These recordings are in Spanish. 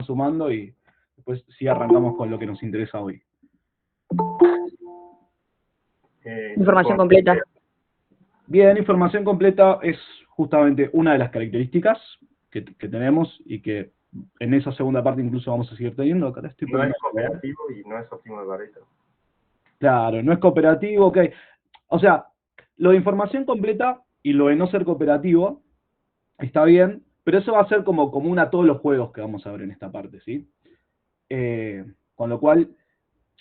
sumando y después sí arrancamos con lo que nos interesa hoy. Información completa. Bien, información completa es justamente una de las características que tenemos y que en esa segunda parte incluso vamos a seguir teniendo. Acá estoy no es cooperativo y no es óptimo de Pareto. Claro, no es cooperativo, ok. O sea, lo de información completa y lo de no ser cooperativo está bien, pero eso va a ser como común a todos los juegos que vamos a ver en esta parte, ¿sí? Con lo cual,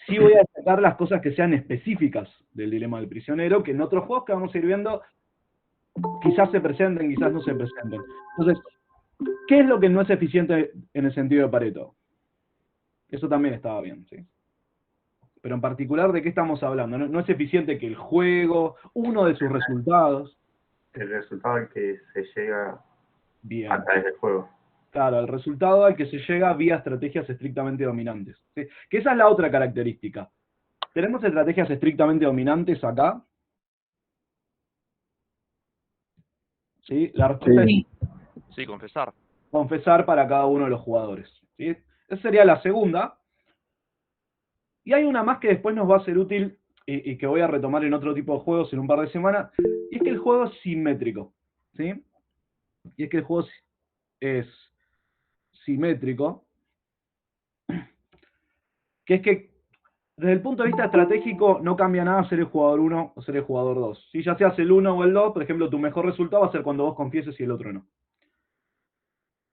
sí voy a destacar las cosas que sean específicas del dilema del prisionero, que en otros juegos que vamos a ir viendo, quizás se presenten, quizás no se presenten. Entonces, ¿qué es lo que no es eficiente en el sentido de Pareto? Eso también estaba bien, ¿sí? Pero en particular, ¿de qué estamos hablando? No es eficiente que el juego, uno de sus resultados... El resultado al que se llega bien, a través del juego. Claro, el resultado al que se llega vía estrategias estrictamente dominantes, ¿sí? Que esa es la otra característica. ¿Tenemos estrategias estrictamente dominantes acá? ¿Sí? La respuesta es sí, confesar. Confesar para cada uno de los jugadores, ¿sí? Esa sería la segunda. Y hay una más que después nos va a ser útil y que voy a retomar en otro tipo de juegos en un par de semanas, y es que el juego es simétrico, ¿sí? Y es que el juego es simétrico, que es que desde el punto de vista estratégico no cambia nada ser el jugador 1 o ser el jugador 2. Si ya seas el 1 o el 2, por ejemplo, tu mejor resultado va a ser cuando vos confieses y el otro no.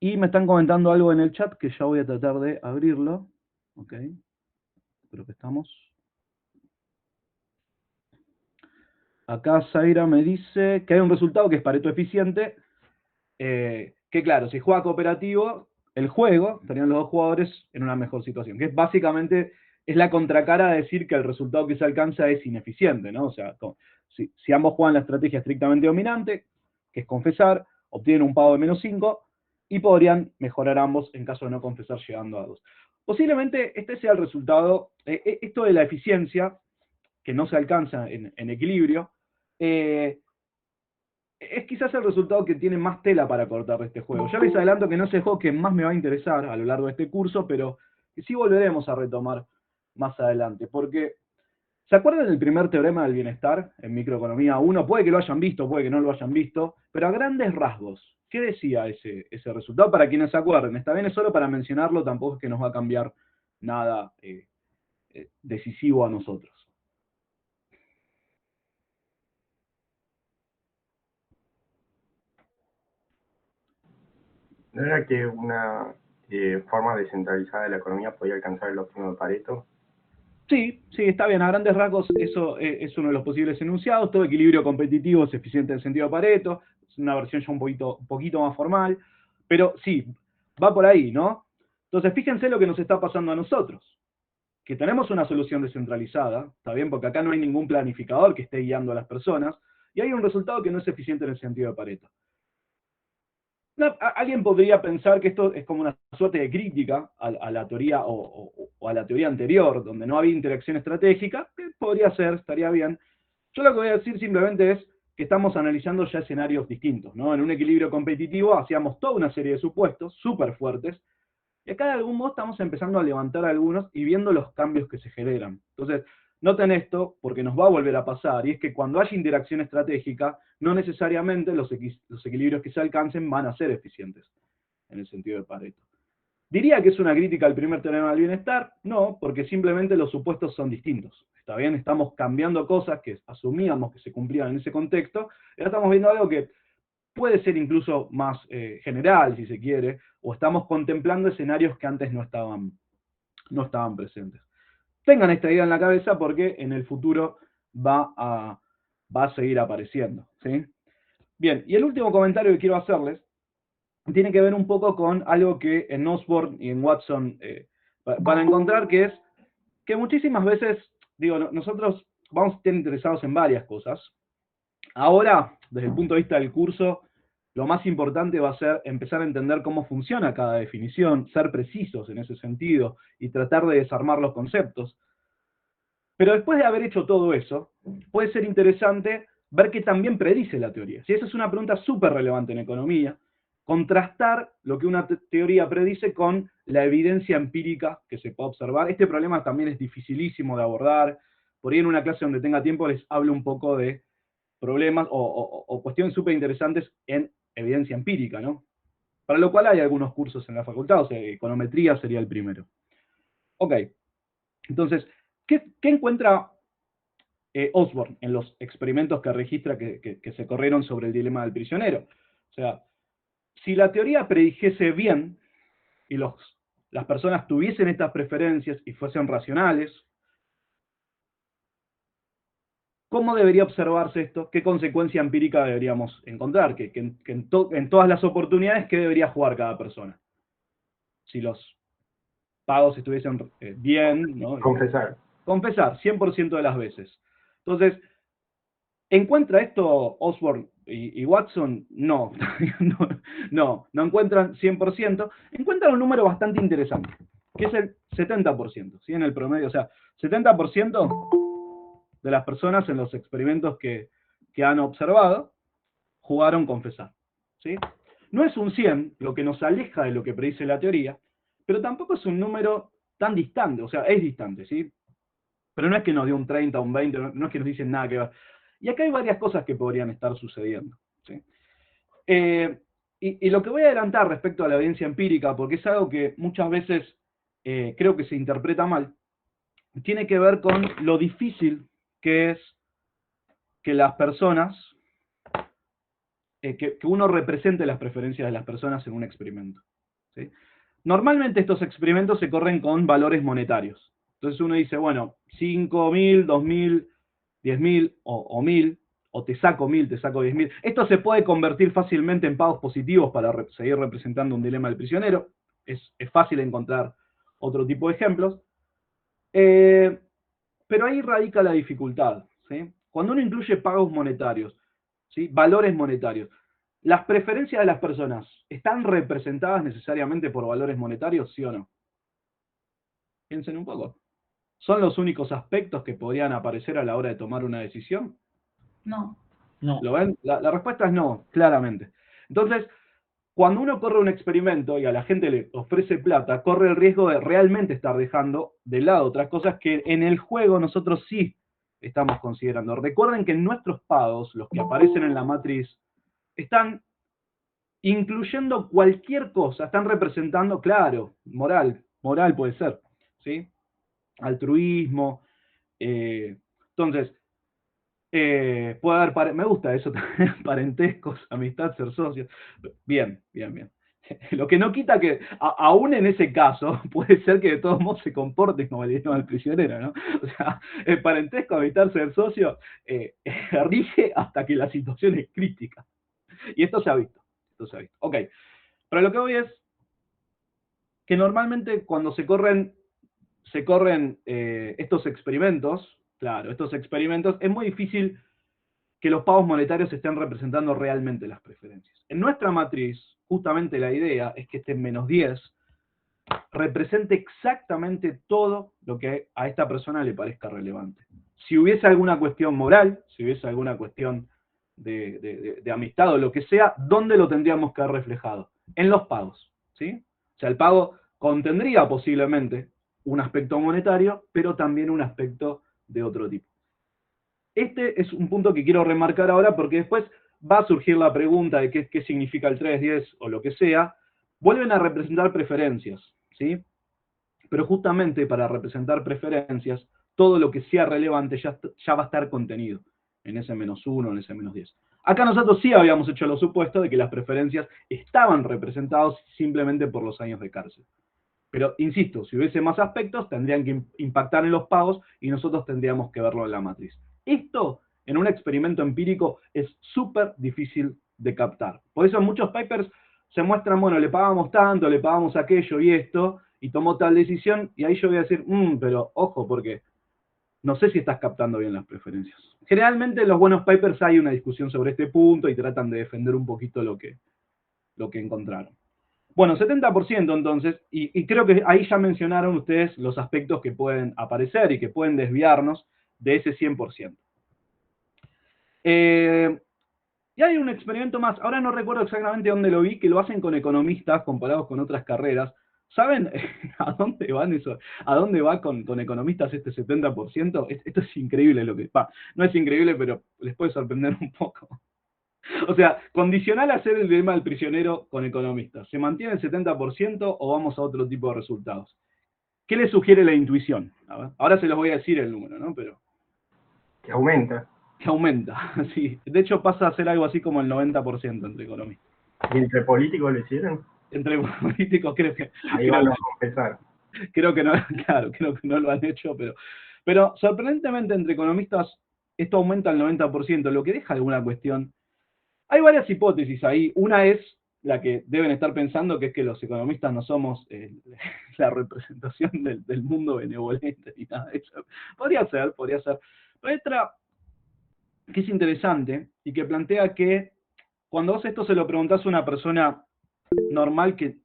Y me están comentando algo en el chat que ya voy a tratar de abrirlo. Ok. Espero que estamos. Acá Zaira me dice que hay un resultado que es Pareto eficiente. Que claro, si juega cooperativo, el juego, estarían los dos jugadores en una mejor situación. Que es básicamente es la contracara de decir que el resultado que se alcanza es ineficiente, ¿no? O sea, si ambos juegan la estrategia estrictamente dominante, que es confesar, obtienen un pago de -5 y podrían mejorar ambos en caso de no confesar llegando a 2. Posiblemente este sea el resultado, esto de la eficiencia, que no se alcanza en equilibrio, es quizás el resultado que tiene más tela para cortar de este juego. Ya les adelanto que no es el juego que más me va a interesar a lo largo de este curso, pero que sí volveremos a retomar más adelante, porque ¿se acuerdan del primer teorema del bienestar en Microeconomía 1? Puede que lo hayan visto, puede que no lo hayan visto, pero a grandes rasgos, ¿qué decía ese resultado? Para quienes se acuerden, está bien, es solo para mencionarlo, tampoco es que nos va a cambiar nada decisivo a nosotros. ¿No era que una forma descentralizada de la economía podía alcanzar el óptimo de Pareto? Sí, está bien, a grandes rasgos eso es uno de los posibles enunciados. Todo equilibrio competitivo es eficiente en el sentido de Pareto, es una versión ya un poquito más formal, pero sí, va por ahí, ¿no? Entonces, fíjense lo que nos está pasando a nosotros, que tenemos una solución descentralizada, ¿está bien? Porque acá no hay ningún planificador que esté guiando a las personas, y hay un resultado que no es eficiente en el sentido de Pareto. Alguien podría pensar que esto es como una suerte de crítica a la teoría o a la teoría anterior, donde no había interacción estratégica, que podría ser, estaría bien. Yo lo que voy a decir simplemente es que estamos analizando ya escenarios distintos, ¿no? En un equilibrio competitivo hacíamos toda una serie de supuestos súper fuertes, y acá de algún modo estamos empezando a levantar algunos y viendo los cambios que se generan. Entonces, noten esto, porque nos va a volver a pasar, y es que cuando haya interacción estratégica, no necesariamente los equilibrios que se alcancen van a ser eficientes, en el sentido de Pareto. ¿Diría que es una crítica al primer teorema del bienestar? No, porque simplemente los supuestos son distintos. ¿Está bien? Estamos cambiando cosas que asumíamos que se cumplían en ese contexto, y ahora estamos viendo algo que puede ser incluso más general, si se quiere, o estamos contemplando escenarios que antes no estaban presentes. Tengan esta idea en la cabeza porque en el futuro va a seguir apareciendo, ¿sí? Bien, y el último comentario que quiero hacerles tiene que ver un poco con algo que en Osborne y en Watson van a encontrar, que es que muchísimas veces, digo, nosotros vamos a estar interesados en varias cosas. Ahora, desde el punto de vista del curso, lo más importante va a ser empezar a entender cómo funciona cada definición, ser precisos en ese sentido y tratar de desarmar los conceptos. Pero después de haber hecho todo eso, puede ser interesante ver qué también predice la teoría. Si esa es una pregunta súper relevante en economía, contrastar lo que una teoría predice con la evidencia empírica que se puede observar. Este problema también es dificilísimo de abordar. Por ahí en una clase donde tenga tiempo les hablo un poco de problemas o cuestiones súper interesantes en evidencia empírica, ¿no? Para lo cual hay algunos cursos en la facultad, o sea, econometría sería el primero. Ok, entonces, ¿qué encuentra Osborne en los experimentos que registra que se corrieron sobre el dilema del prisionero? O sea, si la teoría predijese bien y las personas tuviesen estas preferencias y fuesen racionales, ¿cómo debería observarse esto? ¿Qué consecuencia empírica deberíamos encontrar? En todas las oportunidades, ¿qué debería jugar cada persona? Si los pagos estuviesen bien, ¿no? Confesar. Confesar, 100% de las veces. Entonces, ¿encuentra esto Osborne y Watson? No, no encuentran 100%, encuentran un número bastante interesante, que es el 70%, ¿sí? En el promedio, o sea, 70% de las personas en los experimentos que han observado jugaron confesar, ¿sí? No es un 100, lo que nos aleja de lo que predice la teoría, pero tampoco es un número tan distante, o sea, es distante, ¿sí? Pero no es que nos dio un 30, un 20, no es que nos dicen nada que ver. Y acá hay varias cosas que podrían estar sucediendo, ¿sí? Y lo que voy a adelantar respecto a la evidencia empírica, porque es algo que muchas veces creo que se interpreta mal, tiene que ver con lo difícil que es que las personas, que uno represente las preferencias de las personas en un experimento, ¿sí? Normalmente estos experimentos se corren con valores monetarios. Entonces uno dice, bueno, 5.000, 2.000, 10.000 o 1.000, o te saco 1.000, te saco 10.000. Esto se puede convertir fácilmente en pagos positivos para seguir representando un dilema del prisionero. Es fácil encontrar otro tipo de ejemplos. Pero ahí radica la dificultad, ¿sí? Cuando uno incluye pagos monetarios, ¿sí? Valores monetarios, ¿las preferencias de las personas están representadas necesariamente por valores monetarios, sí o no? Piensen un poco. ¿Son los únicos aspectos que podrían aparecer a la hora de tomar una decisión? No. No. ¿Lo ven? La respuesta es no, claramente. Entonces, cuando uno corre un experimento y a la gente le ofrece plata, corre el riesgo de realmente estar dejando de lado otras cosas que en el juego nosotros sí estamos considerando. Recuerden que nuestros pagos, los que aparecen en la matriz, están incluyendo cualquier cosa, están representando, claro, moral puede ser, ¿sí? Altruismo. Entonces, puede haber, me gusta eso también, parentescos, amistad, ser socios. Bien. Lo que no quita que, aún en ese caso, puede ser que de todos modos se comporte como el dilema del prisionero, ¿no? O sea, el parentesco, amistad, ser socio, rige hasta que la situación es crítica. Y esto se ha visto. Ok, pero lo que voy es que normalmente cuando se corren estos experimentos, claro, es muy difícil que los pagos monetarios estén representando realmente las preferencias. En nuestra matriz, justamente la idea es que este menos 10 represente exactamente todo lo que a esta persona le parezca relevante. Si hubiese alguna cuestión moral, si hubiese alguna cuestión de amistad o lo que sea, ¿dónde lo tendríamos que haber reflejado? En los pagos, ¿sí? O sea, el pago contendría posiblemente un aspecto monetario, pero también un aspecto de otro tipo. Este es un punto que quiero remarcar ahora porque después va a surgir la pregunta de qué significa el 3-10 o lo que sea. Vuelven a representar preferencias, ¿sí? Pero justamente para representar preferencias, todo lo que sea relevante ya va a estar contenido en ese -1, en ese -10. Acá nosotros sí habíamos hecho lo supuesto de que las preferencias estaban representadas simplemente por los años de cárcel. Pero, insisto, si hubiese más aspectos, tendrían que impactar en los pagos y nosotros tendríamos que verlo en la matriz. Esto, en un experimento empírico, es súper difícil de captar. Por eso en muchos papers se muestran, bueno, le pagamos tanto, le pagamos aquello y esto, y tomó tal decisión, y ahí yo voy a decir, pero ojo, porque no sé si estás captando bien las preferencias. Generalmente en los buenos papers hay una discusión sobre este punto y tratan de defender un poquito lo que encontraron. Bueno, 70% entonces, y creo que ahí ya mencionaron ustedes los aspectos que pueden aparecer y que pueden desviarnos de ese 100%. Y hay un experimento más, ahora no recuerdo exactamente dónde lo vi, que lo hacen con economistas comparados con otras carreras. ¿Saben a dónde van eso? ¿A dónde va con economistas este 70%? Esto es increíble lo que... no es increíble, pero les puede sorprender un poco. O sea, condicional a hacer el dilema del prisionero con economistas. ¿Se mantiene el 70% o vamos a otro tipo de resultados? ¿Qué le sugiere la intuición? A ver, ahora se los voy a decir el número, ¿no? Pero... Que aumenta. Que aumenta, sí. De hecho pasa a ser algo así como el 90% entre economistas. ¿Y entre políticos lo hicieron? Entre políticos creo que... Ahí van a confesar. Creo que no, claro, creo que no lo han hecho, pero sorprendentemente entre economistas esto aumenta al 90%, lo que deja alguna cuestión. Hay varias hipótesis ahí. Una es la que deben estar pensando, que es que los economistas no somos la representación del mundo benevolente ni nada de eso. Podría ser. Pero hay otra que es interesante y que plantea que cuando vos esto se lo preguntás a una persona normal que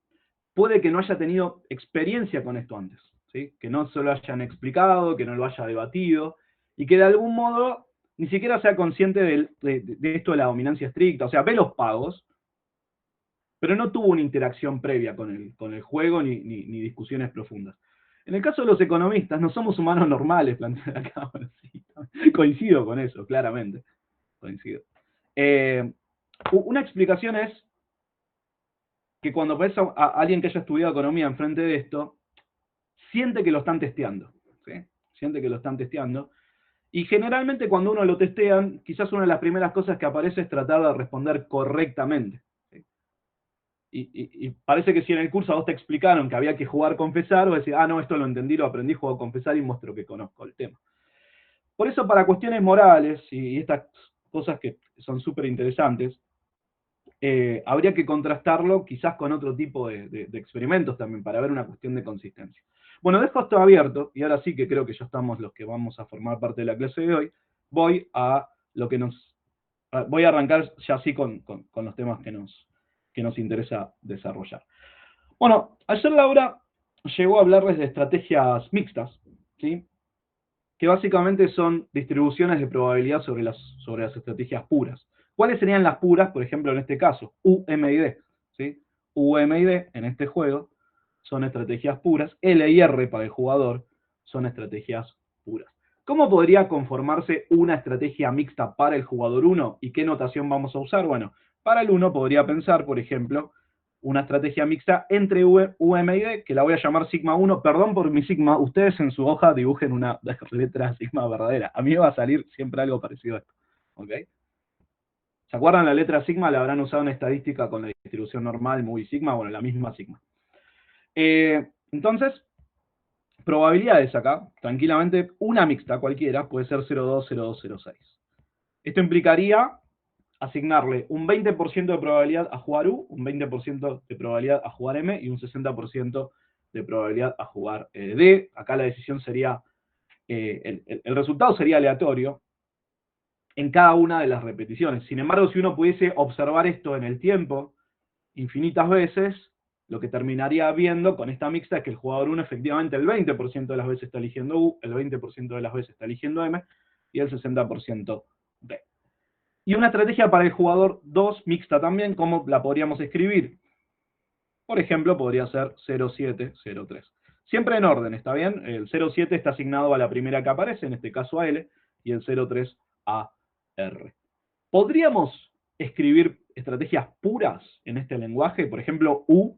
puede que no haya tenido experiencia con esto antes, ¿sí? Que no se lo hayan explicado, que no lo haya debatido, y que de algún modo ni siquiera sea consciente de esto de la dominancia estricta. O sea, ve los pagos, pero no tuvo una interacción previa con el juego ni discusiones profundas. En el caso de los economistas, no somos humanos normales, plantea acá. Sí, coincido con eso, claramente. Coincido. Una explicación es que cuando ves a alguien que haya estudiado economía enfrente de esto, siente que lo están testeando, ¿sí? Siente que lo están testeando. Y generalmente cuando uno lo testean, quizás una de las primeras cosas que aparece es tratar de responder correctamente, ¿sí? Y parece que si en el curso a vos te explicaron que había que jugar confesar, o decir, no, esto lo entendí, lo aprendí, juego confesar y muestro que conozco el tema. Por eso para cuestiones morales y estas cosas que son súper interesantes, habría que contrastarlo quizás con otro tipo de experimentos también, para ver una cuestión de consistencia. Bueno, dejo esto abierto, y ahora sí que creo que ya estamos los que vamos a formar parte de la clase de hoy. Voy a arrancar ya así con los temas que nos interesa desarrollar. Bueno, ayer Laura llegó a hablarles de estrategias mixtas, ¿sí? Que básicamente son distribuciones de probabilidad sobre las estrategias puras. ¿Cuáles serían las puras? Por ejemplo, en este caso, U, M y D, ¿sí? U, M y D, en este juego, son estrategias puras. L y R para el jugador son estrategias puras. ¿Cómo podría conformarse una estrategia mixta para el jugador 1? ¿Y qué notación vamos a usar? Bueno, para el 1 podría pensar, por ejemplo, una estrategia mixta entre U, M y D, que la voy a llamar sigma 1. Perdón por mi sigma, ustedes en su hoja dibujen una letra sigma verdadera. A mí me va a salir siempre algo parecido a esto. ¿Ok? ¿Se acuerdan la letra sigma? La habrán usado en estadística con la distribución normal, muy sigma, bueno, la misma sigma. Entonces, probabilidades acá, tranquilamente, una mixta cualquiera puede ser 0,2, 0,2, 0,6. Esto implicaría asignarle un 20% de probabilidad a jugar U, un 20% de probabilidad a jugar M y un 60% de probabilidad a jugar D. Acá la decisión sería, el resultado sería aleatorio en cada una de las repeticiones. Sin embargo, si uno pudiese observar esto en el tiempo infinitas veces, lo que terminaría viendo con esta mixta es que el jugador 1 efectivamente el 20% de las veces está eligiendo U, el 20% de las veces está eligiendo M y el 60% D. Y una estrategia para el jugador 2 mixta también, ¿cómo la podríamos escribir? Por ejemplo, podría ser 0,7, 0,3. Siempre en orden, ¿está bien? El 0,7 está asignado a la primera que aparece, en este caso a L, y el 0,3 a R. ¿Podríamos escribir estrategias puras en este lenguaje? Por ejemplo, U.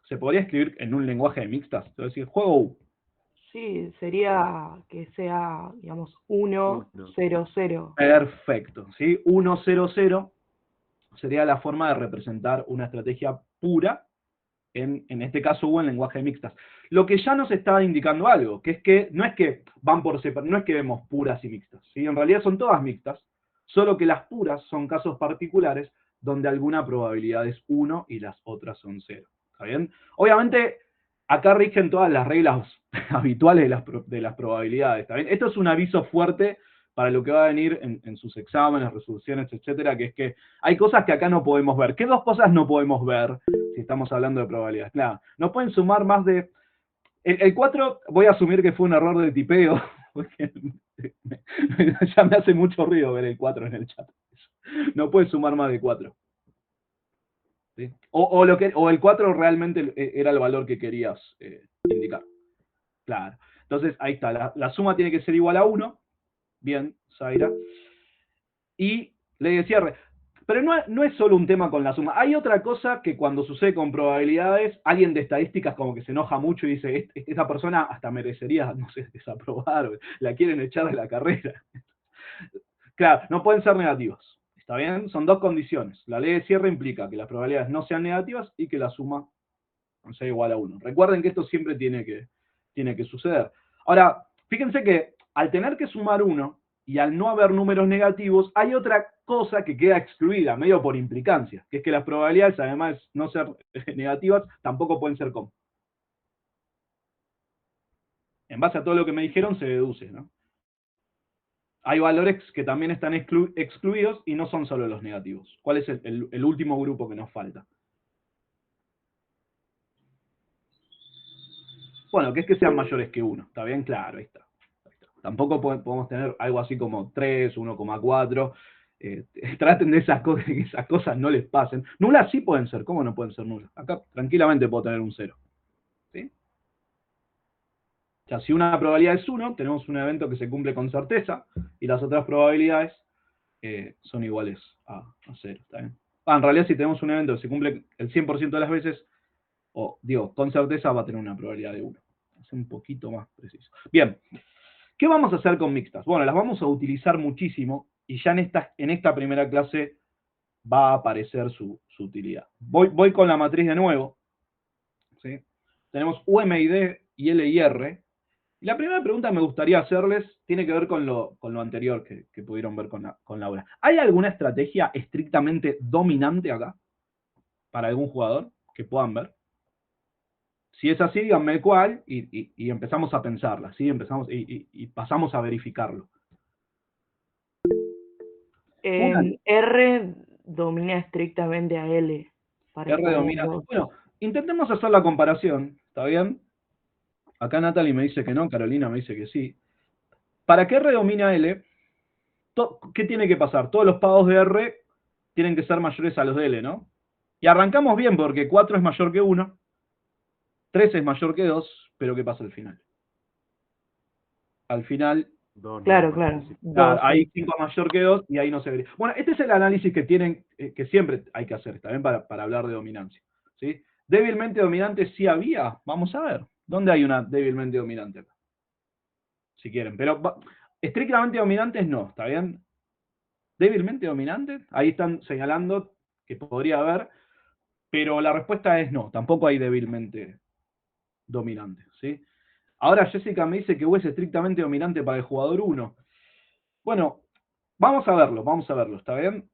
¿Se podría escribir en un lenguaje de mixtas? Es decir, juego U. Sí, sería que sea, digamos, 1, 0, 0. Perfecto, ¿sí? 1, 0, 0 sería la forma de representar una estrategia pura, en este caso U en lenguaje de mixtas. Lo que ya nos está indicando algo, que es que no es que van por separado, no es que vemos puras y mixtas, ¿sí? En realidad son todas mixtas, solo que las puras son casos particulares donde alguna probabilidad es 1 y las otras son 0. ¿Está bien? Obviamente, acá rigen todas las reglas habituales de las probabilidades. ¿Está bien? Esto es un aviso fuerte para lo que va a venir en sus exámenes, resoluciones, etcétera, que es que hay cosas que acá no podemos ver. ¿Qué dos cosas no podemos ver si estamos hablando de probabilidades? Claro, no pueden sumar más de... El 4 voy a asumir que fue un error de tipeo, porque ya me hace mucho ruido ver el 4 en el chat. No puede sumar más de 4. ¿sí? O el 4 realmente era el valor que querías indicar. Claro. Entonces, ahí está. La suma tiene que ser igual a 1. Bien, Zaira. Y ley de cierre. Pero no es solo un tema con la suma. Hay otra cosa que cuando sucede con probabilidades, alguien de estadísticas como que se enoja mucho y dice, esta persona hasta merecería, no sé, desaprobar, la quieren echar de la carrera. Claro, no pueden ser negativos. ¿Está bien? Son dos condiciones. La ley de cierre implica que las probabilidades no sean negativas y que la suma sea igual a 1. Recuerden que esto siempre tiene que suceder. Ahora, fíjense que al tener que sumar 1 y al no haber números negativos, hay otra cosa que queda excluida, medio por implicancia, que es que las probabilidades, además de no ser negativas, tampoco pueden ser como. En base a todo lo que me dijeron, se deduce, ¿no? Hay valores que también están excluidos y no son solo los negativos. ¿Cuál es el último grupo que nos falta? Bueno, que es que sean mayores que 1. ¿Está bien? Claro, ahí está. Tampoco podemos tener algo así como 3, 1,4. Traten de que esas cosas no les pasen. Nulas sí pueden ser. ¿Cómo no pueden ser nulas? Acá tranquilamente puedo tener un 0. ¿Sí? O sea, si una probabilidad es 1, tenemos un evento que se cumple con certeza, y las otras probabilidades son iguales a 0. ¿Está bien? En realidad, si tenemos un evento que se cumple el 100% de las veces, o digo, con certeza va a tener una probabilidad de 1. Es un poquito más preciso. Bien, ¿qué vamos a hacer con mixtas? Bueno, las vamos a utilizar muchísimo, y ya en esta primera clase va a aparecer su utilidad. Voy con la matriz de nuevo. ¿Sí? Tenemos UMID y L y R. Y la primera pregunta que me gustaría hacerles tiene que ver con lo anterior que pudieron ver con Laura. ¿Hay alguna estrategia estrictamente dominante acá? Para algún jugador que puedan ver. Si es así, díganme cuál y empezamos a pensarla, ¿sí? Empezamos y pasamos a verificarlo. R domina estrictamente a L. R domina. Bueno, intentemos hacer la comparación, ¿está bien? Acá Natalie me dice que no, Carolina me dice que sí. Para que R domine a L, ¿qué tiene que pasar? Todos los pagos de R tienen que ser mayores a los de L, ¿no? Y arrancamos bien porque 4 es mayor que 1, 3 es mayor que 2, pero ¿qué pasa al final? Al final... Claro. Hay 5 mayor que 2 y ahí no se vería. Bueno, este es el análisis que tienen, que siempre hay que hacer, también para hablar de dominancia. ¿Sí? Débilmente dominante sí había, vamos a ver. ¿Dónde hay una débilmente dominante acá? Si quieren, pero estrictamente dominantes no, ¿está bien? Débilmente dominante, ahí están señalando que podría haber, pero la respuesta es no, tampoco hay débilmente dominante, ¿sí? Ahora Jessica me dice que U es estrictamente dominante para el jugador 1. Bueno, vamos a verlo, ¿está bien?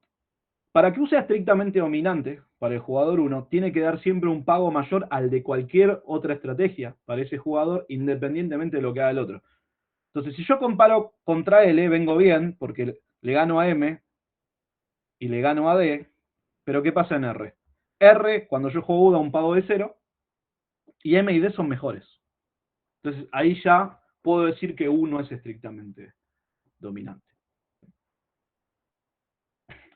Para que U sea estrictamente dominante para el jugador 1, tiene que dar siempre un pago mayor al de cualquier otra estrategia para ese jugador, independientemente de lo que haga el otro. Entonces, si yo comparo contra L, vengo bien, porque le gano a M y le gano a D, pero ¿qué pasa en R? R, cuando yo juego U, da un pago de 0, y M y D son mejores. Entonces, ahí ya puedo decir que U no es estrictamente dominante.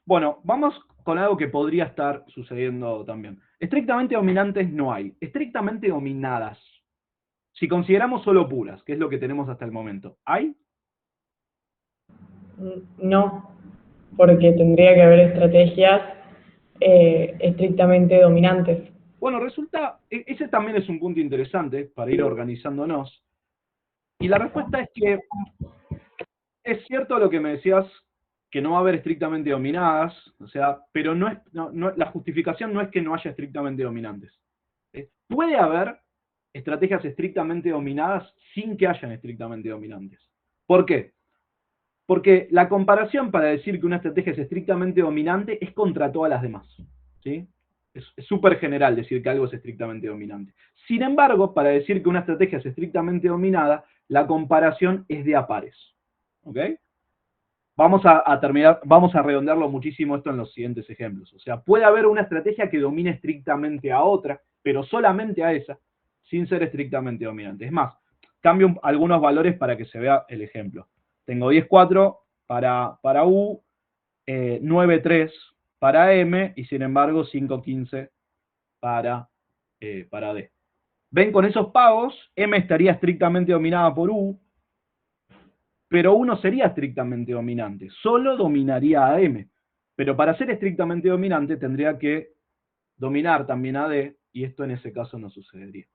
Bueno, vamos con algo que podría estar sucediendo también. Estrictamente dominantes no hay. Estrictamente dominadas. Si consideramos solo puras, que es lo que tenemos hasta el momento, ¿hay? No, porque tendría que haber estrategias estrictamente dominantes. Bueno, resulta, ese también es un punto interesante para ir organizándonos. Y la respuesta es que es cierto lo que me decías, que no va a haber estrictamente dominadas, o sea, pero la justificación no es que no haya estrictamente dominantes. Puede haber estrategias estrictamente dominadas sin que hayan estrictamente dominantes. ¿Por qué? Porque la comparación para decir que una estrategia es estrictamente dominante es contra todas las demás. ¿Sí? Es súper general decir que algo es estrictamente dominante. Sin embargo, para decir que una estrategia es estrictamente dominada, la comparación es de a pares. ¿Ok? Vamos a redondearlo muchísimo esto en los siguientes ejemplos. O sea, puede haber una estrategia que domine estrictamente a otra, pero solamente a esa, sin ser estrictamente dominante. Es más, cambio algunos valores para que se vea el ejemplo. Tengo 10,4 para U, 9,3 para M, y sin embargo 5,15 para D. Ven, con esos pagos, M estaría estrictamente dominada por U, pero U no sería estrictamente dominante, solo dominaría a M. Pero para ser estrictamente dominante tendría que dominar también a D, y esto en ese caso no sucedería.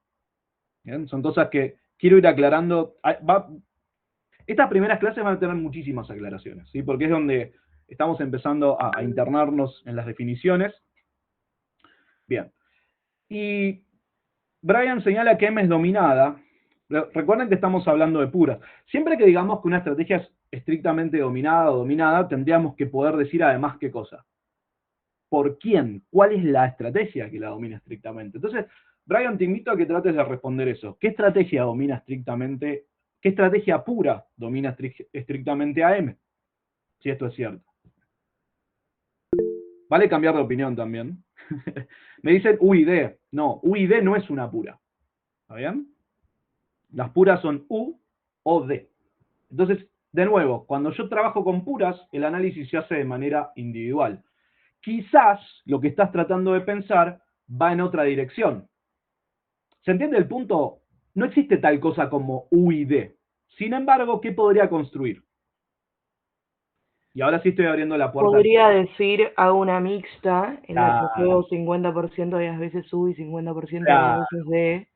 ¿Bien? Son cosas que quiero ir aclarando. Estas primeras clases van a tener muchísimas aclaraciones, ¿sí? Porque es donde estamos empezando a internarnos en las definiciones. Bien. Y Brian señala que M es dominada. Recuerden que estamos hablando de puras. Siempre que digamos que una estrategia es estrictamente dominada o dominada, tendríamos que poder decir además qué cosa. ¿Por quién? ¿Cuál es la estrategia que la domina estrictamente? Entonces, Brian, te invito a que trates de responder eso. ¿Qué estrategia domina estrictamente, qué estrategia pura domina estrictamente a M? Si esto es cierto. Vale cambiar de opinión también. Me dicen U y D. No, U y D no es una pura. ¿Está bien? Las puras son U o D. Entonces, de nuevo, cuando yo trabajo con puras, el análisis se hace de manera individual. Quizás lo que estás tratando de pensar va en otra dirección. ¿Se entiende el punto? No existe tal cosa como U y D. Sin embargo, ¿qué podría construir? Y ahora sí estoy abriendo la puerta. Podría decir, hago una mixta en la que juego 50% de las veces U y 50% de las veces D.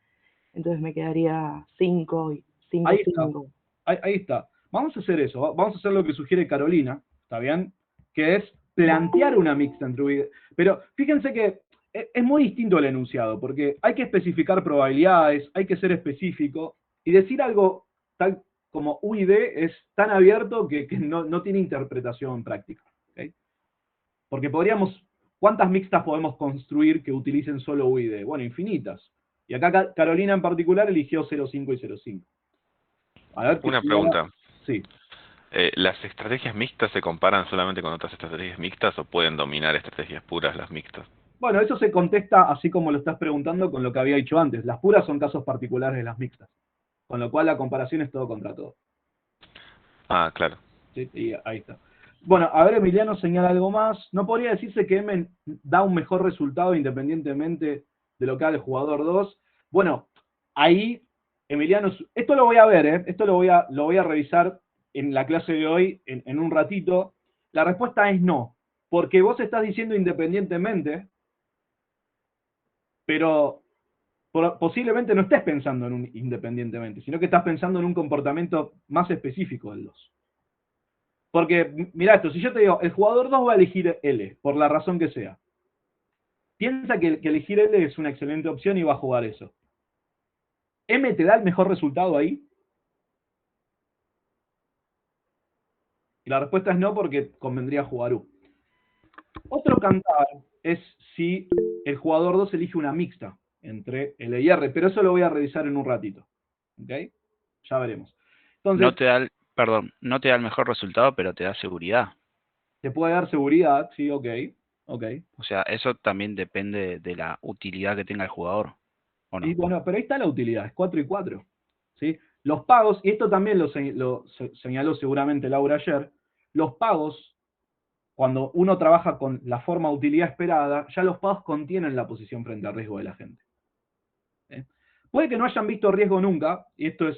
Entonces me quedaría 5 y 5, 5. Ahí está. Vamos a hacer eso. Vamos a hacer lo que sugiere Carolina, ¿está bien? Que es plantear una mixta entre U y D. Pero fíjense que es muy distinto el enunciado, porque hay que especificar probabilidades, hay que ser específico, y decir algo tal como U y D es tan abierto que no tiene interpretación práctica. ¿Okay? Porque ¿cuántas mixtas podemos construir que utilicen solo U y D? Bueno, infinitas. Y acá Carolina en particular eligió 0,5 y 0,5. A ver, una pregunta. Sí. ¿Las estrategias mixtas se comparan solamente con otras estrategias mixtas o pueden dominar estrategias puras las mixtas? Bueno, eso se contesta así como lo estás preguntando con lo que había dicho antes. Las puras son casos particulares de las mixtas. Con lo cual la comparación es todo contra todo. Ah, claro. ¿Sí? Y ahí está. Bueno, a ver, Emiliano señala algo más. ¿No podría decirse que M da un mejor resultado independientemente de lo que haga el jugador 2? Bueno, ahí, Emiliano, esto lo voy a ver, ¿eh? Esto lo voy a revisar en la clase de hoy, en un ratito. La respuesta es no, porque vos estás diciendo independientemente, pero posiblemente no estés pensando en un independientemente, sino que estás pensando en un comportamiento más específico del 2. Porque, mira esto, si yo te digo, el jugador 2 va a elegir L, por la razón que sea. Piensa que elegir L es una excelente opción y va a jugar eso. ¿M te da el mejor resultado ahí? Y la respuesta es no, porque convendría jugar U. Otro cantar es si el jugador 2 elige una mixta entre L y R, pero eso lo voy a revisar en un ratito. ¿Ok? Ya veremos. Entonces, no te da el mejor resultado, pero te da seguridad. Te puede dar seguridad, sí, ok. O sea, eso también depende de la utilidad que tenga el jugador, ¿o no? Y bueno, pero ahí está la utilidad, es 4 y 4. ¿Sí? Los pagos, y esto también lo señaló seguramente Laura ayer, los pagos, cuando uno trabaja con la forma de utilidad esperada, ya los pagos contienen la posición frente al riesgo de la gente. Puede que no hayan visto riesgo nunca, y esto es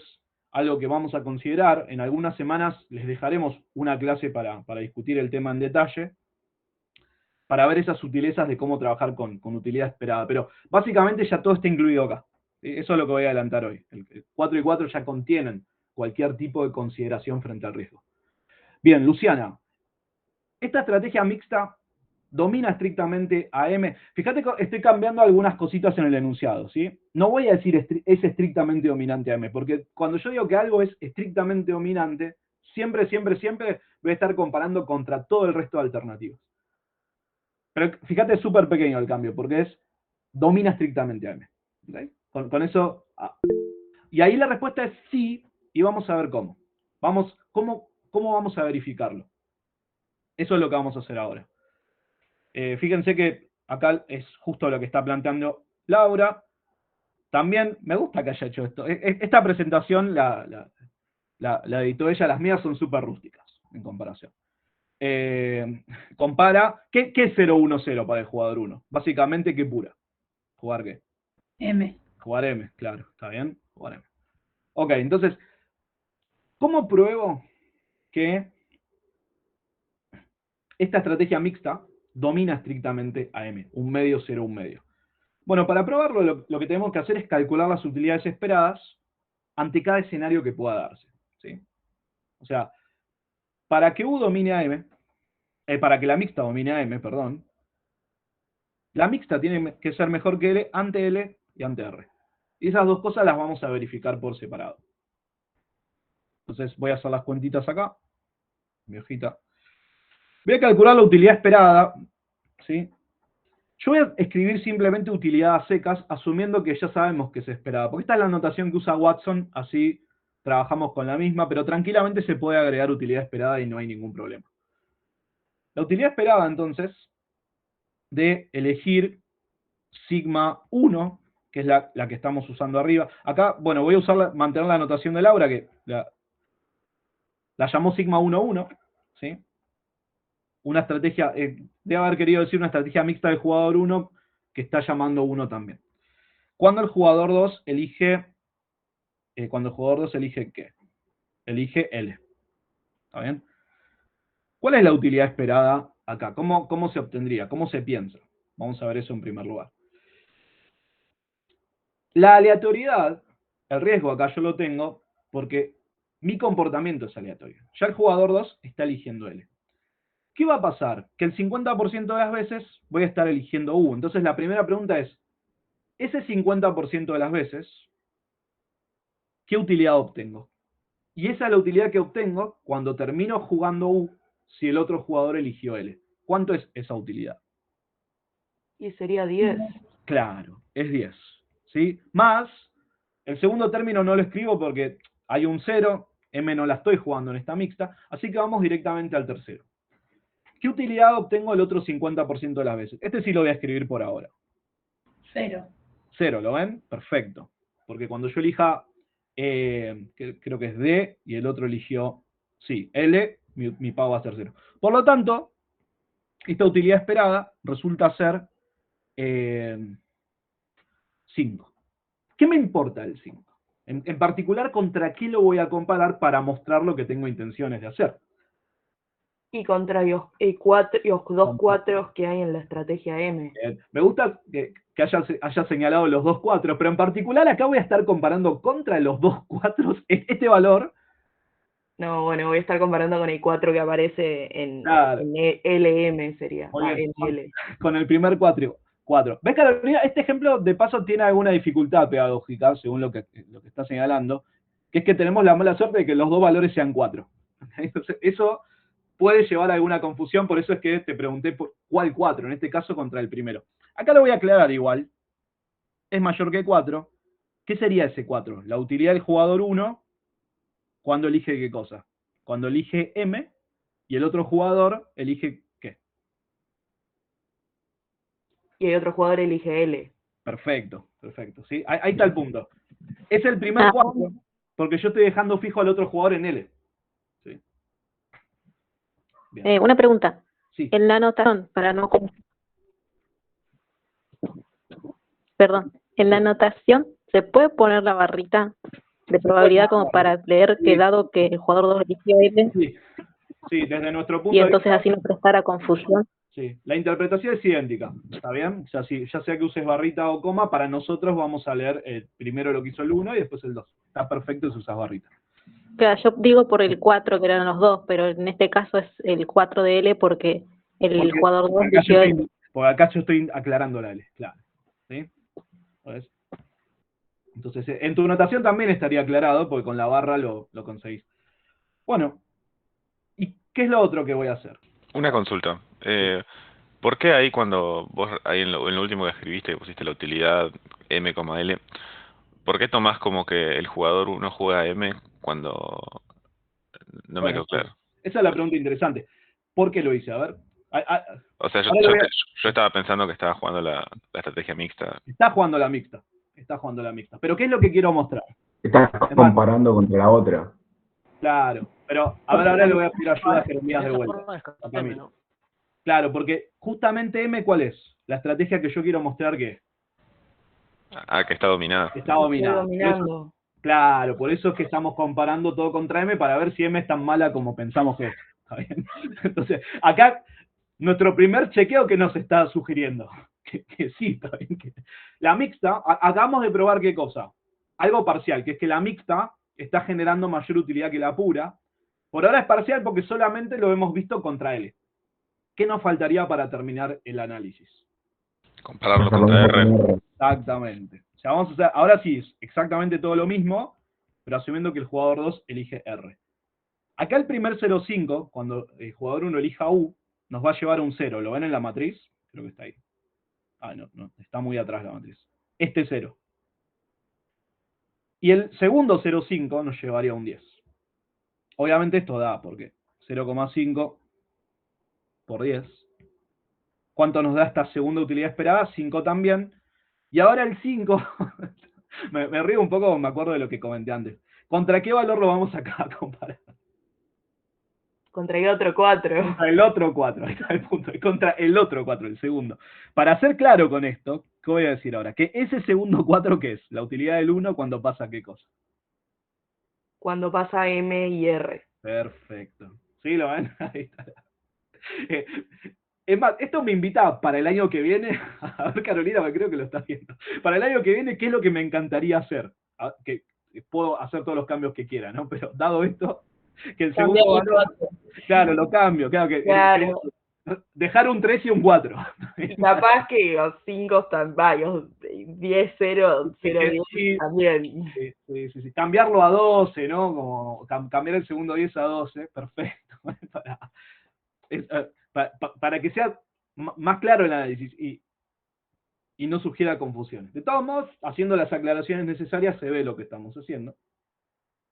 algo que vamos a considerar. En algunas semanas les dejaremos una clase para discutir el tema en detalle, para ver esas sutilezas de cómo trabajar con utilidad esperada. Pero básicamente ya todo está incluido acá. Eso es lo que voy a adelantar hoy. El 4 y 4 ya contienen cualquier tipo de consideración frente al riesgo. Bien, Luciana. Esta estrategia mixta domina estrictamente a M. Fíjate que estoy cambiando algunas cositas en el enunciado, ¿sí? No voy a decir es estrictamente dominante a M, porque cuando yo digo que algo es estrictamente dominante, siempre voy a estar comparando contra todo el resto de alternativas. Pero fíjate, es súper pequeño el cambio, porque domina estrictamente a M. ¿Okay? Con eso... Y ahí la respuesta es sí, y vamos a ver cómo. ¿Cómo vamos a verificarlo? Eso es lo que vamos a hacer ahora. Fíjense que acá es justo lo que está planteando Laura. También me gusta que haya hecho esto. Esta presentación la editó ella, las mías son súper rústicas en comparación. Compara, ¿qué es 0-1-0 para el jugador 1? Básicamente, ¿qué pura? ¿Jugar qué? M. Jugar M, claro, ¿está bien? Jugar M. Ok, entonces, ¿cómo pruebo que esta estrategia mixta domina estrictamente a M? Un medio, 0, un medio. Bueno, para probarlo lo que tenemos que hacer es calcular las utilidades esperadas ante cada escenario que pueda darse, ¿sí? O sea, para que U domine a M, para que la mixta domine a M, perdón, la mixta tiene que ser mejor que L ante L y ante R. Y esas dos cosas las vamos a verificar por separado. Entonces voy a hacer las cuentitas acá, mi hojita. Voy a calcular la utilidad esperada, ¿sí? Yo voy a escribir simplemente utilidad a secas, asumiendo que ya sabemos que se esperaba, porque esta es la notación que usa Watson, así trabajamos con la misma, pero tranquilamente se puede agregar utilidad esperada y no hay ningún problema. La utilidad esperada, entonces, de elegir sigma 1, que es la que estamos usando arriba. Acá, bueno, voy a usar mantener la notación de Laura, que la llamó sigma 1-1, ¿sí? Una estrategia, debe haber querido decir una estrategia mixta del jugador 1 que está llamando 1 también. Cuando el jugador 2 elige, ¿qué? Elige L. ¿Está bien? ¿Cuál es la utilidad esperada acá? ¿Cómo se obtendría? ¿Cómo se piensa? Vamos a ver eso en primer lugar. La aleatoriedad, el riesgo acá yo lo tengo porque mi comportamiento es aleatorio. Ya el jugador 2 está eligiendo L. ¿Qué va a pasar? Que el 50% de las veces voy a estar eligiendo U. Entonces la primera pregunta es, ese 50% de las veces, ¿qué utilidad obtengo? Y esa es la utilidad que obtengo cuando termino jugando U si el otro jugador eligió L. ¿Cuánto es esa utilidad? Y sería 10. Claro, es 10. ¿Sí? Más, el segundo término no lo escribo porque hay un 0, M no la estoy jugando en esta mixta, así que vamos directamente al tercero. ¿Qué utilidad obtengo el otro 50% de las veces? Este sí lo voy a escribir por ahora. 0. 0, ¿lo ven? Perfecto. Porque cuando yo elija, creo que es D, y el otro eligió, sí, L, mi pago va a ser 0. Por lo tanto, esta utilidad esperada resulta ser 5. ¿Qué me importa el 5? En particular, ¿contra qué lo voy a comparar para mostrar lo que tengo intenciones de hacer? Y contra los 2 4 que hay en la estrategia M. Me gusta que haya señalado los 2 4, pero en particular acá voy a estar comparando contra los 2 4 este valor. No, bueno, voy a estar comparando con el 4 que aparece en, Claro. en LM, sería. Con el primer 4. ¿Ves, Carolina? Este ejemplo, de paso, tiene alguna dificultad pedagógica, según lo que está señalando, que es que tenemos la mala suerte de que los dos valores sean 4. Entonces, eso puede llevar a alguna confusión, por eso es que te pregunté por cuál 4, en este caso contra el primero. Acá lo voy a aclarar igual. Es mayor que 4. ¿Qué sería ese 4? La utilidad del jugador 1 cuando elige qué cosa. Cuando elige M y el otro jugador elige qué. Y el otro jugador elige L. Perfecto, perfecto. ¿Sí? Ahí está el punto. Es el primer 4 porque yo estoy dejando fijo al otro jugador en L. ¿Sí? Una pregunta. Sí. En la anotación, para no... Perdón. En la anotación, ¿se puede poner la barrita de probabilidad como para leer que dado que el jugador 2 eligió L? Sí. Sí, desde nuestro punto y entonces de vista, así no prestara confusión. Sí, la interpretación es idéntica, ¿está bien? O sea, ya sea que uses barrita o coma, para nosotros vamos a leer primero lo que hizo el 1 y después el 2. Está perfecto si usas barrita. Claro, yo digo por el 4, que eran los dos, pero en este caso es el 4 de L porque el jugador 2 eligió L. Porque acá yo estoy aclarando la L, claro. ¿Sí? Entonces, en tu notación también estaría aclarado, porque con la barra lo conseguís. Bueno, ¿y qué es lo otro que voy a hacer? Una consulta. ¿Por qué ahí cuando vos, ahí en lo último que escribiste, que pusiste la utilidad M, L, ¿por qué tomás como que el jugador 1 juega M cuando no me quedó claro? Esa es la pregunta interesante. ¿Por qué lo hice? A ver. O sea, yo estaba pensando que estaba jugando la estrategia mixta. Está jugando la mixta. Está jugando la mixta. Pero ¿qué es lo que quiero mostrar? Estás comparando contra la otra. Claro, pero a ver, ahora le voy a pedir ayuda a Jeremías de vuelta. Claro, porque justamente M, ¿cuál es? La estrategia que yo quiero mostrar, ¿qué es? Ah, que está dominada. Está Estoy dominada. Por eso- dominando. claro, por eso es que estamos comparando todo contra M para ver si M es tan mala como pensamos que es. ¿Está bien? Entonces, acá, nuestro primer chequeo que nos está sugiriendo. Que sí, está bien. La mixta, acabamos de probar qué cosa. Algo parcial, que es que la mixta está generando mayor utilidad que la pura. Por ahora es parcial porque solamente lo hemos visto contra L. ¿Qué nos faltaría para terminar el análisis? Compararlo contra R. Exactamente. O sea, vamos a hacer, ahora sí, es exactamente todo lo mismo, pero asumiendo que el jugador 2 elige R. Acá el primer 0,5, cuando el jugador 1 elija U, nos va a llevar a un 0. ¿Lo ven en la matriz? Creo que está ahí. Ah, no, está muy atrás la matriz. Este 0. Y el segundo 0,5 nos llevaría a un 10. Obviamente esto da, porque 0,5 por 10. ¿Cuánto nos da esta segunda utilidad esperada? 5 también. Y ahora el 5, me río un poco, me acuerdo de lo que comenté antes. ¿Contra qué valor lo vamos acá a comparar? Contra el otro 4. Contra el otro 4, ahí está el punto. Contra el otro 4, el segundo. Para ser claro con esto, ¿qué voy a decir ahora? Que ese segundo 4, ¿qué es? La utilidad del 1 cuando pasa qué cosa. Cuando pasa M y R. Perfecto. ¿Sí lo ven? Ahí está. Es más, esto me invita para el año que viene, a ver Carolina, porque creo que lo estás viendo. Para el año que viene, ¿qué es lo que me encantaría hacer? Que puedo hacer todos los cambios que quiera, ¿no? Pero dado esto, que el segundo Cambiar el valor, 4. claro, lo cambio, claro que Claro. dejar un 3 y un 4. Y capaz que los 5 están varios. 10, 0, 0, 10 Sí, también. sí. Cambiarlo a 12, ¿no? Como cambiar el segundo 10 a 12, perfecto. Para que sea más claro el análisis y no sugiera confusiones. De todos modos, haciendo las aclaraciones necesarias se ve lo que estamos haciendo.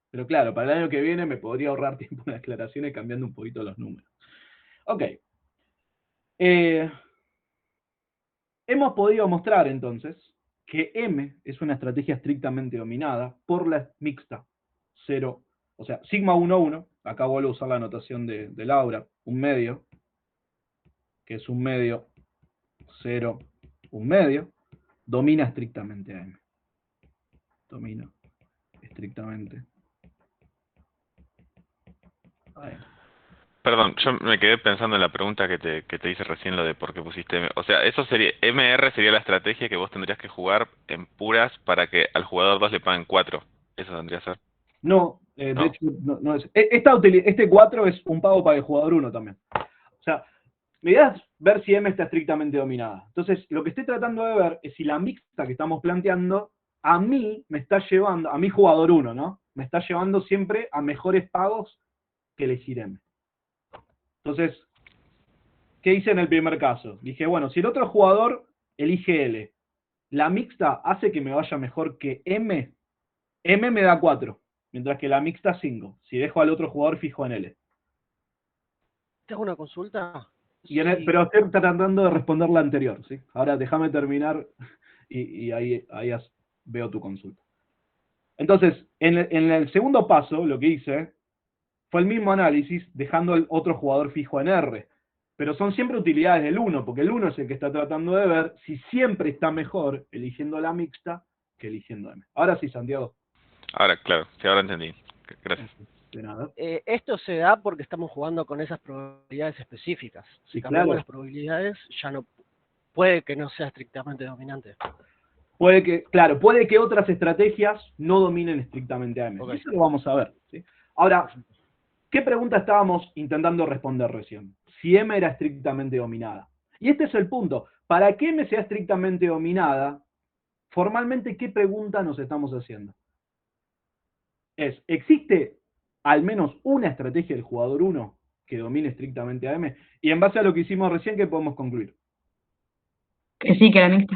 Pero claro, para el año que viene me podría ahorrar tiempo en las aclaraciones cambiando un poquito los números. Ok. Hemos podido mostrar entonces que M es una estrategia estrictamente dominada por la mixta 0, o sea, sigma 1, 1, acá vuelvo a usar la notación de Laura, un medio, que es un medio, 0, un medio, domina estrictamente a M. Domina estrictamente a M. Perdón, yo me quedé pensando en la pregunta que te hice recién, lo de por qué pusiste M. O sea, eso sería, MR sería la estrategia que vos tendrías que jugar en puras para que al jugador 2 le paguen 4. Eso tendría que ser. No, ¿No? de hecho, no es. Este 4 es un pago para el jugador 1 también. O sea, la idea es ver si M está estrictamente dominada. Entonces, lo que estoy tratando de ver es si la mixta que estamos planteando, a mí me está llevando, a mi jugador 1, ¿no? Me está llevando siempre a mejores pagos que elegir M. Entonces, ¿qué hice en el primer caso? Dije, bueno, si el otro jugador elige L, la mixta hace que me vaya mejor que M. M me da 4, mientras que la mixta 5. Si dejo al otro jugador fijo en L. ¿Te hago una consulta? Pero estoy tratando de responder la anterior, ¿sí? Ahora déjame terminar y ahí veo tu consulta. Entonces, en el segundo paso, lo que hice fue el mismo análisis, dejando al otro jugador fijo en R. Pero son siempre utilidades del 1, porque el 1 es el que está tratando de ver si siempre está mejor eligiendo la mixta que eligiendo M. Ahora sí, Santiago. Ahora, claro, sí, ahora entendí. Gracias. De nada. Esto se da porque estamos jugando con esas probabilidades específicas. Si Sí, cambiamos claro. las probabilidades, ya no puede que no sea estrictamente dominante. Puede que otras estrategias no dominen estrictamente a M. Okay. Eso lo vamos a ver, ¿sí? Ahora, ¿qué pregunta estábamos intentando responder recién? Si M era estrictamente dominada. Y este es el punto. Para que M sea estrictamente dominada, formalmente, ¿qué pregunta nos estamos haciendo? ¿Existe al menos una estrategia del jugador 1 que domine estrictamente a M? Y en base a lo que hicimos recién, ¿qué podemos concluir? Que sí, que la mixta.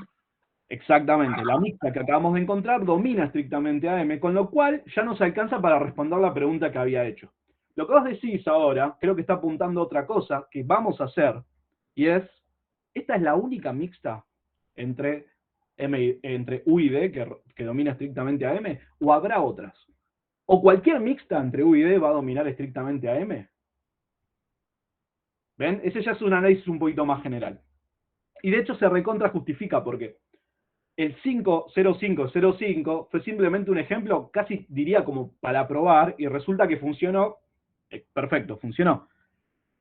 Exactamente, la mixta que acabamos de encontrar domina estrictamente a M, con lo cual ya nos alcanza para responder la pregunta que había hecho. Lo que vos decís ahora, creo que está apuntando a otra cosa que vamos a hacer, y es, ¿esta es la única mixta entre U y D que domina estrictamente a M? ¿O habrá otras? ¿O cualquier mixta entre U y D va a dominar estrictamente a M? ¿Ven? Ese ya es un análisis un poquito más general. Y de hecho se recontra justifica porque el 50505 fue simplemente un ejemplo, casi diría como para probar, y resulta que funcionó, perfecto, funcionó.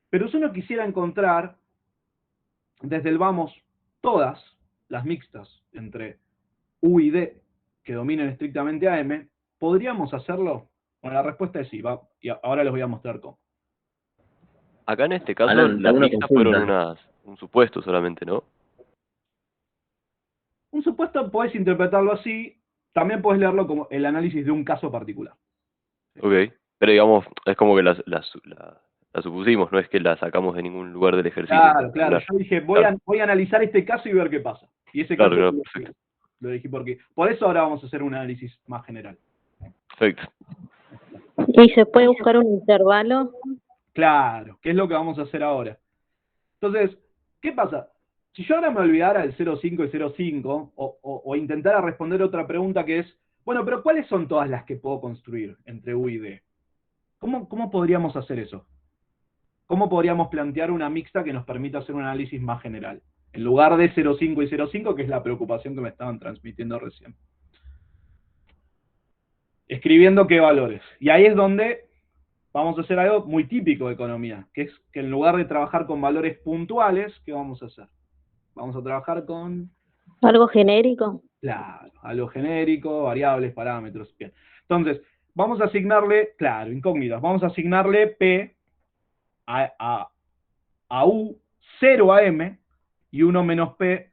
Pero si uno quisiera encontrar desde el vamos todas las mixtas entre U y D que dominen estrictamente a M, ¿podríamos hacerlo? Bueno, la respuesta es sí, y ahora les voy a mostrar cómo. Acá en este caso, Alan, te las hago una mixtas fueron consulta. un supuesto solamente, ¿no? Un supuesto podés interpretarlo así, también podés leerlo como el análisis de un caso particular. Ok. Pero digamos, es como que la supusimos, no es que la sacamos de ningún lugar del ejercicio en Claro, claro. particular. Yo dije, Claro, voy a analizar este caso y ver qué pasa. Y ese claro, caso claro, perfecto. lo dije porque. Por eso ahora vamos a hacer un análisis más general. Perfecto. Y se puede buscar un intervalo. Claro, ¿qué es lo que vamos a hacer ahora? Entonces, ¿qué pasa? Si yo ahora me olvidara del 0,5 y 0,5, o intentara responder otra pregunta que es, bueno, pero ¿cuáles son todas las que puedo construir entre U y D? ¿Cómo podríamos hacer eso? ¿Cómo podríamos plantear una mixta que nos permita hacer un análisis más general? En lugar de 0,5 y 0,5, que es la preocupación que me estaban transmitiendo recién. Escribiendo qué valores. Y ahí es donde vamos a hacer algo muy típico de economía, que es que en lugar de trabajar con valores puntuales, ¿qué vamos a hacer? Vamos a trabajar con... Algo genérico. Claro, algo genérico, variables, parámetros. Bien. Entonces, vamos a asignarle, claro, incógnitas. Vamos a asignarle P a U, 0 a M, y 1 menos P,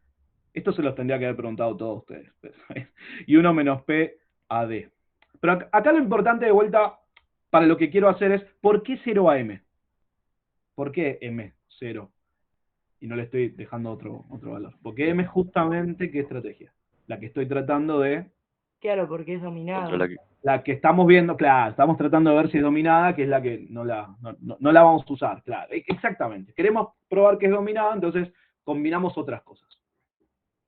esto se los tendría que haber preguntado todos ustedes, y 1 menos P a D. Pero acá lo importante de vuelta, para lo que quiero hacer es, ¿por qué 0 a M? ¿Por qué M, 0? Y no le estoy dejando otro valor. Porque M justamente, ¿qué estrategia? La que estoy tratando de... Claro, porque es dominada. La que estamos viendo, claro, estamos tratando de ver si es dominada, que es la que no la vamos a usar, claro. Exactamente. Queremos probar que es dominada, entonces combinamos otras cosas.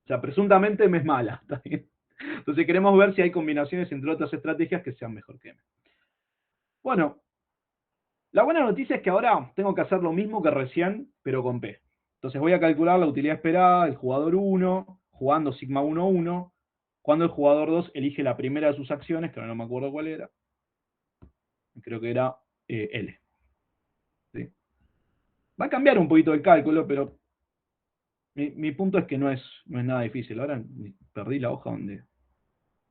O sea, presuntamente M es mala, ¿está bien? Entonces queremos ver si hay combinaciones entre otras estrategias que sean mejor que M. Bueno, la buena noticia es que ahora tengo que hacer lo mismo que recién, pero con P. Entonces voy a calcular la utilidad esperada del jugador 1, jugando sigma 1, 1, cuando el jugador 2 elige la primera de sus acciones, que ahora no me acuerdo cuál era. Creo que era L. ¿Sí? Va a cambiar un poquito el cálculo, pero mi punto es que no es nada difícil. Ahora perdí la hoja donde...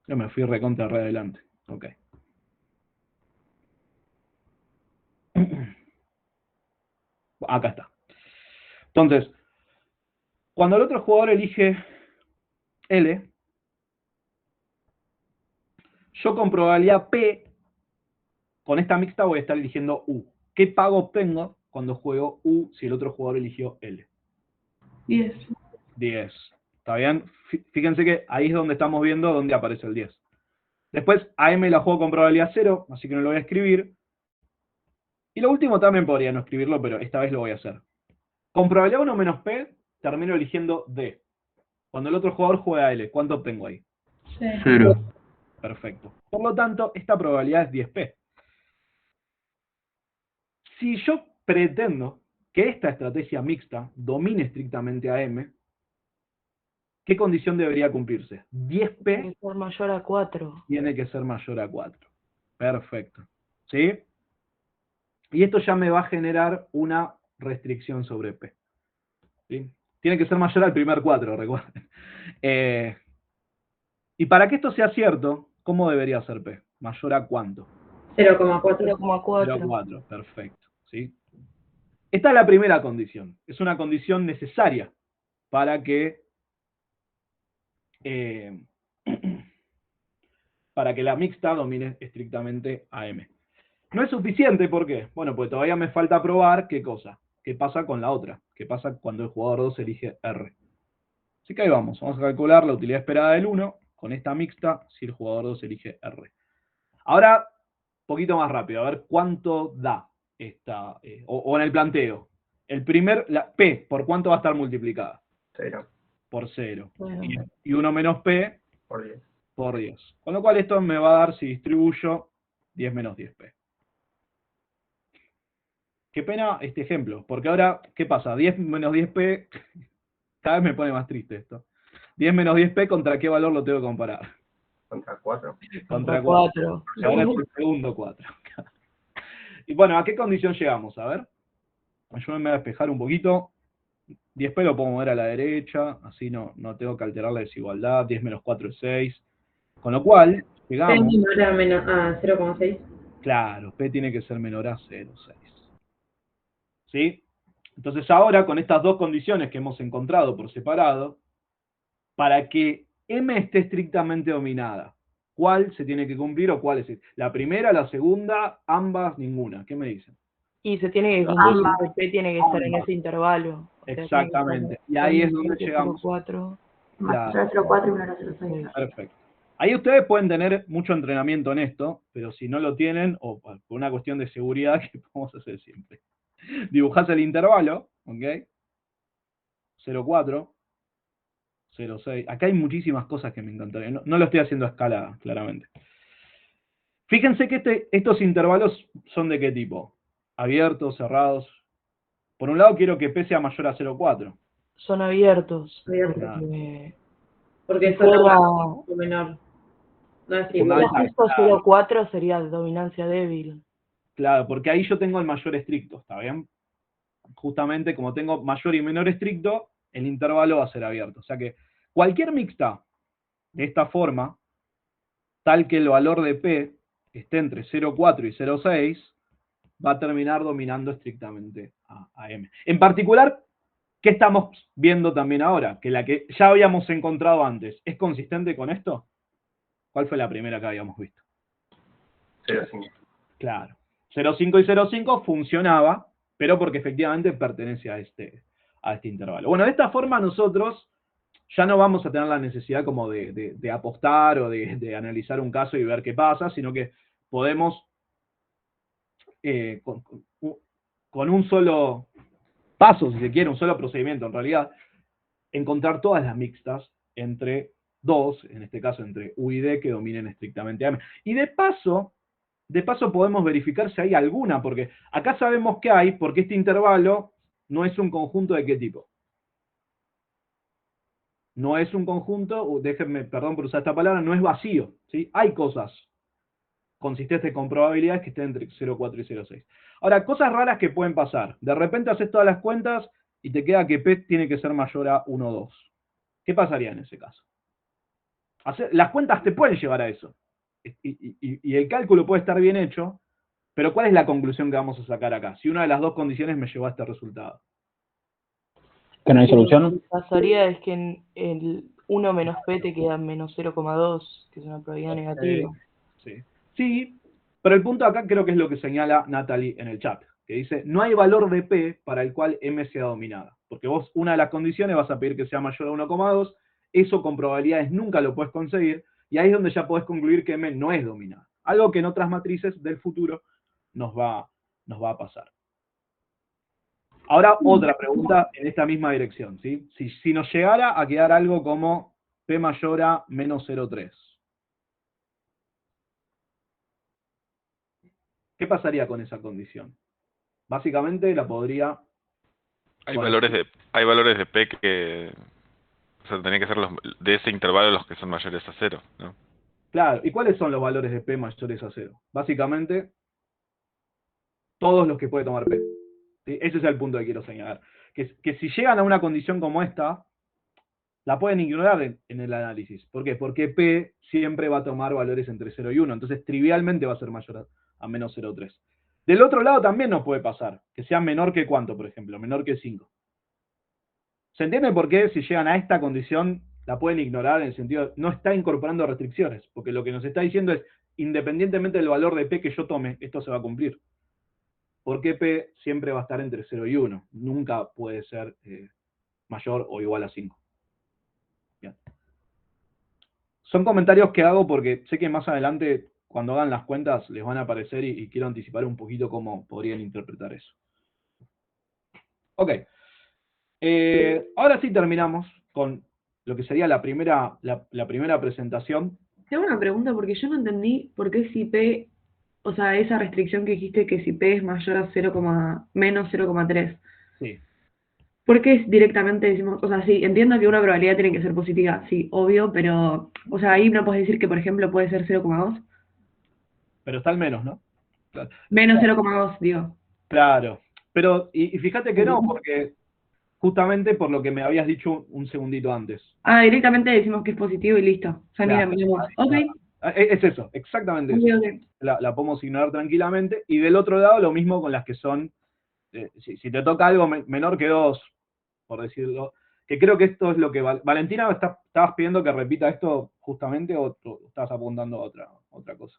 Yo me fui recontra re adelante. Ok. Acá está. Entonces, cuando el otro jugador elige L, yo con probabilidad P, con esta mixta voy a estar eligiendo U. ¿Qué pago obtengo cuando juego U si el otro jugador eligió L? 10. 10. ¿Está bien? Fíjense que ahí es donde estamos viendo dónde aparece el 10. Después a M la juego con probabilidad 0, así que no lo voy a escribir. Y lo último también podría no escribirlo, pero esta vez lo voy a hacer. Con probabilidad 1 menos P, termino eligiendo D. Cuando el otro jugador juega L, ¿cuánto obtengo ahí? 0. Perfecto. Por lo tanto, esta probabilidad es 10P. Si yo pretendo que esta estrategia mixta domine estrictamente a M, ¿qué condición debería cumplirse? 10P Tiene que ser mayor a 4. tiene que ser mayor a 4. Perfecto. ¿Sí? Y esto ya me va a generar una restricción sobre P. ¿Sí? Tiene que ser mayor al primer 4, recuerden. Y para que esto sea cierto, ¿cómo debería ser P? ¿Mayor a cuánto? 0,4. 0,4, perfecto. ¿Sí? Esta es la primera condición. Es una condición necesaria para que la mixta domine estrictamente a M. No es suficiente, ¿por qué? Bueno, pues todavía me falta probar qué cosa. ¿Qué pasa con la otra? ¿Qué pasa cuando el jugador 2 elige R? Así que ahí vamos. Vamos a calcular la utilidad esperada del 1 con esta mixta si el jugador 2 elige R. Ahora, un poquito más rápido, a ver cuánto da esta, o en el planteo. La P, ¿por cuánto va a estar multiplicada? 0. Por 0. Bueno. Y 1 menos P Por 10. por 10. Con lo cual esto me va a dar, si distribuyo, 10 menos 10P. Qué pena este ejemplo, porque ahora, ¿qué pasa? 10 menos 10P, cada vez me pone más triste esto. 10 menos 10p, ¿contra qué valor lo tengo que comparar? Contra 4. Contra 4. 4. Y ahora es el segundo 4. Y bueno, ¿a qué condición llegamos? A ver. Ayúdenme a despejar un poquito. 10p lo puedo mover a la derecha, así no tengo que alterar la desigualdad. 10 menos 4 es 6. Con lo cual, llegamos... P menor a 0,6. Claro, p tiene que ser menor a 0,6. ¿Sí? Entonces ahora, con estas dos condiciones que hemos encontrado por separado, para que M esté estrictamente dominada, ¿cuál se tiene que cumplir o cuál es? ¿La primera, la segunda, ambas, ninguna? ¿Qué me dicen? Y se tiene que cumplir, el P tiene que estar en ese intervalo. O sea, Exactamente. Y ahí es donde llegamos. 0,4. Claro. 0,04 y menor a 0,6. Perfecto. Ahí ustedes pueden tener mucho entrenamiento en esto, pero si no lo tienen, o por una cuestión de seguridad, que podemos hacer siempre. Dibujás el intervalo, ¿ok? 0,4, 0,6. Acá hay muchísimas cosas que me encantaría. No lo estoy haciendo a escala, claramente. Fíjense que estos intervalos son de qué tipo. Abiertos, cerrados. Por un lado quiero que P sea mayor a 0,4. Son abiertos. Porque si fuera menor. No es si igual. fuera justo 0,4 sería dominancia débil. Claro, porque ahí yo tengo el mayor estricto, ¿está bien? Justamente como tengo mayor y menor estricto, el intervalo va a ser abierto. O sea que cualquier mixta de esta forma, tal que el valor de P esté entre 0,4 y 0,6, va a terminar dominando estrictamente a M. En particular, ¿qué estamos viendo también ahora? Que la que ya habíamos encontrado antes, ¿es consistente con esto? ¿Cuál fue la primera que habíamos visto? 0,5. Claro. 0,5 y 0,5 funcionaba, pero porque efectivamente pertenece a este intervalo. Bueno, de esta forma nosotros ya no vamos a tener la necesidad como de apostar o de analizar un caso y ver qué pasa, sino que podemos, con un solo paso, si se quiere, un solo procedimiento en realidad, encontrar todas las mixtas entre dos, en este caso entre U y D, que dominen estrictamente a M. Y de paso podemos verificar si hay alguna, porque acá sabemos que hay, porque este intervalo no es un conjunto de qué tipo. No es un conjunto, déjenme, perdón por usar esta palabra, no es vacío, ¿sí? Hay cosas consistentes con probabilidades que estén entre 0,4 y 0,6. Ahora, cosas raras que pueden pasar. De repente haces todas las cuentas y te queda que P tiene que ser mayor a 1,2. ¿Qué pasaría en ese caso? Las cuentas te pueden llevar a eso. Y el cálculo puede estar bien hecho, pero ¿cuál es la conclusión que vamos a sacar acá? Si una de las dos condiciones me llevó a este resultado. ¿Que no hay solución? Lo que pasaría es que en el 1 menos P te queda menos 0,2, que es una probabilidad negativa. Sí, pero el punto acá creo que es lo que señala Natalie en el chat, que dice, no hay valor de P para el cual M sea dominada, porque vos una de las condiciones vas a pedir que sea mayor a 1,2, eso con probabilidades nunca lo puedes conseguir, y ahí es donde ya podés concluir que M no es dominada. Algo que en otras matrices del futuro nos va a pasar. Ahora otra pregunta en esta misma dirección, ¿sí? Si nos llegara a quedar algo como P mayor a menos 0,3. ¿Qué pasaría con esa condición? Básicamente la podría... Hay valores de P que... O sea, tendrían que ser de ese intervalo los que son mayores a 0, ¿no? Claro, ¿y cuáles son los valores de P mayores a 0? Básicamente, todos los que puede tomar P. ¿Sí? Ese es el punto que quiero señalar. Que si llegan a una condición como esta, la pueden ignorar en el análisis. ¿Por qué? Porque P siempre va a tomar valores entre 0 y 1, entonces trivialmente va a ser mayor a menos 0,3. Del otro lado también nos puede pasar, que sea menor que cuánto, por ejemplo, menor que 5. ¿Se entiende por qué si llegan a esta condición la pueden ignorar en el sentido de no está incorporando restricciones? Porque lo que nos está diciendo es, independientemente del valor de P que yo tome, esto se va a cumplir. Porque P siempre va a estar entre 0 y 1. Nunca puede ser mayor o igual a 5. Bien. Son comentarios que hago porque sé que más adelante, cuando hagan las cuentas, les van a aparecer y quiero anticipar un poquito cómo podrían interpretar eso. Ok. Ahora sí terminamos con lo que sería la primera presentación. Tengo una pregunta porque yo no entendí por qué si P, o sea, esa restricción que dijiste que si P es mayor a menos 0,3. Sí. Porque directamente decimos, o sea, sí, entiendo que una probabilidad tiene que ser positiva, sí, obvio, pero, o sea, ahí no puedes decir que, por ejemplo, puede ser 0,2. Pero está al menos, ¿no? Claro. Menos 0,2, digo. Claro. Pero, y fíjate que no, porque justamente por lo que me habías dicho un segundito antes. Ah, directamente decimos que es positivo y listo. O sea, mira, Claro. miremos. Ok, Es eso, exactamente ok, eso. ok. La podemos ignorar tranquilamente. Y del otro lado, lo mismo con las que son, si te toca algo menor que 2, por decirlo, que creo que esto es lo que... Valentina, ¿estabas pidiendo que repita esto justamente o estabas apuntando a otra cosa?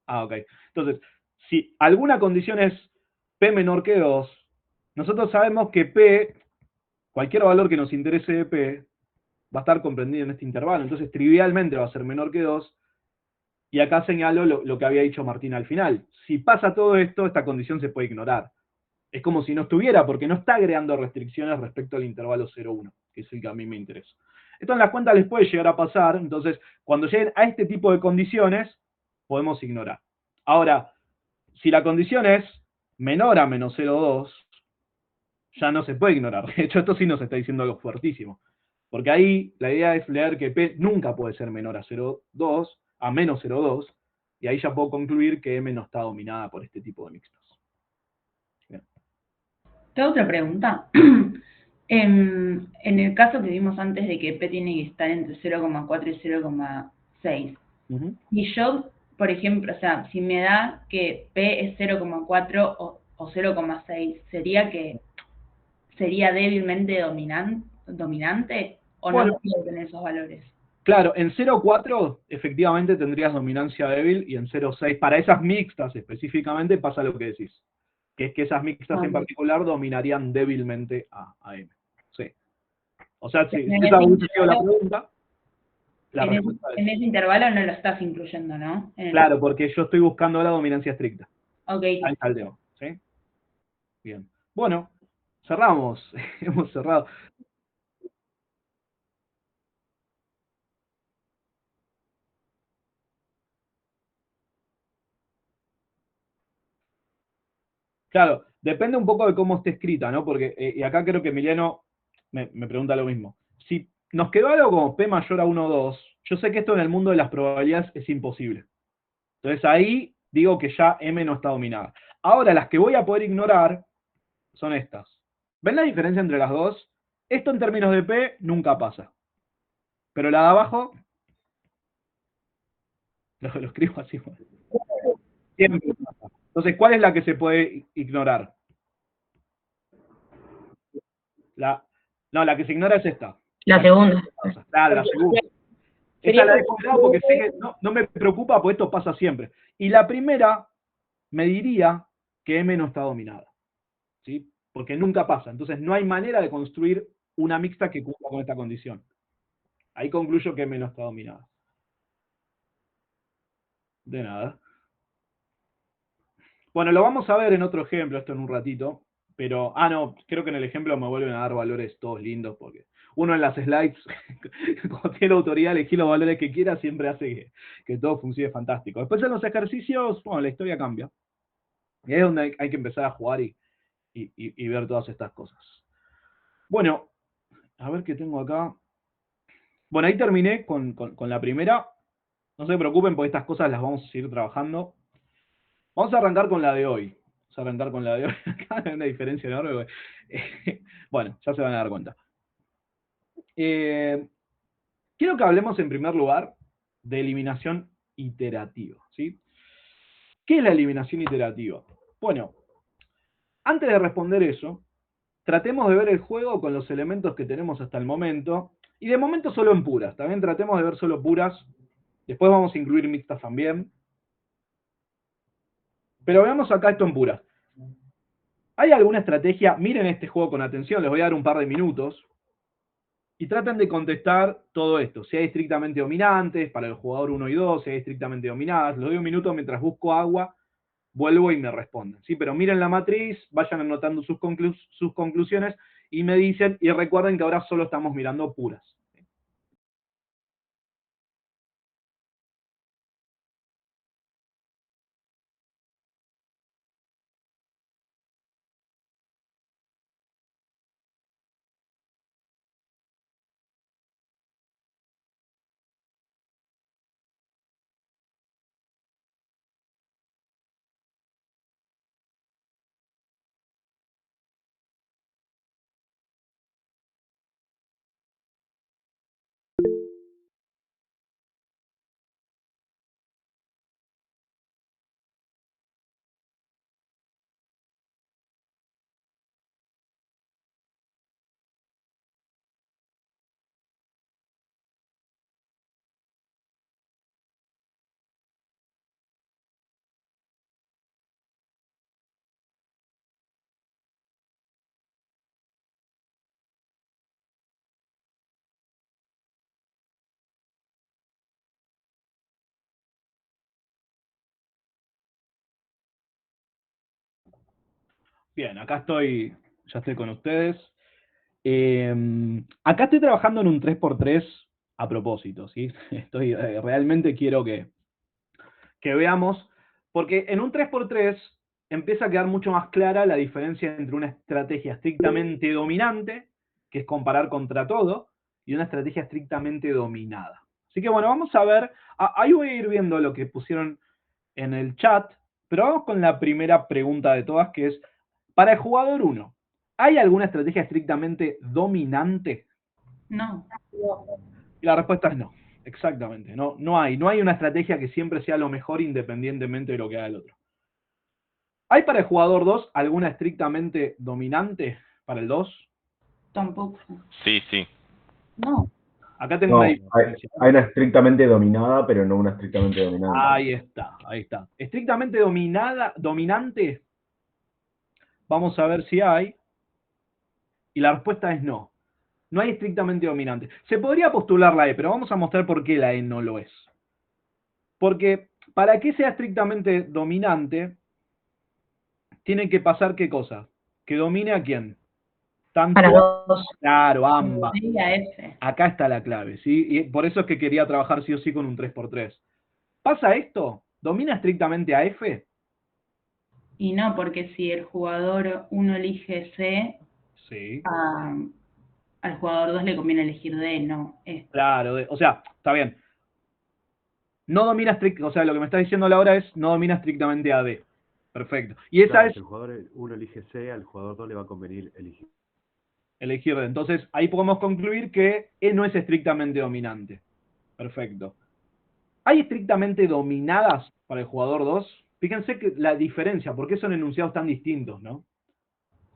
Ah, ok. Entonces, si alguna condición es P menor que 2, nosotros sabemos que P, cualquier valor que nos interese de P, va a estar comprendido en este intervalo. Entonces, trivialmente va a ser menor que 2. Y acá señalo lo que había dicho Martín al final. Si pasa todo esto, esta condición se puede ignorar. Es como si no estuviera, porque no está agregando restricciones respecto al intervalo 0,1, que es el que a mí me interesa. Esto en las cuentas les puede llegar a pasar, entonces, cuando lleguen a este tipo de condiciones, podemos ignorar. Ahora, si la condición es menor a menos 0,2, ya no se puede ignorar. De hecho, esto sí nos está diciendo algo fuertísimo. Porque ahí la idea es leer que P nunca puede ser menor a 0,2, a menos 0,2, y ahí ya puedo concluir que M no está dominada por este tipo de mixtos. Bien. Tengo otra pregunta. En el caso que vimos antes de que P tiene que estar entre 0,4 y 0,6, y yo, por ejemplo, o sea, si me da que P es 0,4 o 0,6, ¿sería que sería débilmente dominante o no Bueno, puedo tener esos valores? claro, en 0,4 efectivamente tendrías dominancia débil y en 0,6, para esas mixtas específicamente, pasa lo que decís. Que es que esas mixtas en particular dominarían débilmente a M. Sí. O sea, si esa hubiese sido la pregunta, la respuesta es... En ese intervalo no lo estás incluyendo, ¿no? Claro, porque yo estoy buscando la dominancia estricta. Ok. Ahí está el tema, ¿sí? Bien. Bueno, cerramos. Hemos cerrado. Claro, depende un poco de cómo esté escrita, ¿no? Porque, y acá creo que Emiliano me pregunta lo mismo. Si nos quedó algo como P mayor a 1 o 2, yo sé que esto en el mundo de las probabilidades es imposible. Entonces ahí digo que ya M no está dominada. Ahora, las que voy a poder ignorar son estas. ¿Ven la diferencia entre las dos? Esto en términos de P nunca pasa. Pero la de abajo, lo escribo así. Siempre pasa. Entonces, ¿cuál es la que se puede ignorar? La que se ignora es esta. La segunda. Claro, la segunda. Esa la dejo de lado porque sé que no me preocupa porque esto pasa siempre. Y la primera me diría que M no está dominada. ¿Sí? Porque nunca pasa. Entonces no hay manera de construir una mixta que cumpla con esta condición. Ahí concluyo que M no está dominada. De nada. Bueno, lo vamos a ver en otro ejemplo, esto en un ratito. Pero, no, creo que en el ejemplo me vuelven a dar valores todos lindos porque uno en las slides, cuando tiene la autoridad de elegir los valores que quiera, siempre hace que todo funcione fantástico. Después en los ejercicios, bueno, la historia cambia. Y ahí es donde hay que empezar a jugar y ver todas estas cosas. Bueno, a ver qué tengo acá. Bueno, ahí terminé con la primera. No se preocupen porque estas cosas las vamos a seguir trabajando. Vamos a arrancar con la de hoy. Vamos a arrancar con la de hoy. Acá hay una diferencia enorme. Bueno, ya se van a dar cuenta. Quiero que hablemos en primer lugar de eliminación iterativa, ¿sí? ¿Qué es la eliminación iterativa? Bueno, antes de responder eso, tratemos de ver el juego con los elementos que tenemos hasta el momento, y de momento solo en puras, también tratemos de ver solo puras, después vamos a incluir mixtas también, pero veamos acá esto en puras. ¿Hay alguna estrategia? Miren este juego con atención, les voy a dar un par de minutos, y traten de contestar todo esto, si hay estrictamente dominantes, para el jugador 1 y 2, si hay estrictamente dominadas, les doy un minuto mientras busco agua, vuelvo y me responden, ¿sí? Pero miren la matriz, vayan anotando sus conclusiones, y me dicen, y recuerden que ahora solo estamos mirando puras. Bien, ya estoy con ustedes. Acá estoy trabajando en un 3x3 a propósito, ¿sí? Realmente quiero que veamos, porque en un 3x3 empieza a quedar mucho más clara la diferencia entre una estrategia estrictamente dominante, que es comparar contra todo, y una estrategia estrictamente dominada. Así que bueno, vamos a ver, ahí voy a ir viendo lo que pusieron en el chat, pero vamos con la primera pregunta de todas, que es, para el jugador 1, ¿hay alguna estrategia estrictamente dominante? No. Y la respuesta es no, exactamente, no hay una estrategia que siempre sea lo mejor independientemente de lo que haga el otro. ¿Hay para el jugador 2 alguna estrictamente dominante para el 2? Tampoco. Sí, sí. No. Acá tengo No, una hay, diferencia. hay una estrictamente dominada, pero no una estrictamente dominante. Ahí está. Estrictamente dominante, vamos a ver si hay. Y la respuesta es no. No hay estrictamente dominante. Se podría postular la E, pero vamos a mostrar por qué la E no lo es. Porque para que sea estrictamente dominante, tiene que pasar ¿qué cosa? Que domine a quién. Tanto, Para los dos. claro, ambas. Sí, a F. Acá está la clave, ¿sí? Y por eso es que quería trabajar sí o sí con un 3x3. ¿Pasa esto? ¿Domina estrictamente a F? Y no, porque si el jugador 1 elige C, Sí. al jugador 2 le conviene elegir D, no E. Claro, o sea, está bien. No domina estrictamente, o sea, lo que me está diciendo Laura es no domina estrictamente a D. Perfecto. Y esa Claro, es si el jugador 1 elige C, al jugador 2 le va a convenir elegir D. Entonces, ahí podemos concluir que E no es estrictamente dominante. Perfecto. ¿Hay estrictamente dominadas para el jugador 2? Fíjense que la diferencia, ¿por qué son enunciados tan distintos, no?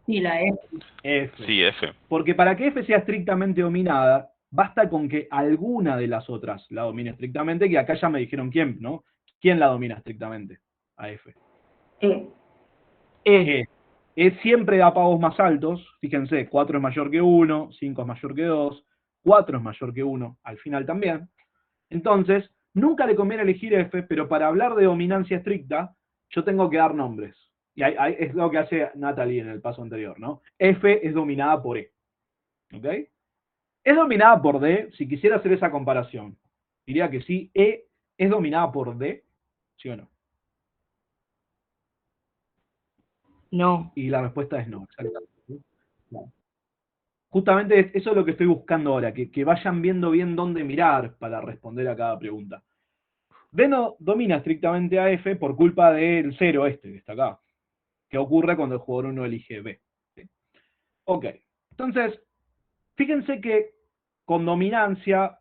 Sí, la F. F. Sí, F. Porque para que F sea estrictamente dominada, basta con que alguna de las otras la domine estrictamente, que acá ya me dijeron quién, ¿no? ¿Quién la domina estrictamente a F? E. E siempre da pagos más altos, fíjense, 4 es mayor que 1, 5 es mayor que 2, 4 es mayor que 1, al final también. Entonces, nunca le conviene elegir F, pero para hablar de dominancia estricta, yo tengo que dar nombres. Y ahí es lo que hace Natalie en el paso anterior, ¿no? F es dominada por E. ¿Ok? ¿Es dominada por D? Si quisiera hacer esa comparación, diría que sí. ¿E es dominada por D? ¿Sí o no? No. Y la respuesta es no, exactamente. No. Justamente eso es lo que estoy buscando ahora, que vayan viendo bien dónde mirar para responder a cada pregunta. D no domina estrictamente a F por culpa del 0 que está acá, que ocurre cuando el jugador 1 elige B. ¿Sí? Ok, entonces, fíjense que con dominancia,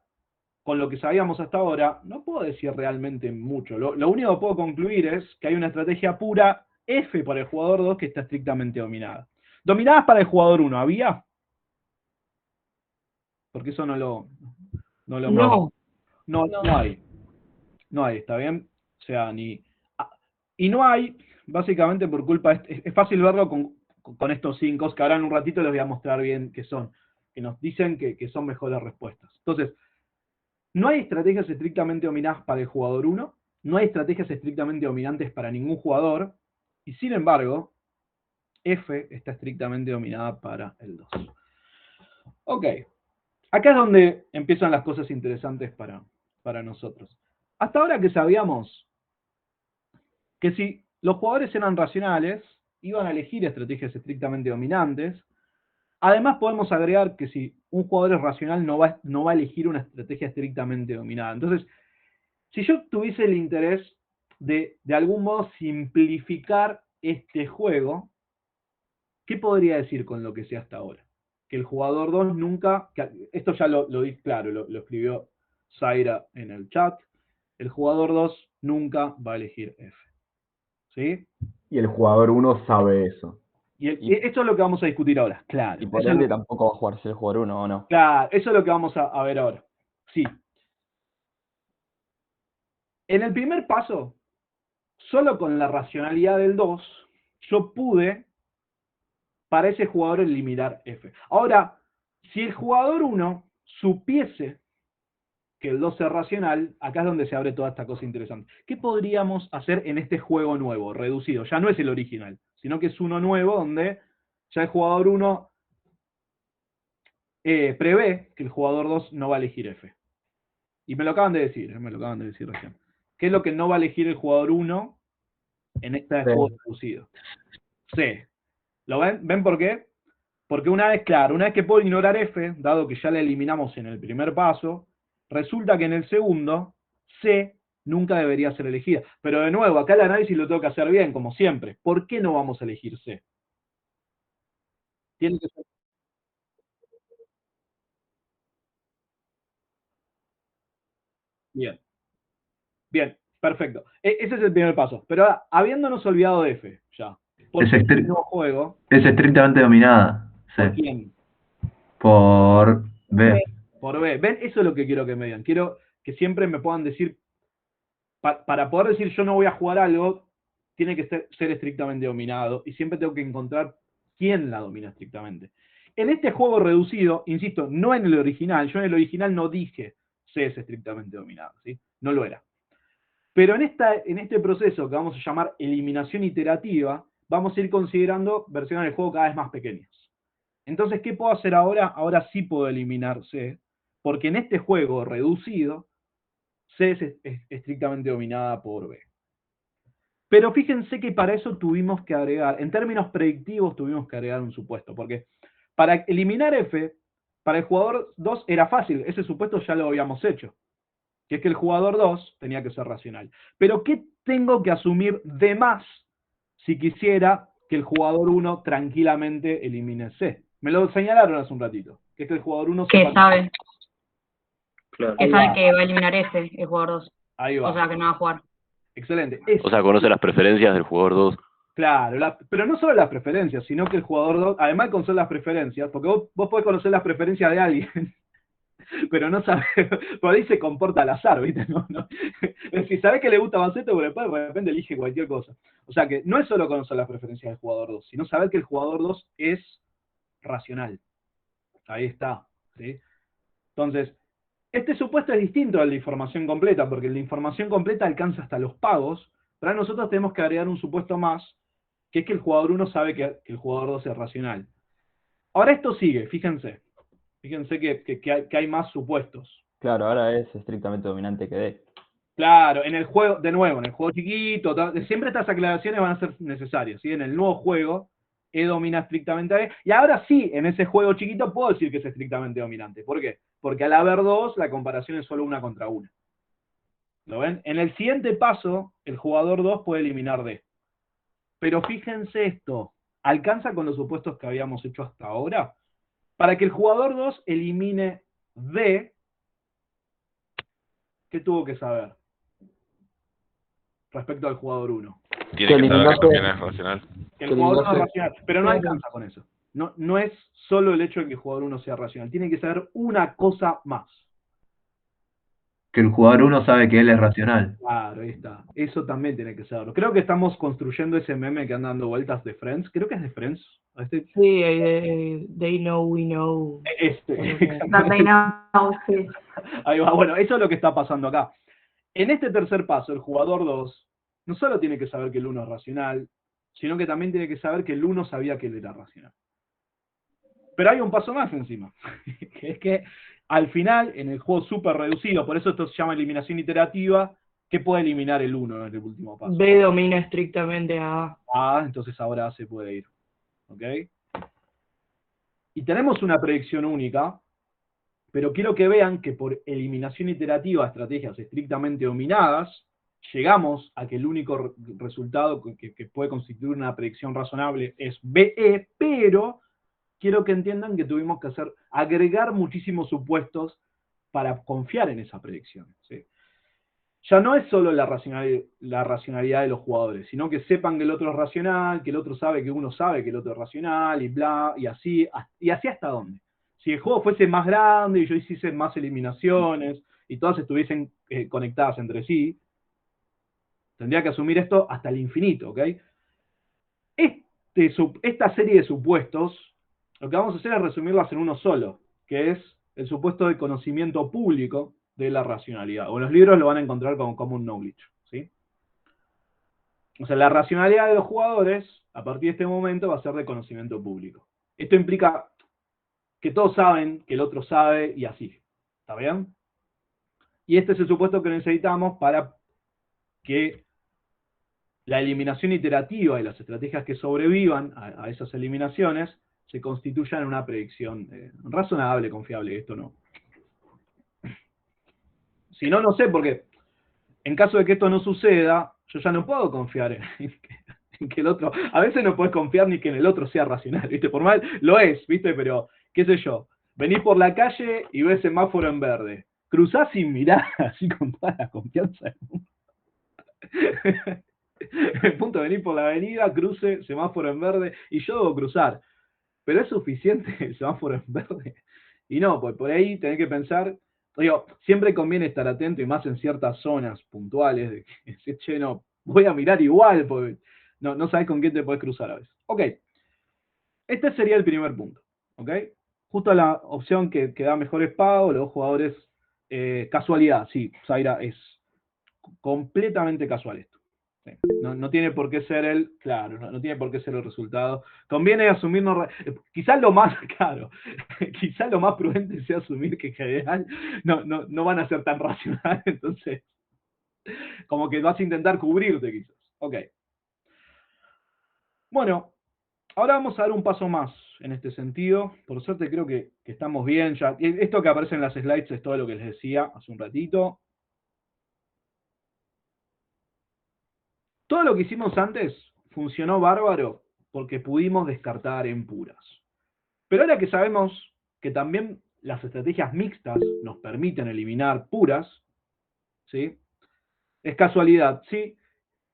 con lo que sabíamos hasta ahora, no puedo decir realmente mucho. Lo único que puedo concluir es que hay una estrategia pura F para el jugador 2 que está estrictamente dominada. ¿Dominadas para el jugador 1 había? Porque eso no hay. No hay, ¿está bien? O sea, y no hay, básicamente por culpa, es fácil verlo con estos 5, que ahora en un ratito les voy a mostrar bien qué son, que nos dicen que son mejores respuestas. Entonces, no hay estrategias estrictamente dominadas para el jugador 1, no hay estrategias estrictamente dominantes para ningún jugador, y sin embargo, F está estrictamente dominada para el 2. Ok, acá es donde empiezan las cosas interesantes para nosotros. Hasta ahora que sabíamos que si los jugadores eran racionales, iban a elegir estrategias estrictamente dominantes. Además podemos agregar que si un jugador es racional no va a elegir una estrategia estrictamente dominada. Entonces, si yo tuviese el interés de algún modo simplificar este juego, ¿qué podría decir con lo que sé hasta ahora? Que el jugador 2 nunca, esto ya lo di claro, lo escribió Zaira en el chat, el jugador 2 nunca va a elegir F. ¿Sí? Y el jugador 1 sabe eso. Y esto es lo que vamos a discutir ahora, claro. Y por ende tampoco va a jugarse el jugador 1, ¿o no? Claro, eso es lo que vamos a ver ahora. Sí. En el primer paso, solo con la racionalidad del 2, yo pude, para ese jugador, eliminar F. Ahora, si el jugador 1 supiese que el 2 es racional, acá es donde se abre toda esta cosa interesante. ¿Qué podríamos hacer en este juego nuevo, reducido? Ya no es el original, sino que es uno nuevo donde ya el jugador 1 prevé que el jugador 2 no va a elegir F. Y me lo acaban de decir recién. ¿Qué es lo que no va a elegir el jugador 1 en este juego reducido? C. ¿Lo ven? ¿Ven por qué? Porque una vez que puedo ignorar F, dado que ya la eliminamos en el primer paso, resulta que en el segundo, C nunca debería ser elegida. Pero de nuevo, acá el análisis lo tengo que hacer bien, como siempre. ¿Por qué no vamos a elegir C? Tiene que ser... Bien. Bien, perfecto. Ese es el primer paso. Pero ahora, habiéndonos olvidado de F, ya. ¿Por Es, qué estri- el nuevo juego? es estrictamente dominada. ¿Por Sí. quién? Por B. Por B. ¿Ven? Eso es lo que quiero que me digan. Quiero que siempre me puedan decir, para poder decir yo no voy a jugar algo, tiene que ser estrictamente dominado, y siempre tengo que encontrar quién la domina estrictamente. En este juego reducido, insisto, no en el original, yo en el original no dije C es estrictamente dominado, ¿sí? No lo era. Pero en este proceso que vamos a llamar eliminación iterativa, vamos a ir considerando versiones del juego cada vez más pequeñas. Entonces, ¿qué puedo hacer ahora? Ahora sí puedo eliminar C, porque en este juego reducido, C es estrictamente dominada por B. Pero fíjense que para eso tuvimos que agregar, en términos predictivos tuvimos que agregar un supuesto, porque para eliminar F, para el jugador 2 era fácil, ese supuesto ya lo habíamos hecho, que es que el jugador 2 tenía que ser racional. Pero ¿qué tengo que asumir de más si quisiera que el jugador 1 tranquilamente elimine C? Me lo señalaron hace un ratito, que es que el jugador 1 Que sabe. Claro. Que sabe que va a eliminar ese, el jugador 2. Ahí va. O sea, que no va a jugar. Excelente. O sea, conoce las preferencias del jugador 2. Claro, pero no solo las preferencias, sino que el jugador 2, además de conocer las preferencias, porque vos podés conocer las preferencias de alguien, pero no sabés, por ahí se comporta al azar, ¿viste? No. Si sabés que le gusta Banceto, pero después de repente elige cualquier cosa. O sea que no es solo conocer las preferencias del jugador 2, sino saber que el jugador 2 es racional. Ahí está, ¿sí? Entonces, este supuesto es distinto al de información completa, porque el de información completa alcanza hasta los pagos, pero nosotros tenemos que agregar un supuesto más, que es que el jugador 1 sabe que el jugador 2 es racional. Ahora esto sigue, fíjense que hay más supuestos. Claro, ahora es estrictamente dominante que D. Claro, en el juego, de nuevo, en el juego chiquito, siempre estas aclaraciones van a ser necesarias, ¿sí? En el nuevo juego, E domina estrictamente a D, y ahora sí, en ese juego chiquito puedo decir que es estrictamente dominante. ¿Por qué? Porque al haber 2, la comparación es solo 1 contra 1. ¿Lo ven? En el siguiente paso, el jugador 2 puede eliminar D. Pero fíjense esto, ¿alcanza con los supuestos que habíamos hecho hasta ahora? Para que el jugador 2 elimine D, ¿qué tuvo que saber respecto al jugador 1? Tiene que saber que también es racional. Que el jugador 1 es racional, pero no alcanza con eso. No es solo el hecho de que el jugador 1 sea racional, tiene que saber una cosa más. Que el jugador 1 sabe que él es racional. Claro, ahí está. Eso también tiene que saberlo. Creo que estamos construyendo ese meme que anda dando vueltas de Friends. Creo que es de Friends. Sí, They Know, We Know. They know, sí. Ahí va. Bueno, eso es lo que está pasando acá. En este tercer paso, el jugador 2 no solo tiene que saber que el 1 es racional, sino que también tiene que saber que el 1 sabía que él era racional. Pero hay un paso más encima, que es que al final, en el juego súper reducido, por eso esto se llama eliminación iterativa, ¿qué puede eliminar el 1 en el último paso? B domina estrictamente a A. Entonces ahora A se puede ir. ¿Ok? Y tenemos una predicción única, pero quiero que vean que por eliminación iterativa, estrategias estrictamente dominadas, llegamos a que el único resultado que puede constituir una predicción razonable es BE, pero quiero que entiendan que tuvimos que agregar muchísimos supuestos para confiar en esa predicción, ¿sí? Ya no es solo la racionalidad de los jugadores, sino que sepan que el otro es racional, que el otro sabe que uno sabe que el otro es racional, y bla, y así hasta dónde. Si el juego fuese más grande y yo hiciese más eliminaciones, y todas estuviesen conectadas entre sí, tendría que asumir esto hasta el infinito, ¿ok? Esta serie de supuestos, lo que vamos a hacer es resumirlas en uno solo, que es el supuesto de conocimiento público de la racionalidad. O en los libros lo van a encontrar como common knowledge, ¿sí? O sea, la racionalidad de los jugadores, a partir de este momento, va a ser de conocimiento público. Esto implica que todos saben, que el otro sabe, y así. ¿Está bien? Y este es el supuesto que necesitamos para que la eliminación iterativa y las estrategias que sobrevivan a esas eliminaciones se constituyan en una predicción razonable, confiable. Esto no. Si no, no sé, porque en caso de que esto no suceda, yo ya no puedo confiar en que el otro... A veces no puedes confiar ni que en el otro sea racional, ¿viste? Por mal, lo es, ¿viste? Pero, qué sé yo, venís por la calle y ves semáforo en verde. Cruzás sin mirar, así con toda la confianza del mundo. El punto de venir por la avenida, cruce, semáforo en verde, y yo debo cruzar. Pero es suficiente el semáforo en verde. Y no, pues por ahí tenés que pensar, digo, siempre conviene estar atento, y más en ciertas zonas puntuales, de que decir, che, no, voy a mirar igual, porque no sabes con quién te podés cruzar a veces. Ok, este sería el primer punto. Ok, justo la opción que da mejores pagos, los jugadores, casualidad, sí, Zaira, es completamente casual esto. Sí. No tiene por qué ser no tiene por qué ser el resultado. Conviene asumirnos, quizás lo más, claro, quizás lo más prudente sea asumir que en general no van a ser tan racionales, entonces, como que vas a intentar cubrirte quizás. Ok. Bueno, ahora vamos a dar un paso más en este sentido. Por suerte creo que estamos bien ya. Esto que aparece en las slides es todo lo que les decía hace un ratito. Todo lo que hicimos antes funcionó bárbaro porque pudimos descartar en puras. Pero ahora que sabemos que también las estrategias mixtas nos permiten eliminar puras, ¿sí? Es casualidad, ¿sí?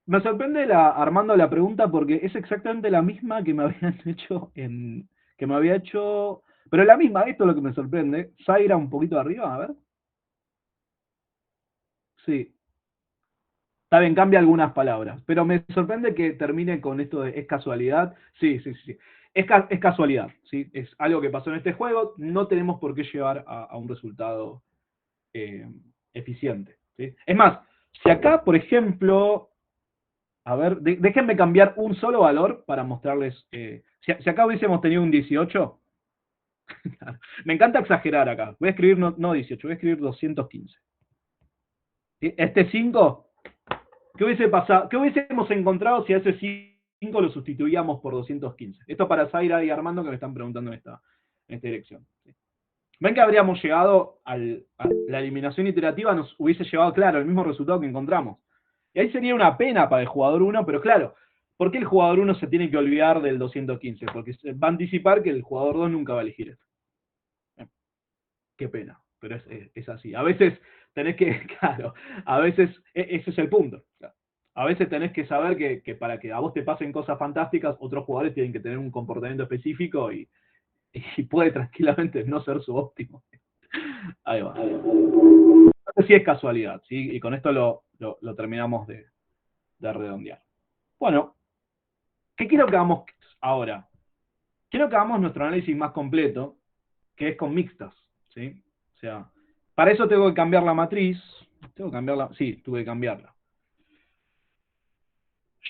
Me sorprende Armando la pregunta porque es exactamente la misma que me habían hecho pero la misma, esto es lo que me sorprende. Zaira un poquito arriba, a ver. Sí. Está bien, cambia algunas palabras, pero me sorprende que termine con esto de es casualidad. Sí. Es casualidad, ¿sí? Es algo que pasó en este juego, no tenemos por qué llevar a un resultado eficiente, ¿sí? Es más, si acá, por ejemplo, a ver, déjenme cambiar un solo valor para mostrarles, si acá hubiésemos tenido un 18, me encanta exagerar acá, voy a escribir no 18, voy a escribir 215. ¿Sí? Este 5... ¿Qué hubiese pasado? ¿Qué hubiésemos encontrado si a ese 5 lo sustituíamos por 215? Esto para Zaira y Armando que me están preguntando en esta dirección. ¿Ven que habríamos llegado a la eliminación iterativa? Nos hubiese llevado, claro, el mismo resultado que encontramos. Y ahí sería una pena para el jugador 1, pero claro, ¿por qué el jugador 1 se tiene que olvidar del 215? Porque va a anticipar que el jugador 2 nunca va a elegir esto. Qué pena, pero es así. A veces tenés que, claro, a veces, ese es el punto. Claro. A veces tenés que saber que para que a vos te pasen cosas fantásticas, otros jugadores tienen que tener un comportamiento específico y puede tranquilamente no ser su óptimo. Ahí va. No sé si es casualidad, ¿sí? Y con esto lo terminamos de redondear. Bueno, ¿qué quiero que hagamos ahora? Quiero que hagamos nuestro análisis más completo, que es con mixtas, ¿sí? O sea, para eso tengo que cambiar la matriz. Tengo que cambiarla, sí, tuve que cambiarla.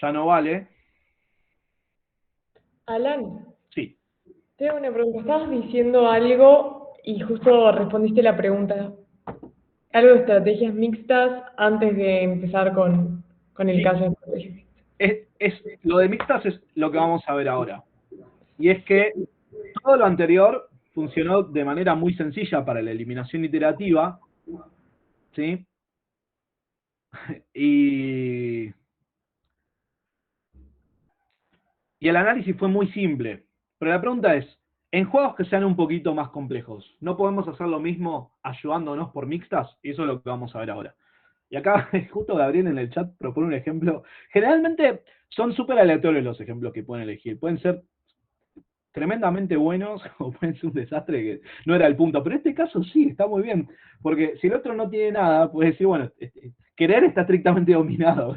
Ya no vale. Alan. Sí. Tengo una pregunta. Estabas diciendo algo y justo respondiste la pregunta. Algo de estrategias mixtas antes de empezar con el caso de estrategias mixtas. Lo de mixtas es lo que vamos a ver ahora. Y es que todo lo anterior funcionó de manera muy sencilla para la eliminación iterativa, ¿sí? Y el análisis fue muy simple. Pero la pregunta es, en juegos que sean un poquito más complejos, ¿no podemos hacer lo mismo ayudándonos por mixtas? Y eso es lo que vamos a ver ahora. Y acá, justo Gabriel en el chat propone un ejemplo. Generalmente son súper aleatorios los ejemplos que pueden elegir. Pueden ser tremendamente buenos o pueden ser un desastre que no era el punto. Pero en este caso sí, está muy bien. Porque si el otro no tiene nada, puedes decir, bueno, querer está estrictamente dominado.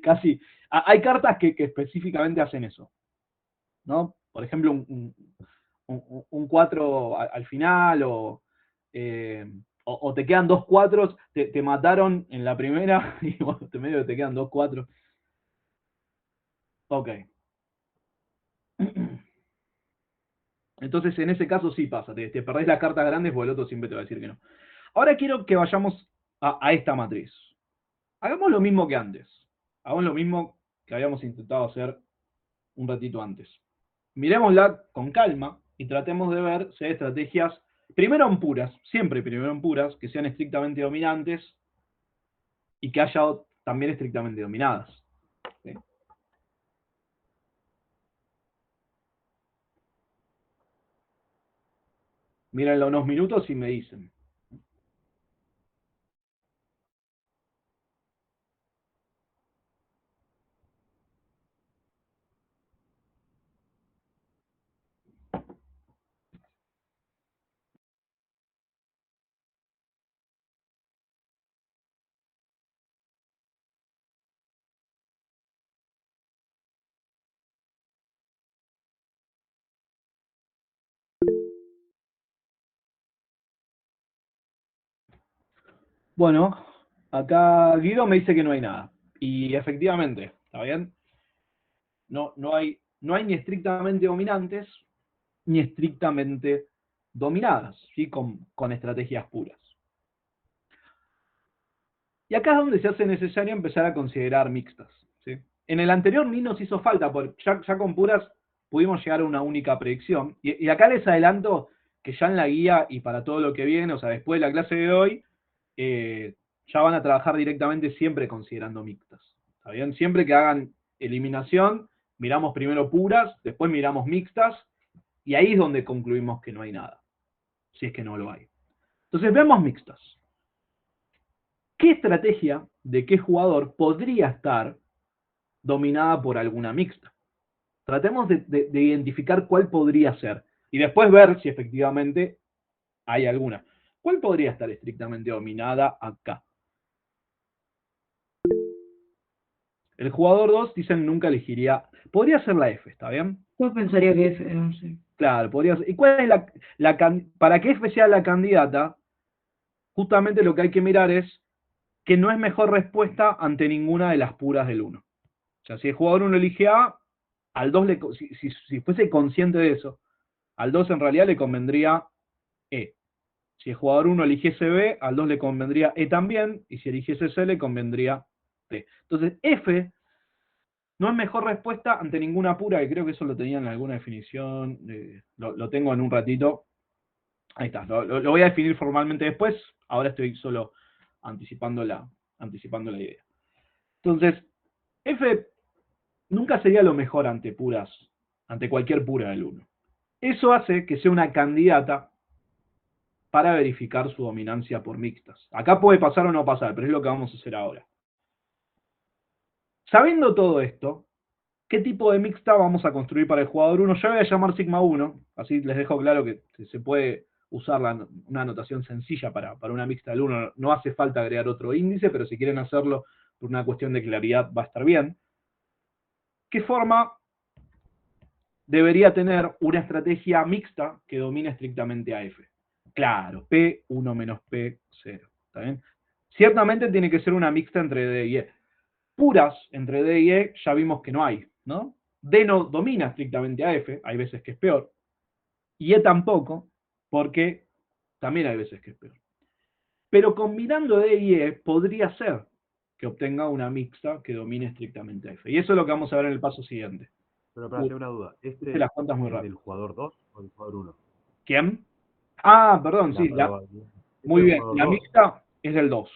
Casi. Hay cartas que específicamente hacen eso, ¿no? Por ejemplo, un 4 al final, o te quedan 2 4, te mataron en la primera, y bueno, medio te quedan 2 4. Ok. Entonces, en ese caso sí pasa. Te perdés las cartas grandes porque el otro siempre te va a decir que no. Ahora quiero que vayamos a esta matriz. Hagamos lo mismo que antes. Hagamos lo mismo que habíamos intentado hacer un ratito antes. Miremosla con calma y tratemos de ver si hay estrategias, primero en puras, siempre primero en puras, que sean estrictamente dominantes y que haya también estrictamente dominadas. ¿Sí? Mírenlo unos minutos y me dicen. Bueno, acá Guido me dice que no hay nada. Y efectivamente, ¿está bien? No hay ni estrictamente dominantes, ni estrictamente dominadas, ¿sí? Con estrategias puras. Y acá es donde se hace necesario empezar a considerar mixtas, ¿sí? En el anterior ni nos hizo falta, porque ya con puras pudimos llegar a una única predicción. Y acá les adelanto que ya en la guía y para todo lo que viene, o sea, después de la clase de hoy, ya van a trabajar directamente siempre considerando mixtas. ¿Está bien? Siempre que hagan eliminación, miramos primero puras, después miramos mixtas, y ahí es donde concluimos que no hay nada, si es que no lo hay. Entonces vemos mixtas. ¿Qué estrategia de qué jugador podría estar dominada por alguna mixta? Tratemos de identificar cuál podría ser, y después ver si efectivamente hay alguna. ¿Cuál podría estar estrictamente dominada acá? El jugador 2, dicen, nunca elegiría... Podría ser la F, ¿está bien? Yo pensaría que F, no sé. Claro, podría ser. ¿Y cuál es para que F sea la candidata? Justamente lo que hay que mirar es que no es mejor respuesta ante ninguna de las puras del 1. O sea, si el jugador 1 elige A, al 2 si fuese consciente de eso, al 2 en realidad le convendría E. Si el jugador 1 eligiese B, al 2 le convendría E también, y si eligiese C le convendría T. Entonces, F no es mejor respuesta ante ninguna pura, que creo que eso lo tenía en alguna definición, lo tengo en un ratito. Ahí está, lo voy a definir formalmente después, ahora estoy solo anticipando la idea. Entonces, F nunca sería lo mejor ante puras, ante cualquier pura del 1. Eso hace que sea una candidata para verificar su dominancia por mixtas. Acá puede pasar o no pasar, pero es lo que vamos a hacer ahora. Sabiendo todo esto, ¿qué tipo de mixta vamos a construir para el jugador 1? Yo voy a llamar sigma 1, así les dejo claro que se puede usar una notación sencilla para una mixta del 1. No hace falta agregar otro índice, pero si quieren hacerlo por una cuestión de claridad va a estar bien. ¿Qué forma debería tener una estrategia mixta que domine estrictamente a F? Claro, P1 menos P0. ¿Está bien? Ciertamente tiene que ser una mixta entre D y E. Puras entre D y E ya vimos que no hay, ¿no? D no domina estrictamente a F, hay veces que es peor. Y E tampoco, porque también hay veces que es peor. Pero combinando D y E podría ser que obtenga una mixta que domine estrictamente a F. Y eso es lo que vamos a ver en el paso siguiente. Pero para hacer una duda, ¿este las cuentas muy es rápido. del jugador 2 o del jugador 1? ¿Quién? Ah, perdón, sí. Muy bien, la mixta es del 2.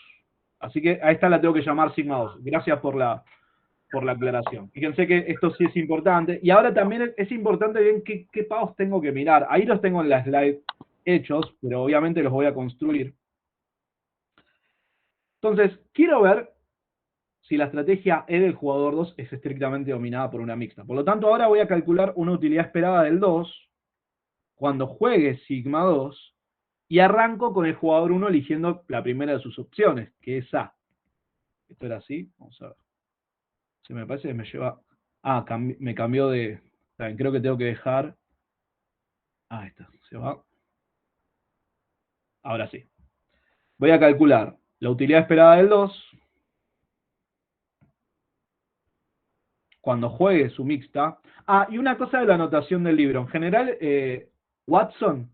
Así que a esta la tengo que llamar sigma 2. Gracias por la aclaración. Fíjense que esto sí es importante. Y ahora también es importante ver qué pagos tengo que mirar. Ahí los tengo en la slide hechos, pero obviamente los voy a construir. Entonces, quiero ver si la estrategia E del jugador 2 es estrictamente dominada por una mixta. Por lo tanto, ahora voy a calcular una utilidad esperada del 2 cuando juegue sigma 2 y arranco con el jugador 1 eligiendo la primera de sus opciones, que es A. Esto era así, vamos a ver. Se me parece que me lleva... Ah, me cambió de... También creo que tengo que dejar... Ahí está, se va. Ahora sí. Voy a calcular la utilidad esperada del 2 cuando juegue su mixta. Ah, y una cosa de la anotación del libro. En general, Watson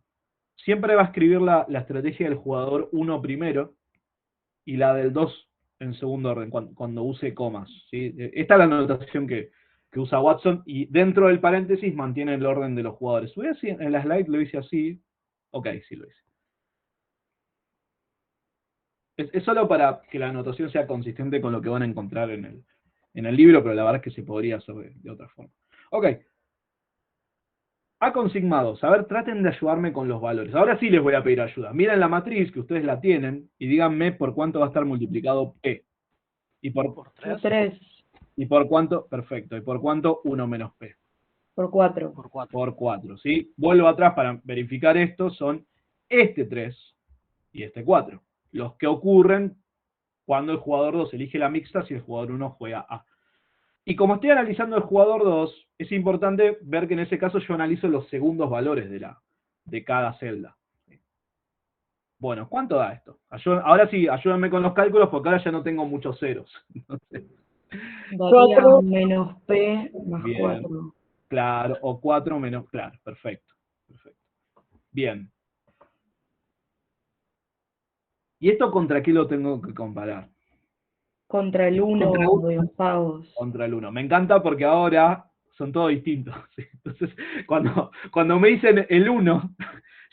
siempre va a escribir la estrategia del jugador 1 primero y la del 2 en segundo orden, cuando use comas, ¿sí? Esta es la anotación que usa Watson, y dentro del paréntesis mantiene el orden de los jugadores. Voy a decir, en la slide lo hice así. Ok, sí lo hice. Es solo para que la anotación sea consistente con lo que van a encontrar en el libro, pero la verdad es que se podría hacer de otra forma. Ok. A consignados. A ver, traten de ayudarme con los valores. Ahora sí les voy a pedir ayuda. Miren la matriz, que ustedes la tienen, y díganme por cuánto va a estar multiplicado P. Y por 3. ¿Y por cuánto? Perfecto. ¿Y por cuánto 1 menos P? Por 4. Por 4, ¿sí? Vuelvo atrás para verificar esto. Son este 3 y este 4. Los que ocurren cuando el jugador 2 elige la mixta si el jugador 1 juega A. Y como estoy analizando el jugador 2, es importante ver que en ese caso yo analizo los segundos valores de cada celda. Bueno, ¿cuánto da esto? Ahora sí, ayúdenme con los cálculos porque ahora ya no tengo muchos ceros. Entonces, Daría menos P más bien, 4. Claro, o 4 menos, claro, perfecto. Bien. ¿Y esto contra qué lo tengo que comparar? Contra el 1 de los pagos. Contra el 1. Me encanta porque ahora son todos distintos. ¿Sí? Entonces, cuando me dicen el 1,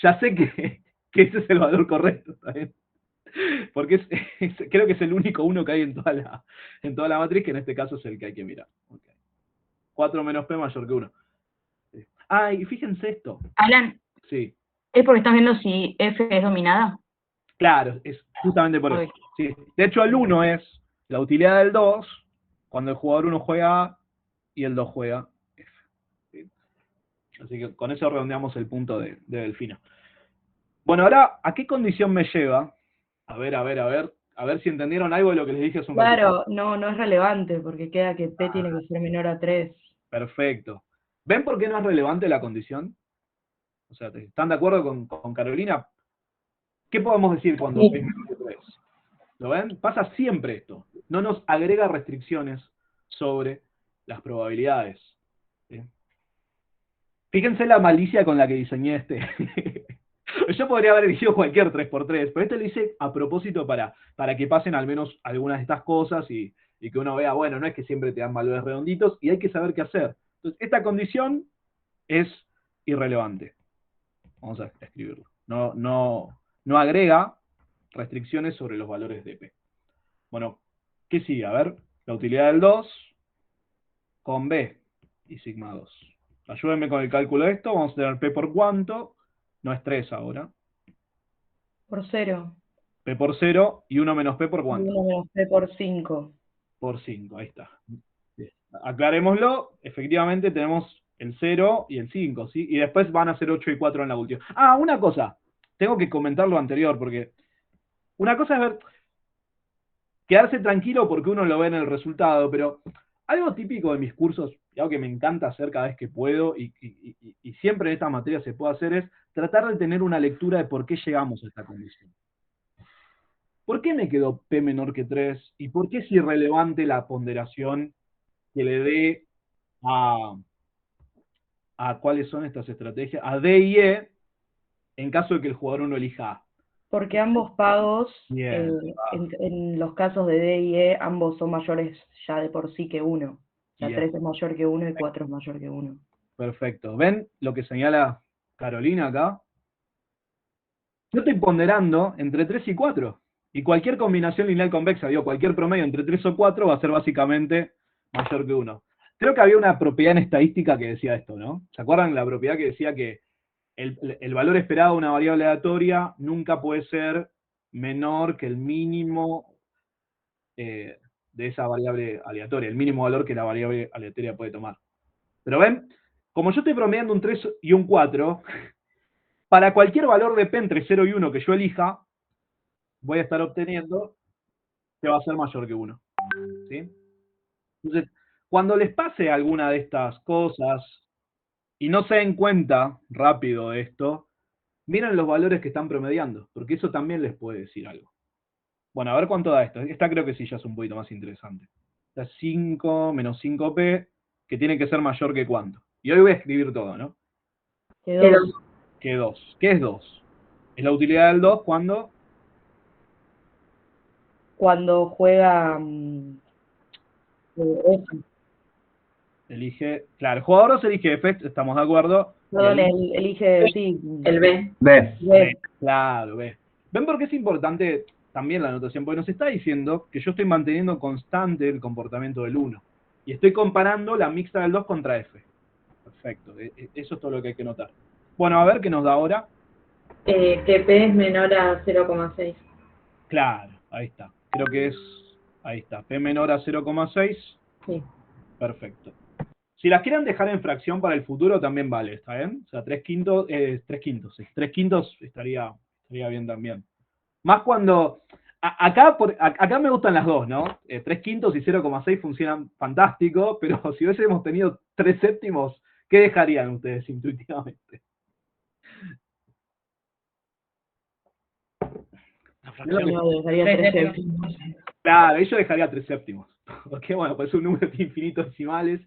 ya sé que ese es el valor correcto, ¿está bien? Porque creo que es el único 1 que hay en toda la matriz, que en este caso es el que hay que mirar. Okay. 4 menos P mayor que 1. Ah, y fíjense esto. Alan, Sí. ¿es porque estás viendo si F es dominada? Claro, es justamente por eso. Sí. De hecho, el 1 es la utilidad del 2 cuando el jugador 1 juega A y el 2 juega F. ¿Sí? Así que con eso redondeamos el punto de Delfino. Bueno, ahora, ¿a qué condición me lleva? A ver si entendieron algo de lo que les dije hace un ratito. Claro, no es relevante, porque queda que P tiene que ser menor a 3. Perfecto. ¿Ven por qué no es relevante la condición? O sea, ¿están de acuerdo con Carolina? ¿Qué podemos decir cuando P es menor que 3? ¿Lo ven? Pasa siempre esto. No nos agrega restricciones sobre las probabilidades. ¿Sí? Fíjense la malicia con la que diseñé este. Yo podría haber elegido cualquier 3x3, pero este lo hice a propósito para que pasen al menos algunas de estas cosas y que uno vea, bueno, no es que siempre te dan valores redonditos y hay que saber qué hacer. Entonces, esta condición es irrelevante. Vamos a escribirlo. No agrega restricciones sobre los valores de P. Bueno, ¿qué sigue? A ver, la utilidad del 2 con B y sigma 2. Ayúdenme con el cálculo de esto. Vamos a tener P por cuánto. No es 3 ahora. Por 0. P por 0 y 1 menos P por cuánto. 1 menos P por 5. Por 5, ahí está. Aclarémoslo. Efectivamente tenemos el 0 y el 5, ¿sí? Y después van a ser 8 y 4 en la última. Ah, una cosa. Tengo que comentar lo anterior, porque una cosa es ver, quedarse tranquilo porque uno lo ve en el resultado, pero algo típico de mis cursos, y algo que me encanta hacer cada vez que puedo, y siempre en esta materia se puede hacer, es tratar de tener una lectura de por qué llegamos a esta condición. ¿Por qué me quedó P menor que 3? ¿Y por qué es irrelevante la ponderación que le dé a cuáles son estas estrategias? A D y E, en caso de que el jugador 1 elija A. Porque ambos pagos, en los casos de D y E, ambos son mayores ya de por sí que 1. O sea, 3 es mayor que 1 y 4 es mayor que 1. Perfecto. ¿Ven lo que señala Carolina acá? Yo estoy ponderando entre 3 y 4. Y cualquier combinación lineal convexa, digo, cualquier promedio entre 3 o 4 va a ser básicamente mayor que 1. Creo que había una propiedad en estadística que decía esto, ¿no? ¿Se acuerdan la propiedad que decía que el valor esperado de una variable aleatoria nunca puede ser menor que el mínimo de esa variable aleatoria, el mínimo valor que la variable aleatoria puede tomar? Pero ven, como yo estoy promediando un 3 y un 4, para cualquier valor de P entre 0 y 1 que yo elija, voy a estar obteniendo que va a ser mayor que 1. ¿Sí? Entonces, cuando les pase alguna de estas cosas y no se den cuenta rápido de esto, miren los valores que están promediando, porque eso también les puede decir algo. Bueno, a ver cuánto da esto. Esta creo que sí ya es un poquito más interesante. Está 5 menos 5P que tiene que ser mayor que cuánto. Y hoy voy a escribir todo, ¿no? Que 2. Que 2. ¿Qué es 2? Es la utilidad del 2 cuando... Cuando juega F. Elige... Claro, el jugador 2 elige F, estamos de acuerdo. Perdón, elige, sí. El B. B. Claro, B. ¿Ven por qué es importante también la anotación? Porque nos está diciendo que yo estoy manteniendo constante el comportamiento del 1. Y estoy comparando la mixta del 2 contra F. Perfecto, eso es todo lo que hay que notar. Bueno, a ver qué nos da ahora. Que P es menor a 0,6. Claro, ahí está. Creo que es... Ahí está. P menor a 0,6. Sí. Perfecto. Si las quieren dejar en fracción para el futuro también vale, ¿está bien? O sea, 3 quintos, sí. 3 quintos estaría bien también. Más cuando... Acá me gustan las dos, ¿no? 3 quintos y 0,6 funcionan fantástico, pero si hubiésemos tenido 3 séptimos, ¿qué dejarían ustedes intuitivamente? La fracción. Yo dejaría 3 séptimos. Claro, yo dejaría 3 séptimos. Porque bueno, pues es un número de infinitos decimales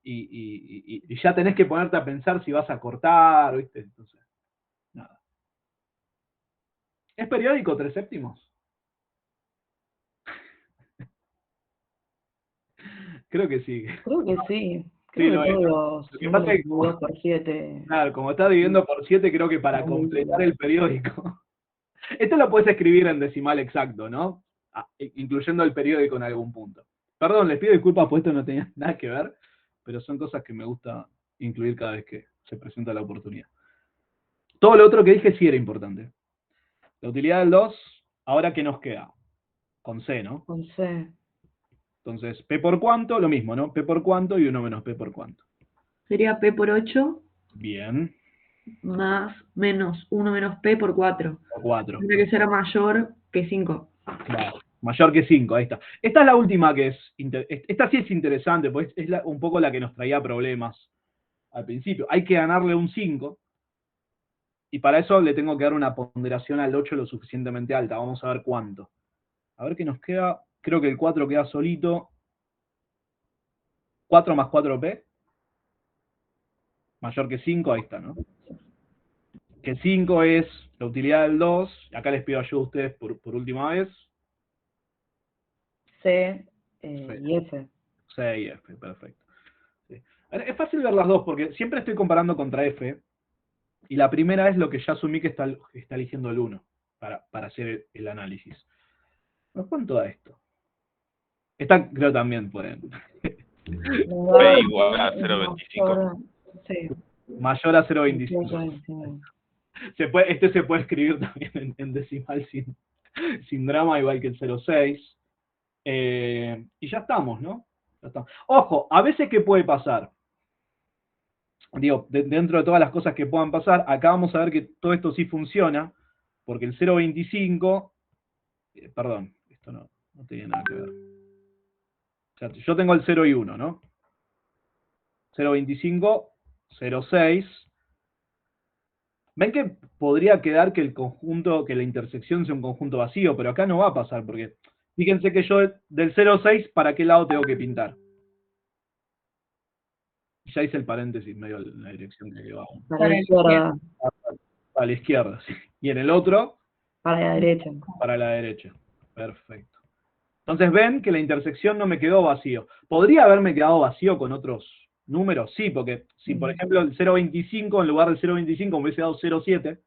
y ya tenés que ponerte a pensar si vas a cortar, ¿viste? Entonces, nada. ¿Es periódico 3 séptimos? Creo que sí. Creo que sí. Sí, Creo lo que es. todos Lo que pasa es que 2 por 7. Claro, como está dividiendo por 7, creo que para completar el periódico. Esto lo puedes escribir en decimal exacto, ¿no? Incluyendo el periódico en algún punto. Perdón, les pido disculpas, pues esto no tenía nada que ver, pero son cosas que me gusta incluir cada vez que se presenta la oportunidad. Todo lo otro que dije sí era importante. La utilidad del 2, ahora ¿qué nos queda? Con C, ¿no? Con C. Entonces, P por cuánto, lo mismo, ¿no? P por cuánto y 1 menos P por cuánto. Sería P por 8 Bien. más menos 1 menos P por 4. Por 4. Tiene que ser mayor que 5. Claro, mayor que 5, ahí está. Esta es la última que es... Esta sí es interesante, pues es un poco la que nos traía problemas al principio. Hay que ganarle un 5, y para eso le tengo que dar una ponderación al 8 lo suficientemente alta. Vamos a ver cuánto. A ver qué nos queda. Creo que el 4 queda solito. 4 más 4P. Mayor que 5, ahí está, ¿no? Que 5 es la utilidad del 2. Acá les pido ayuda a ustedes por última vez. C y F. C y F, perfecto. Sí. Es fácil ver las dos porque siempre estoy comparando contra F. Y la primera es lo que ya asumí que está eligiendo el 1 para hacer el análisis. ¿Pero cuánto da esto? Esta creo también pueden. P igual a 0,25. Sí. Mayor a 0,25. Este se puede escribir también en decimal sin drama, igual que el 0,6. Y ya estamos, ¿no? Ya estamos. Ojo, a veces ¿qué puede pasar? Digo, dentro de todas las cosas que puedan pasar, acá vamos a ver que todo esto sí funciona, porque el 0,25, perdón, esto no tiene nada que ver. O sea, yo tengo el 0 y 1, ¿no? 0,25, 0,6. ¿Ven que podría quedar que el conjunto, que la intersección sea un conjunto vacío? Pero acá no va a pasar, porque fíjense que yo del 0,6, ¿para qué lado tengo que pintar? Ya hice el paréntesis medio en la dirección que va. Para la izquierda. A la izquierda, sí. Y en el otro, para la derecha. Para la derecha. Perfecto. Entonces ven que la intersección no me quedó vacío. ¿Podría haberme quedado vacío con otros números? Sí, porque si por ejemplo el 0,25 en lugar del 0,25 me hubiese dado 0,7,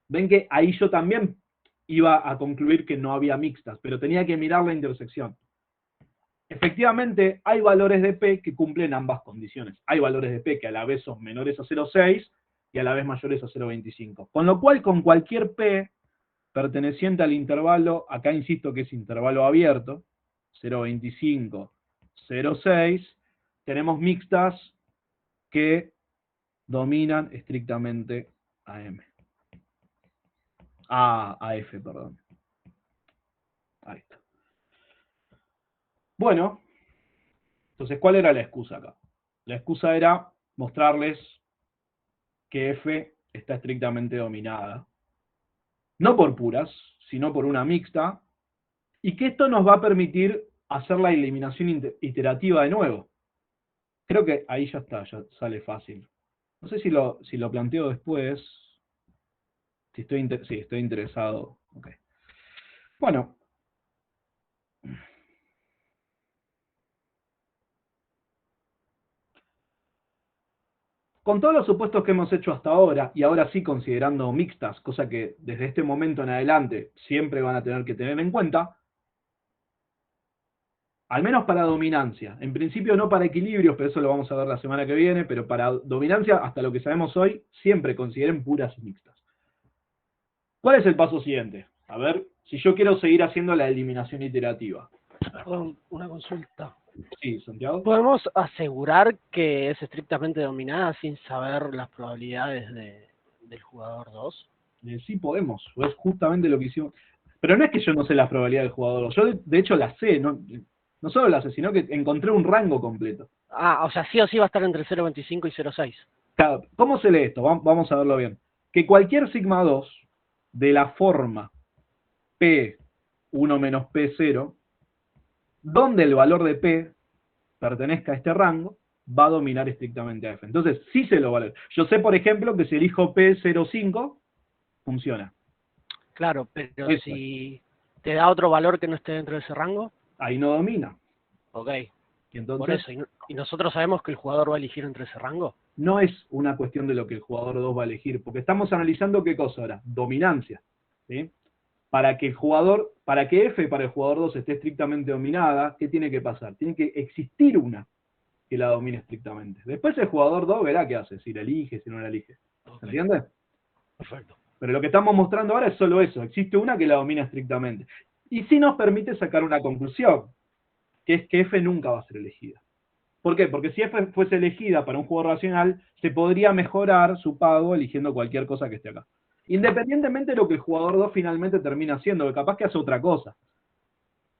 ven que ahí yo también iba a concluir que no había mixtas, pero tenía que mirar la intersección. Efectivamente, hay valores de P que cumplen ambas condiciones. Hay valores de P que a la vez son menores a 0,6 y a la vez mayores a 0,25. Con lo cual, con cualquier P perteneciente al intervalo, acá insisto que es intervalo abierto, 0,25, 0,6, tenemos mixtas que dominan estrictamente a M. A F, perdón. Ahí está. Bueno, entonces, ¿cuál era la excusa acá? La excusa era mostrarles que F está estrictamente dominada, no por puras, sino por una mixta, y que esto nos va a permitir hacer la eliminación iterativa de nuevo. Creo que ahí ya está, ya sale fácil. No sé si lo planteo después. Si sí, estoy interesado. Ok. Bueno. Con todos los supuestos que hemos hecho hasta ahora, y ahora sí considerando mixtas, cosa que desde este momento en adelante siempre van a tener que tener en cuenta, al menos para dominancia, en principio no para equilibrios, pero eso lo vamos a ver la semana que viene, pero para dominancia, hasta lo que sabemos hoy, siempre consideren puras y mixtas. ¿Cuál es el paso siguiente? A ver, si yo quiero seguir haciendo la eliminación iterativa. Perdón, una consulta. Sí, Santiago. ¿Podemos asegurar que es estrictamente dominada sin saber las probabilidades del jugador 2? Sí podemos, es justamente lo que hicimos. Pero no es que yo no sé las probabilidades del jugador 2, yo de hecho las sé, no solo las sé, sino que encontré un rango completo. Ah, o sea, sí o sí va a estar entre 0.25 y 0.6. Claro, ¿cómo se lee esto? Vamos a verlo bien. Que cualquier sigma 2 de la forma P1 menos P0, donde el valor de P pertenezca a este rango, va a dominar estrictamente a F. Entonces, sí se lo vale. Yo sé, por ejemplo, que si elijo P05, funciona. Claro, pero si te da otro valor que no esté dentro de ese rango. Ahí no domina. Ok. Y entonces, por eso, ¿y nosotros sabemos que el jugador va a elegir entre ese rango? No es una cuestión de lo que el jugador 2 va a elegir, porque estamos analizando qué cosa ahora, dominancia. ¿Sí? Para que F para el jugador 2 esté estrictamente dominada, ¿qué tiene que pasar? Tiene que existir una que la domine estrictamente. Después el jugador 2 verá qué hace, si la elige, si no la elige. ¿Se entiende? Perfecto. Pero lo que estamos mostrando ahora es solo eso, existe una que la domina estrictamente. Y sí nos permite sacar una conclusión, que es que F nunca va a ser elegida. ¿Por qué? Porque si F fuese elegida para un jugador racional, se podría mejorar su pago eligiendo cualquier cosa que esté acá. Independientemente de lo que el jugador 2 finalmente termina haciendo, que capaz que hace otra cosa.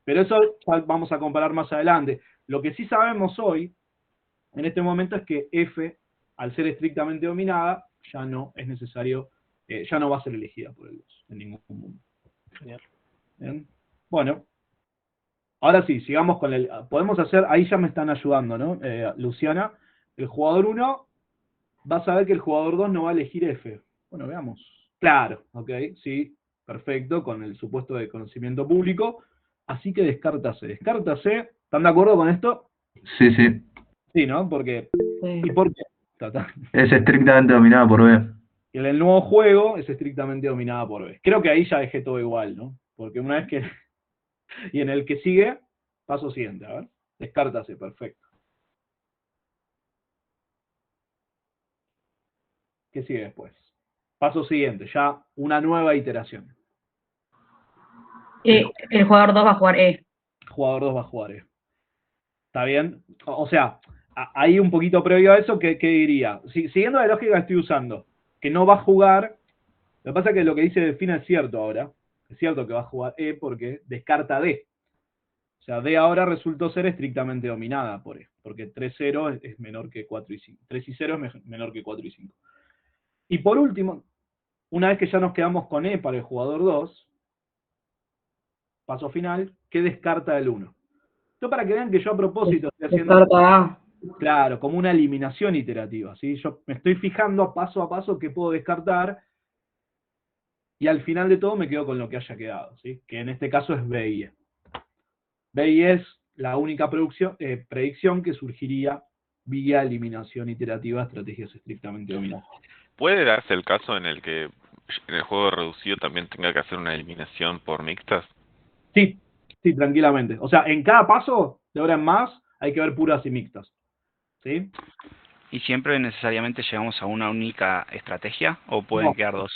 Pero eso vamos a comparar más adelante. Lo que sí sabemos hoy, en este momento, es que F, al ser estrictamente dominada, ya no es necesario, ya no va a ser elegida por el 2 en ningún mundo. Genial. ¿Bien? Bueno, ahora sí, sigamos con el... Podemos hacer, ahí ya me están ayudando, ¿no? Luciana, el jugador 1 va a saber que el jugador 2 no va a elegir F. Bueno, veamos. Claro, ok, sí, perfecto, con el supuesto de conocimiento público. Así que descártase. Descártase. ¿Están de acuerdo con esto? Sí, sí. Sí, ¿no? Porque... Sí. ¿Y por qué? Es estrictamente dominada por B. En el nuevo juego es estrictamente dominada por B. Creo que ahí ya dejé todo igual, ¿no? Porque una vez que... Y en el que sigue, paso siguiente, a ver. Descártase, perfecto. ¿Qué sigue después? Paso siguiente, ya una nueva iteración. El jugador 2 va a jugar E. Jugador 2 va a jugar E. ¿Está bien? O sea, ahí un poquito previo a eso, ¿qué diría? Siguiendo la lógica que estoy usando, que no va a jugar, lo que pasa es que lo que dice Delfina es cierto ahora, es cierto que va a jugar E porque descarta D. O sea, D ahora resultó ser estrictamente dominada por E, porque 3-0 es menor que 4 y 5. 3 y 0 es menor que 4 y 5. Y por último, una vez que ya nos quedamos con E para el jugador 2, paso final, ¿qué descarta el 1? Yo para que vean que yo a propósito estoy haciendo... Descarta A. Claro, como una eliminación iterativa, ¿sí? Yo me estoy fijando a paso qué puedo descartar y al final de todo me quedo con lo que haya quedado, ¿sí? Que en este caso es B y E. B y E es la única predicción que surgiría vía eliminación iterativa, estrategias estrictamente dominadas. ¿Puede darse el caso en el que en el juego reducido también tenga que hacer una eliminación por mixtas? Sí, sí, tranquilamente. O sea, en cada paso, de ahora en más, hay que ver puras y mixtas. ¿Sí? ¿Y siempre necesariamente llegamos a una única estrategia o pueden quedar dos?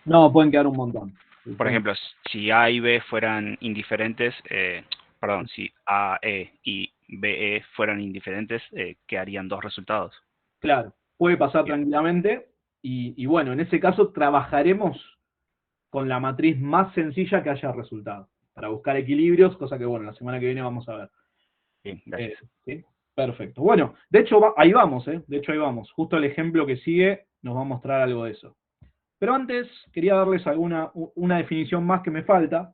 No, pueden quedar un montón. Por ejemplo, si A y B fueran indiferentes, si A, E y B, E fueran indiferentes, quedarían dos resultados. Claro, puede pasar tranquilamente y bueno, en ese caso trabajaremos con la matriz más sencilla que haya resultado, para buscar equilibrios, cosa que bueno, la semana que viene vamos a ver. Bien, gracias. ¿Sí? Perfecto. Bueno, de hecho ahí vamos, de hecho ahí vamos. Justo el ejemplo que sigue nos va a mostrar algo de eso. Pero antes quería darles una definición más que me falta.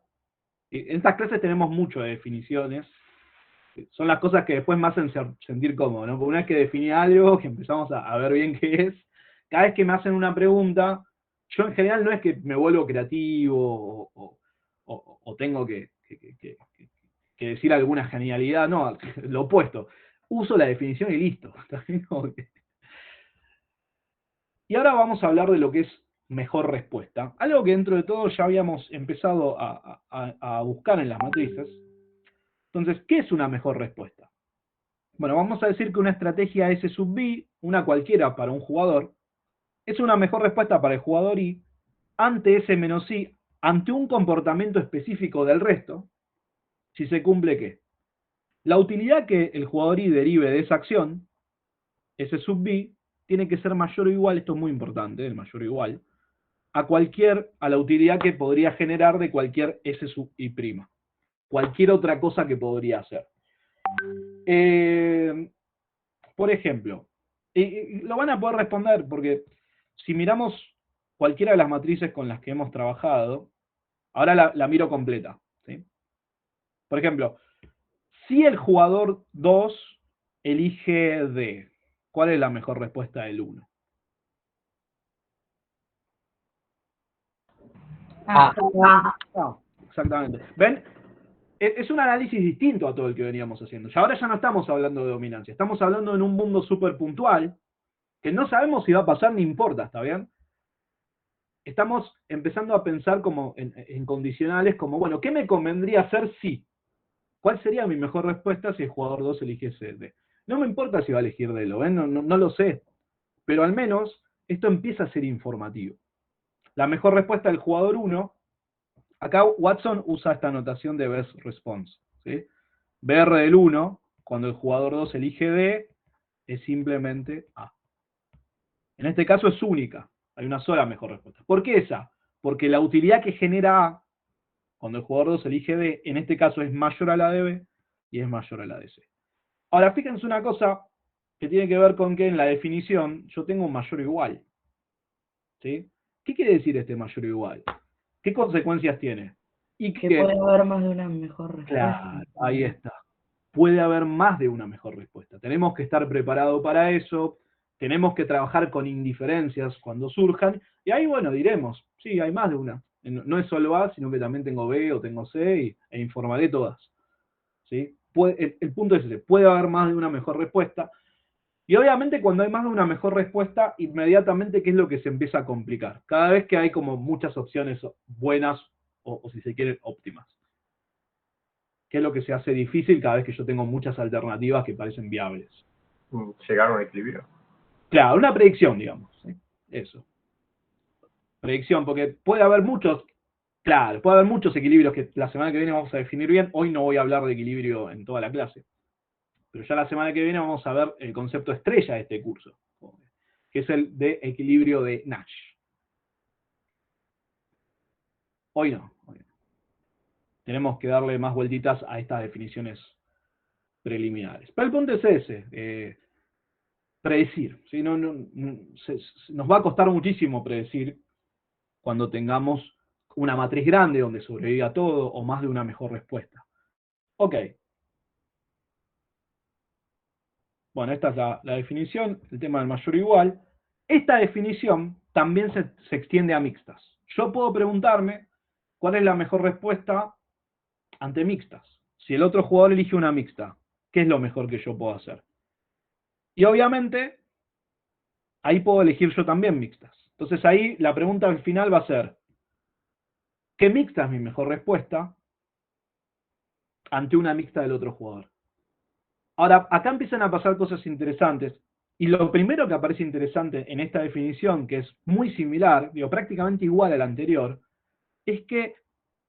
En estas clases tenemos mucho de definiciones, son las cosas que después me hacen sentir cómodo, ¿no? Porque una vez que definí algo, que empezamos a ver bien qué es, cada vez que me hacen una pregunta, yo en general no es que me vuelvo creativo o tengo que decir alguna genialidad, no, lo opuesto. Uso la definición y listo. Y ahora vamos a hablar de lo que es mejor respuesta. Algo que dentro de todo ya habíamos empezado a buscar en las matrices. Entonces, ¿qué es una mejor respuesta? Bueno, vamos a decir que una estrategia S sub B, una cualquiera para un jugador, es una mejor respuesta para el jugador I ante S menos I, ante un comportamiento específico del resto, si se cumple ¿qué? La utilidad que el jugador I derive de esa acción, S sub B, tiene que ser mayor o igual, esto es muy importante, el mayor o igual, a la utilidad que podría generar de cualquier S sub I'. Cualquier otra cosa que podría hacer. Por ejemplo, lo van a poder responder porque si miramos cualquiera de las matrices con las que hemos trabajado, ahora la miro completa, ¿sí? Por ejemplo, si el jugador 2 elige D, ¿cuál es la mejor respuesta del 1? Exactamente. ¿Ven? Es un análisis distinto a todo el que veníamos haciendo. Y ahora ya no estamos hablando de dominancia, estamos hablando en un mundo súper puntual, que no sabemos si va a pasar ni importa, ¿está bien? Estamos empezando a pensar como en condicionales, como, bueno, ¿qué me convendría hacer si? ¿Cuál sería mi mejor respuesta si el jugador 2 eligiese D? No me importa si va a elegir D, ¿lo ven? No lo sé. Pero al menos esto empieza a ser informativo. La mejor respuesta del jugador 1, acá Watson usa esta notación de best response, ¿sí? BR del 1, cuando el jugador 2 elige D, es simplemente A. En este caso es única, hay una sola mejor respuesta. ¿Por qué esa? Porque la utilidad que genera A, cuando el jugador 2 elige D, en este caso es mayor a la de B y es mayor a la de C. Ahora, fíjense una cosa que tiene que ver con que en la definición yo tengo un mayor o igual. ¿Sí? ¿Qué quiere decir este mayor o igual? ¿Qué consecuencias tiene? Y que puede haber más de una mejor respuesta. Claro, ahí está. Puede haber más de una mejor respuesta. Tenemos que estar preparados para eso, tenemos que trabajar con indiferencias cuando surjan, y ahí, bueno, diremos, sí, hay más de una. No es solo A, sino que también tengo B o tengo C, e informaré todas. ¿Sí? El punto es ese, puede haber más de una mejor respuesta, y obviamente cuando hay más de una mejor respuesta, inmediatamente, ¿qué es lo que se empieza a complicar? Cada vez que hay como muchas opciones buenas, o si se quieren, óptimas. ¿Qué es lo que se hace difícil cada vez que yo tengo muchas alternativas que parecen viables? Llegar a un equilibrio. Claro, una predicción, digamos. ¿Sí? Eso. Predicción, porque puede haber muchos, claro, puede haber muchos equilibrios que la semana que viene vamos a definir bien. Hoy no voy a hablar de equilibrio en toda la clase. Pero ya la semana que viene vamos a ver el concepto estrella de este curso, que es el de equilibrio de Nash. Hoy no. Tenemos que darle más vueltitas a estas definiciones preliminares. Pero el punto es ese, predecir. ¿Sí? Nos va a costar muchísimo predecir cuando tengamos una matriz grande donde sobreviva todo o más de una mejor respuesta. Ok. Bueno, esta es la definición, el tema del mayor o igual. Esta definición también se extiende a mixtas. Yo puedo preguntarme cuál es la mejor respuesta ante mixtas. Si el otro jugador elige una mixta, ¿qué es lo mejor que yo puedo hacer? Y obviamente, ahí puedo elegir yo también mixtas. Entonces ahí la pregunta al final va a ser, ¿qué mixta es mi mejor respuesta ante una mixta del otro jugador? Ahora, acá empiezan a pasar cosas interesantes, y lo primero que aparece interesante en esta definición, que es muy similar, digo, prácticamente igual a la anterior, es que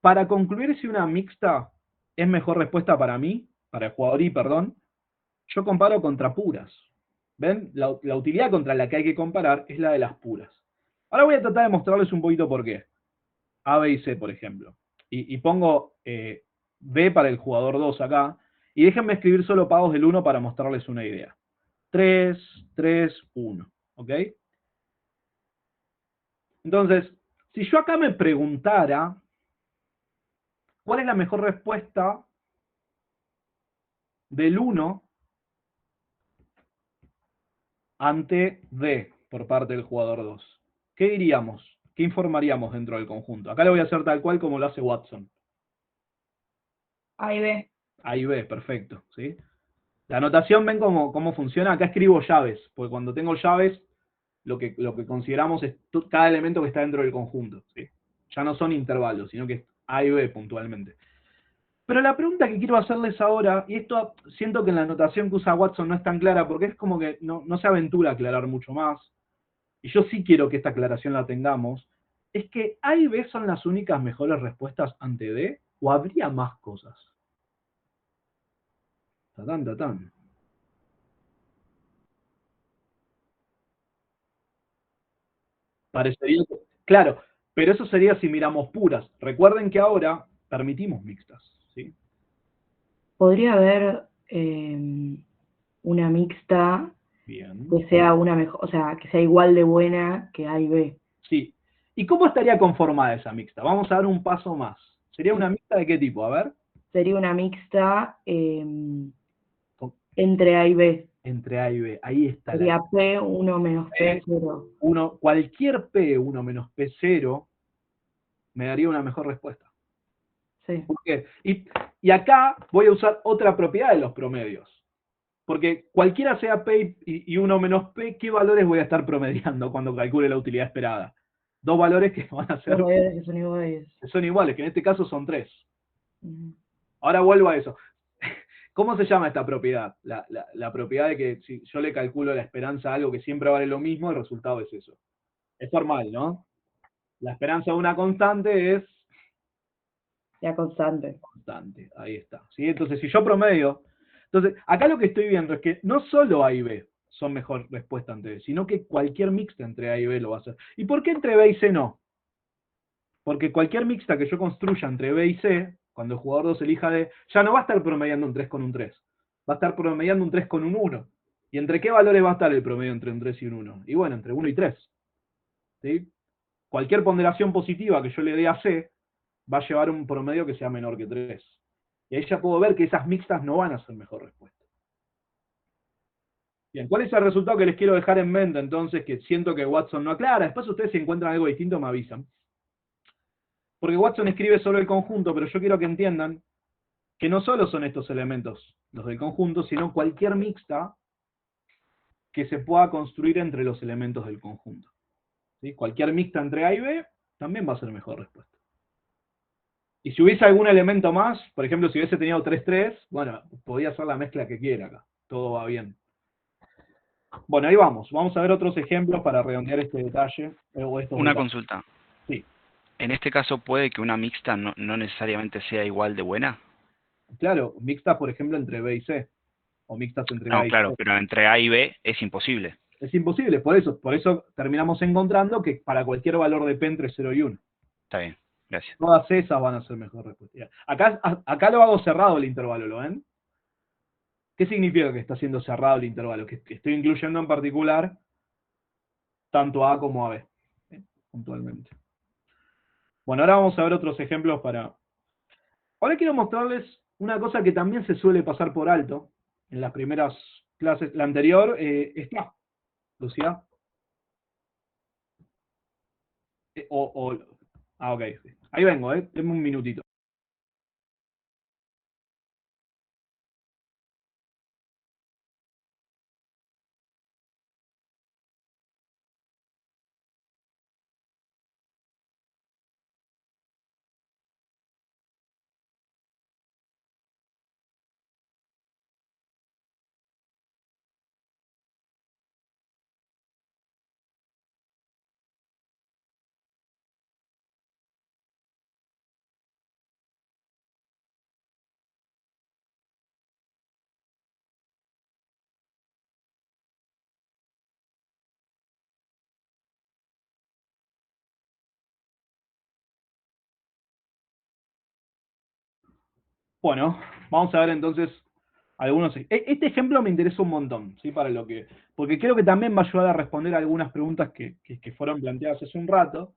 para concluir si una mixta es mejor respuesta para mí, para el jugador I, perdón, yo comparo contra puras. ¿Ven? La utilidad contra la que hay que comparar es la de las puras. Ahora voy a tratar de mostrarles un poquito por qué. A, B y C, por ejemplo. Y pongo B para el jugador 2 acá, y déjenme escribir solo pagos del 1 para mostrarles una idea. 3, 3, 1. ¿Ok? Entonces, si yo acá me preguntara, ¿cuál es la mejor respuesta del 1 ante D por parte del jugador 2. ¿Qué diríamos? ¿Qué informaríamos dentro del conjunto? Acá lo voy a hacer tal cual como lo hace Watson. A y B. A y B, perfecto, ¿sí? La anotación, ven cómo funciona. Acá escribo llaves, porque cuando tengo llaves, lo que consideramos es cada elemento que está dentro del conjunto, ¿sí? Ya no son intervalos, sino que es A y B puntualmente. Pero la pregunta que quiero hacerles ahora, y esto siento que en la anotación que usa Watson no es tan clara, porque es como que no se aventura a aclarar mucho más, y yo sí quiero que esta aclaración la tengamos, es que A y B son las únicas mejores respuestas ante D, o habría más cosas. Tatán, tatán. Parecería que, claro, pero eso sería si miramos puras. Recuerden que ahora permitimos mixtas, ¿sí? Podría haber una mixta Bien. que sea una mejor, o sea, que sea igual de buena que A y B. Sí. ¿Y cómo estaría conformada esa mixta? Vamos a dar un paso más. ¿Sería una mixta de qué tipo? A ver. Sería una mixta entre A y B. Entre A y B. Ahí está. Sería P1 menos P0. Cualquier P1 menos P0 me daría una mejor respuesta. Sí. ¿Por qué? Y acá voy a usar otra propiedad de los promedios. Porque cualquiera sea P y 1 menos P, ¿qué valores voy a estar promediando cuando calcule la utilidad esperada? Dos valores que van a ser... Dos valores que son iguales. Que son iguales, que en este caso son 3. Ahora vuelvo a eso. ¿Cómo se llama esta propiedad? La propiedad de que si yo le calculo la esperanza a algo que siempre vale lo mismo, el resultado es eso. Es formal, ¿no? La esperanza de una constante es... La constante. Constante, ahí está. ¿Sí? Entonces, si yo promedio... Entonces, acá lo que estoy viendo es que no solo A y B son mejor respuesta ante D, sino que cualquier mixta entre A y B lo va a hacer. ¿Y por qué entre B y C no? Porque cualquier mixta que yo construya entre B y C, cuando el jugador 2 elija D, ya no va a estar promediando un 3 con un 3. Va a estar promediando un 3 con un 1. ¿Y entre qué valores va a estar el promedio entre un 3 y un 1? Y bueno, entre 1 y 3. ¿Sí? Cualquier ponderación positiva que yo le dé a C va a llevar un promedio que sea menor que 3. Y ahí ya puedo ver que esas mixtas no van a ser mejor respuesta. Bien, ¿cuál es el resultado que les quiero dejar en mente entonces? Que siento que Watson no aclara. Después ustedes si encuentran algo distinto me avisan. Porque Watson escribe sobre el conjunto, pero yo quiero que entiendan que no solo son estos elementos los del conjunto, sino cualquier mixta que se pueda construir entre los elementos del conjunto. ¿Sí? Cualquier mixta entre A y B también va a ser mejor respuesta. Y si hubiese algún elemento más, por ejemplo, si hubiese tenido 3-3, bueno, podía hacer la mezcla que quiera acá. Todo va bien. Bueno, ahí vamos. Vamos a ver otros ejemplos para redondear este detalle. Una consulta. Sí. En este caso, ¿puede que una mixta no necesariamente sea igual de buena? Claro, mixtas, por ejemplo, entre B y C. O mixtas entre No, A y claro, C. pero entre A y B es imposible. Es imposible, por eso terminamos encontrando que para cualquier valor de P entre 0 y 1. Está bien, gracias. Todas esas van a ser mejor respuesta. Acá lo hago cerrado el intervalo, ¿lo ven? ¿Qué significa que está siendo cerrado el intervalo? Que estoy incluyendo en particular tanto A como AB, puntualmente. Bueno, ahora vamos a ver otros ejemplos para... Ahora quiero mostrarles una cosa que también se suele pasar por alto en las primeras clases. La anterior está, Lucía. Ok. Ahí vengo, denme un minutito. Bueno, vamos a ver entonces algunos... Este ejemplo me interesa un montón, ¿sí? Porque creo que también va a ayudar a responder a algunas preguntas que fueron planteadas hace un rato.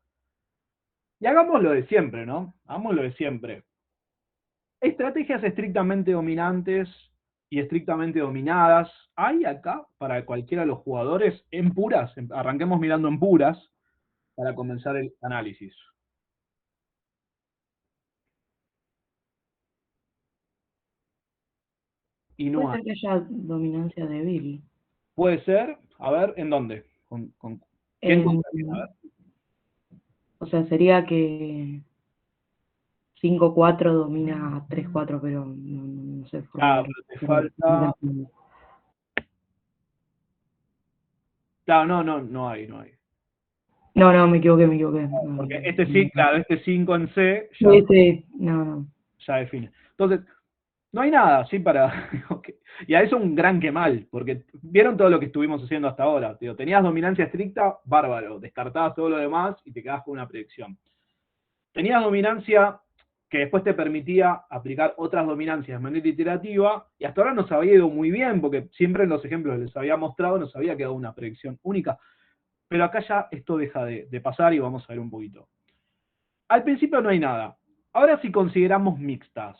Y hagamos lo de siempre, ¿no? Hagamos lo de siempre. Estrategias estrictamente dominantes y estrictamente dominadas hay acá para cualquiera de los jugadores en puras? Arranquemos mirando en puras para comenzar el análisis. Y no Puede hay. ser que haya dominancia débil. Puede ser, a ver, ¿en dónde? ¿Quién En- contaría? A ver. o sea, sería que 5-4 domina 3-4, pero no sé. Claro, te falta. Claro, no hay. No, me equivoqué. Porque este sí, claro, este 5 en C ya, Sí, no. ya define. Entonces, no hay nada, ¿sí? Para. Ok. Y a eso un gran que mal, porque vieron todo lo que estuvimos haciendo hasta ahora. Tío, tenías dominancia estricta, bárbaro, descartabas todo lo demás y te quedabas con una predicción. Tenías dominancia que después te permitía aplicar otras dominancias de manera iterativa, y hasta ahora nos había ido muy bien, porque siempre en los ejemplos que les había mostrado nos había quedado una predicción única. Pero acá ya esto deja de pasar y vamos a ver un poquito. Al principio no hay nada. Ahora si consideramos mixtas,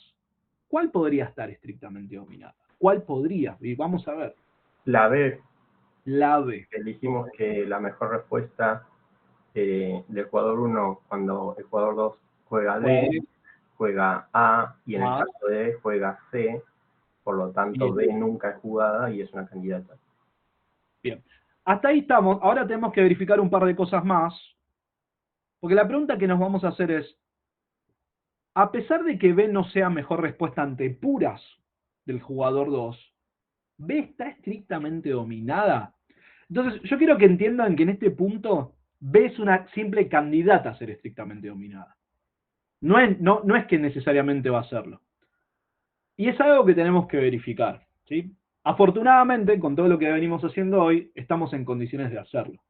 ¿cuál podría estar estrictamente dominada? ¿Cuál podría? Y vamos a ver. La B. La B. Dijimos que la mejor respuesta del jugador 1 cuando el jugador 2 juega D, juega A, y en el caso de D juega C, por lo tanto D nunca es jugada y es una candidata. Bien. Hasta ahí estamos. Ahora tenemos que verificar un par de cosas más. Porque la pregunta que nos vamos a hacer es, a pesar de que B no sea mejor respuesta ante puras del jugador 2, ¿B está estrictamente dominada? Entonces, yo quiero que entiendan que en este punto B es una simple candidata a ser estrictamente dominada. No es que necesariamente va a serlo. Y es algo que tenemos que verificar, ¿sí? Afortunadamente, con todo lo que venimos haciendo hoy, estamos en condiciones de hacerlo.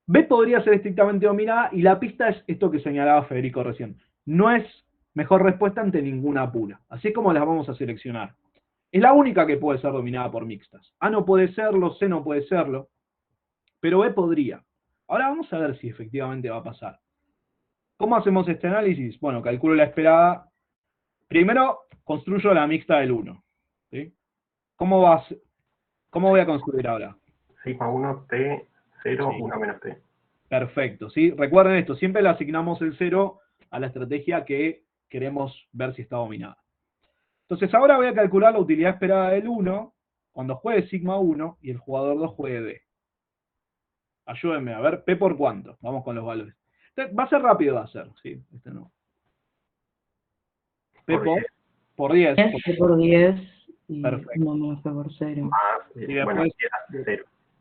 B podría ser estrictamente dominada y la pista es esto que señalaba Federico recién. No es mejor respuesta ante ninguna pura. Así es como las vamos a seleccionar. Es la única que puede ser dominada por mixtas. A no puede serlo, C no puede serlo, pero B podría. Ahora vamos a ver si efectivamente va a pasar. ¿Cómo hacemos este análisis? Bueno, calculo la esperada. Primero, construyo la mixta del 1. ¿Sí? ¿Cómo voy a construir ahora? Sigma 1, P, 0, Sí. 1 menos P. Perfecto, ¿sí? Recuerden esto, siempre le asignamos el 0 a la estrategia que queremos ver si está dominada. Entonces ahora voy a calcular la utilidad esperada del 1 cuando juegue sigma 1 y el jugador 2 juegue D. Ayúdenme, a ver, P por cuánto. Vamos con los valores. Va a ser rápido de hacer, ¿sí? Este no. P por 10. P por 10 y Perfecto. 1 menos P por 0. Y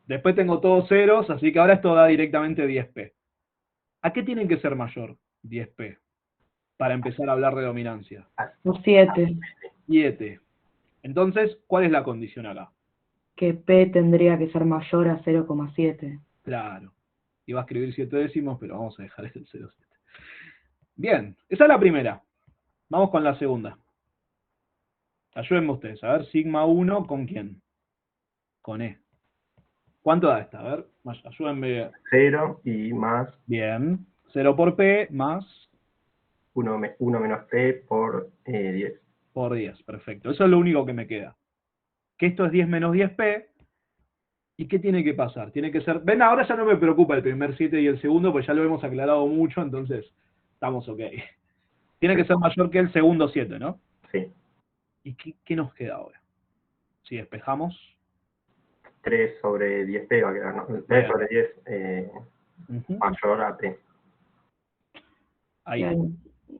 después tengo todos ceros, así que ahora esto da directamente 10P. ¿A qué tiene que ser mayor 10P? Para empezar a hablar de dominancia. Por 7. 7. Entonces, ¿cuál es la condición acá? Que P tendría que ser mayor a 0,7. Claro. Iba a escribir 7 décimos, pero vamos a dejar el 0,7. Bien, esa es la primera. Vamos con la segunda. Ayúdenme ustedes. A ver, sigma 1, ¿con quién? Con E. ¿Cuánto da esta? A ver, ayúdenme. 0 y más. Bien. 0 por P más. 1 menos P por 10. Por 10, perfecto. Eso es lo único que me queda. Que esto es 10 menos 10P. ¿Y qué tiene que pasar? Tiene que ser... Ven, ahora ya no me preocupa el primer 7 y el segundo, pues ya lo hemos aclarado mucho, entonces estamos ok. Tiene que ser mayor que el segundo 7, ¿no? Sí. ¿Y qué nos queda ahora? Si despejamos... 3 sobre 10P va a quedar, ¿no? 3 sobre 10 mayor a P. Ahí.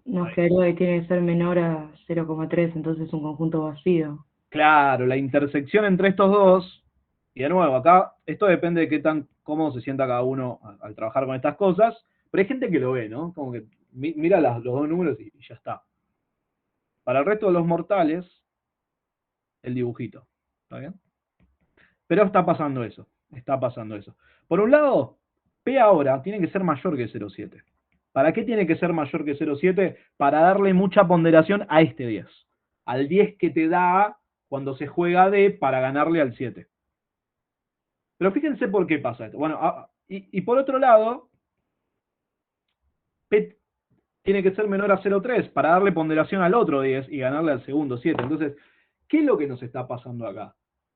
Nos quedaría que tiene que ser menor a 0,3, entonces es un conjunto vacío. Claro, la intersección entre estos dos, y de nuevo, acá, esto depende de qué tan cómodo se sienta cada uno al trabajar con estas cosas, pero hay gente que lo ve, ¿no? Como que mira los dos números y ya está. Para el resto de los mortales, el dibujito, ¿está bien? Pero está pasando eso. Por un lado, P ahora tiene que ser mayor que 0,7. ¿Para qué tiene que ser mayor que 0,7? Para darle mucha ponderación a este 10. Al 10 que te da cuando se juega D para ganarle al 7. Pero fíjense por qué pasa esto. Bueno, y por otro lado, P tiene que ser menor a 0,3 para darle ponderación al otro 10 y ganarle al segundo 7. Entonces, ¿qué es lo que nos está pasando acá?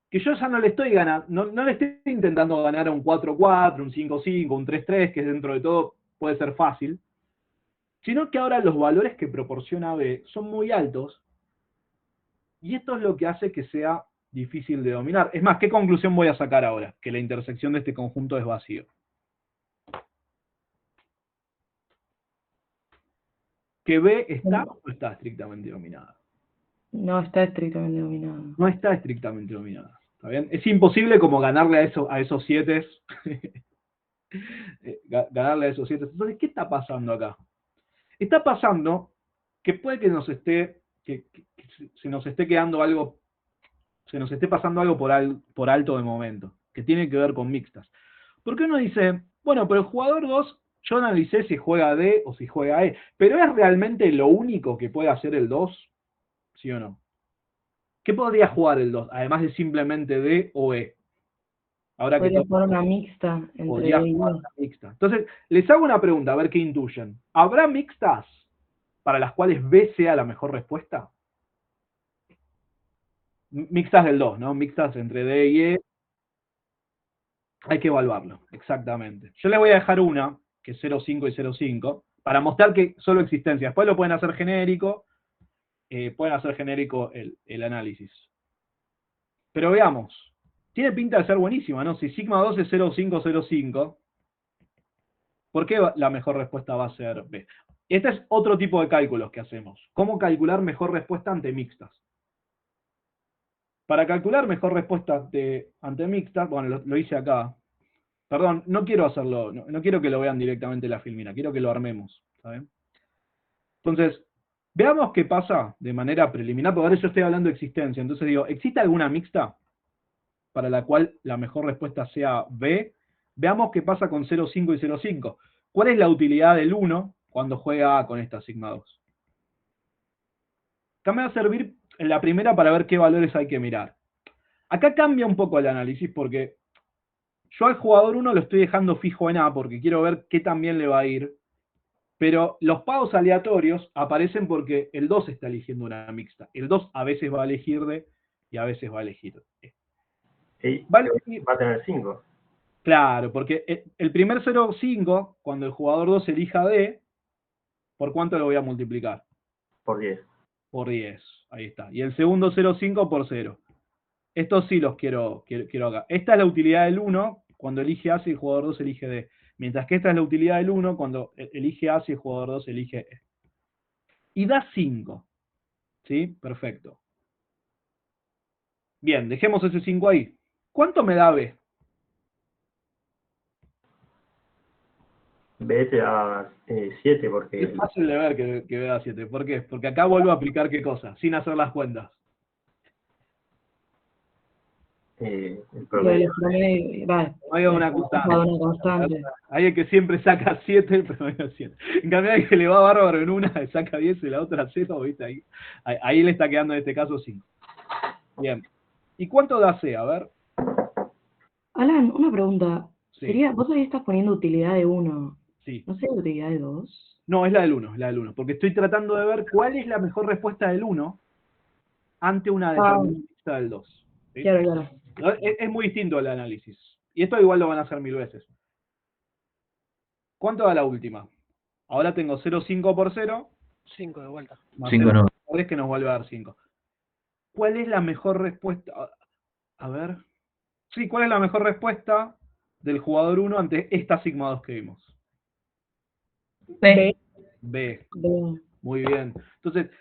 Que yo ya no le estoy ganando, no le estoy intentando ganar a un 4-4, un 5-5, un 3-3, que dentro de todo puede ser fácil, sino que ahora los valores que proporciona B son muy altos, y esto es lo que hace que sea difícil de dominar. Es más, ¿qué conclusión voy a sacar ahora? Que la intersección de este conjunto es vacío. ¿Que B está o no está estrictamente dominada? No está estrictamente dominada. No está estrictamente dominada. ¿Está bien? Es imposible como ganarle a esos 7. Ganarle a esos 7. Entonces, ¿qué está pasando acá? Está pasando que puede que nos esté, que se nos esté quedando algo, se nos esté pasando algo por alto de momento, que tiene que ver con mixtas. Porque uno dice, bueno, pero el jugador 2, yo analicé si juega D o si juega E, pero ¿es realmente lo único que puede hacer el 2? ¿Sí o no? ¿Qué podría jugar el 2, además de simplemente D o E? Ahora podría que jugar una mixta entre podría D y jugar E. una mixta. Entonces, les hago una pregunta, a ver qué intuyen. ¿Habrá mixtas para las cuales B sea la mejor respuesta? Mixtas del 2, ¿no? Mixtas entre D y E. Hay que evaluarlo, exactamente. Yo les voy a dejar una, que es 0,5 y 0,5, para mostrar que solo existencia. Después lo pueden hacer genérico, el análisis. Pero veamos, tiene pinta de ser buenísima, ¿no? Si sigma 2 es 0,5, 0,5, ¿por qué la mejor respuesta va a ser B? Este es otro tipo de cálculos que hacemos. ¿Cómo calcular mejor respuesta ante mixtas? Para calcular mejor respuesta ante mixtas, bueno, lo hice acá. Perdón, no quiero hacerlo, no quiero que lo vean directamente en la filmina, quiero que lo armemos, ¿saben? Entonces, veamos qué pasa de manera preliminar, porque ahora yo estoy hablando de existencia, entonces digo, ¿existe alguna mixta para la cual la mejor respuesta sea B? Veamos qué pasa con 0,5 y 0,5. ¿Cuál es la utilidad del 1 cuando juega A con esta sigma 2? Acá me va a servir en la primera para ver qué valores hay que mirar. Acá cambia un poco el análisis porque yo al jugador 1 lo estoy dejando fijo en A porque quiero ver qué tan bien le va a ir, pero los pagos aleatorios aparecen porque el 2 está eligiendo una mixta. El 2 a veces va a elegir D y a veces va a elegir E. Va a tener 5. Claro, porque el primer 0,5, cuando el jugador 2 elija D, ¿por cuánto lo voy a multiplicar? Por 10. Por 10, ahí está. Y el segundo 0,5 por 0. Estos sí los quiero acá. Esta es la utilidad del 1 cuando elige A si el jugador 2 elige D. Mientras que esta es la utilidad del 1 cuando elige A si el jugador 2 elige E. Y da 5. ¿Sí? Perfecto. Bien, dejemos ese 5 ahí. ¿Cuánto me da B? B te da 7 porque... Es fácil de ver que B da 7. ¿Por qué? Porque acá vuelvo a aplicar qué cosa, sin hacer las cuentas. el promedio. No hay una constante. Hay el que siempre saca 7, el promedio 7. En cambio, hay que le va bárbaro en una, saca 10 y la otra 0, ¿viste? Ahí le está quedando en este caso 5. Bien. ¿Y cuánto da C? A ver. Alan, una pregunta. Sí. Vos ahí estás poniendo utilidad de 1. Sí. ¿No sería utilidad de 2? No, es la del 1, porque estoy tratando de ver cuál es la mejor respuesta del 1 ante una determinada del 2. ¿Sí? Claro. Es muy distinto el análisis. Y esto igual lo van a hacer 1000 veces. ¿Cuánto da la última? Ahora tengo 0,5 por 0. 5 de vuelta. 5 no. Es que nos vuelve a dar 5. ¿Cuál es la mejor respuesta? A ver. Sí, ¿cuál es la mejor respuesta del jugador 1 ante esta sigma 2 que vimos? B. B. Muy bien. Entonces,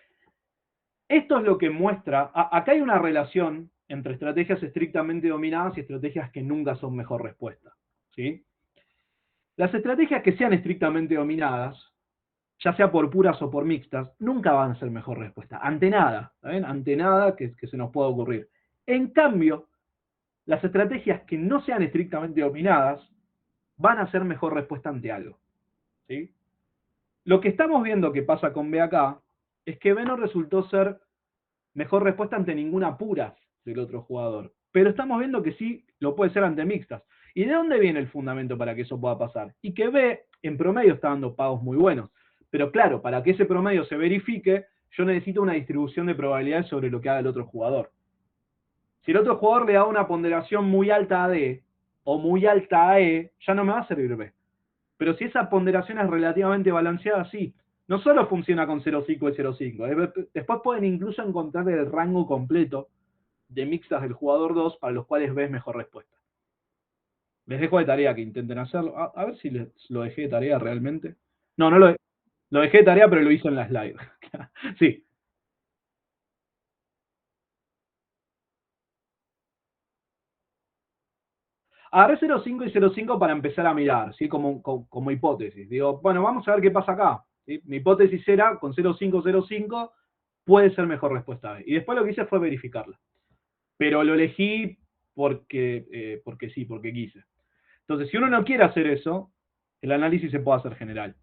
esto es lo que muestra. Acá hay una relación entre estrategias estrictamente dominadas y estrategias que nunca son mejor respuesta. ¿Sí? Las estrategias que sean estrictamente dominadas, ya sea por puras o por mixtas, nunca van a ser mejor respuesta. Ante nada. ¿Saben? Ante nada que se nos pueda ocurrir. En cambio, las estrategias que no sean estrictamente dominadas van a ser mejor respuesta ante algo. ¿Sí? Lo que estamos viendo que pasa con B acá es que B no resultó ser mejor respuesta ante ninguna pura del otro jugador. Pero estamos viendo que sí lo puede ser ante mixtas. ¿Y de dónde viene el fundamento para que eso pueda pasar? Y que B en promedio está dando pagos muy buenos. Pero claro, para que ese promedio se verifique, yo necesito una distribución de probabilidades sobre lo que haga el otro jugador. Si el otro jugador le da una ponderación muy alta a D o muy alta a E, ya no me va a servir B. Pero si esa ponderación es relativamente balanceada, sí. No solo funciona con 0,5 y 0,5. Después pueden incluso encontrar el rango completo de mixtas del jugador 2 para los cuales B es mejor respuesta. Les dejo de tarea que intenten hacerlo. A ver si lo dejé de tarea realmente. No, no lo dejé de tarea, pero lo hice en la slide. Sí. Agarré 0,5 y 0,5 para empezar a mirar, ¿sí? Como hipótesis. Digo, bueno, vamos a ver qué pasa acá. ¿Sí? Mi hipótesis era, con 0,5, 0,5, puede ser mejor respuesta B. Y después lo que hice fue verificarla. Pero lo elegí porque sí, porque quise. Entonces, si uno no quiere hacer eso, el análisis se puede hacer general.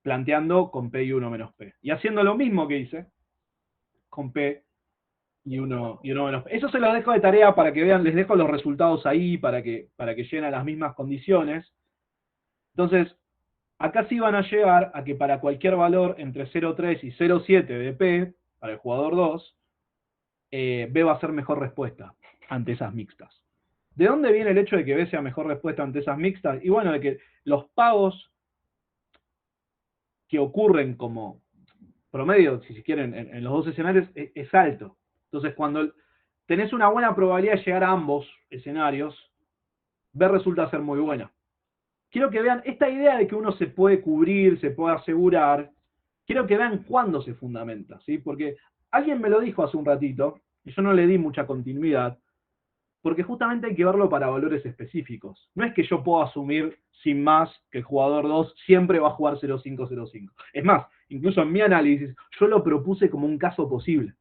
Planteando con P y 1 menos P. Y haciendo lo mismo que hice con P y 1 menos P. Eso se lo dejo de tarea para que vean, les dejo los resultados ahí para que lleguen a las mismas condiciones. Entonces, acá sí van a llegar a que para cualquier valor entre 0,3 y 0,7 de P, para el jugador 2, B va a ser mejor respuesta ante esas mixtas. ¿De dónde viene el hecho de que B sea mejor respuesta ante esas mixtas? Y bueno, de que los pagos que ocurren como promedio, si quieren, en los dos escenarios, es alto. Entonces, cuando tenés una buena probabilidad de llegar a ambos escenarios, B resulta ser muy buena. Quiero que vean esta idea de que uno se puede cubrir, se puede asegurar, quiero que vean cuándo se fundamenta, ¿sí? Porque alguien me lo dijo hace un ratito, y yo no le di mucha continuidad, porque justamente hay que verlo para valores específicos. No es que yo pueda asumir sin más que el jugador 2 siempre va a jugar 0,5, 0,5. Es más, incluso en mi análisis, yo lo propuse como un caso posible.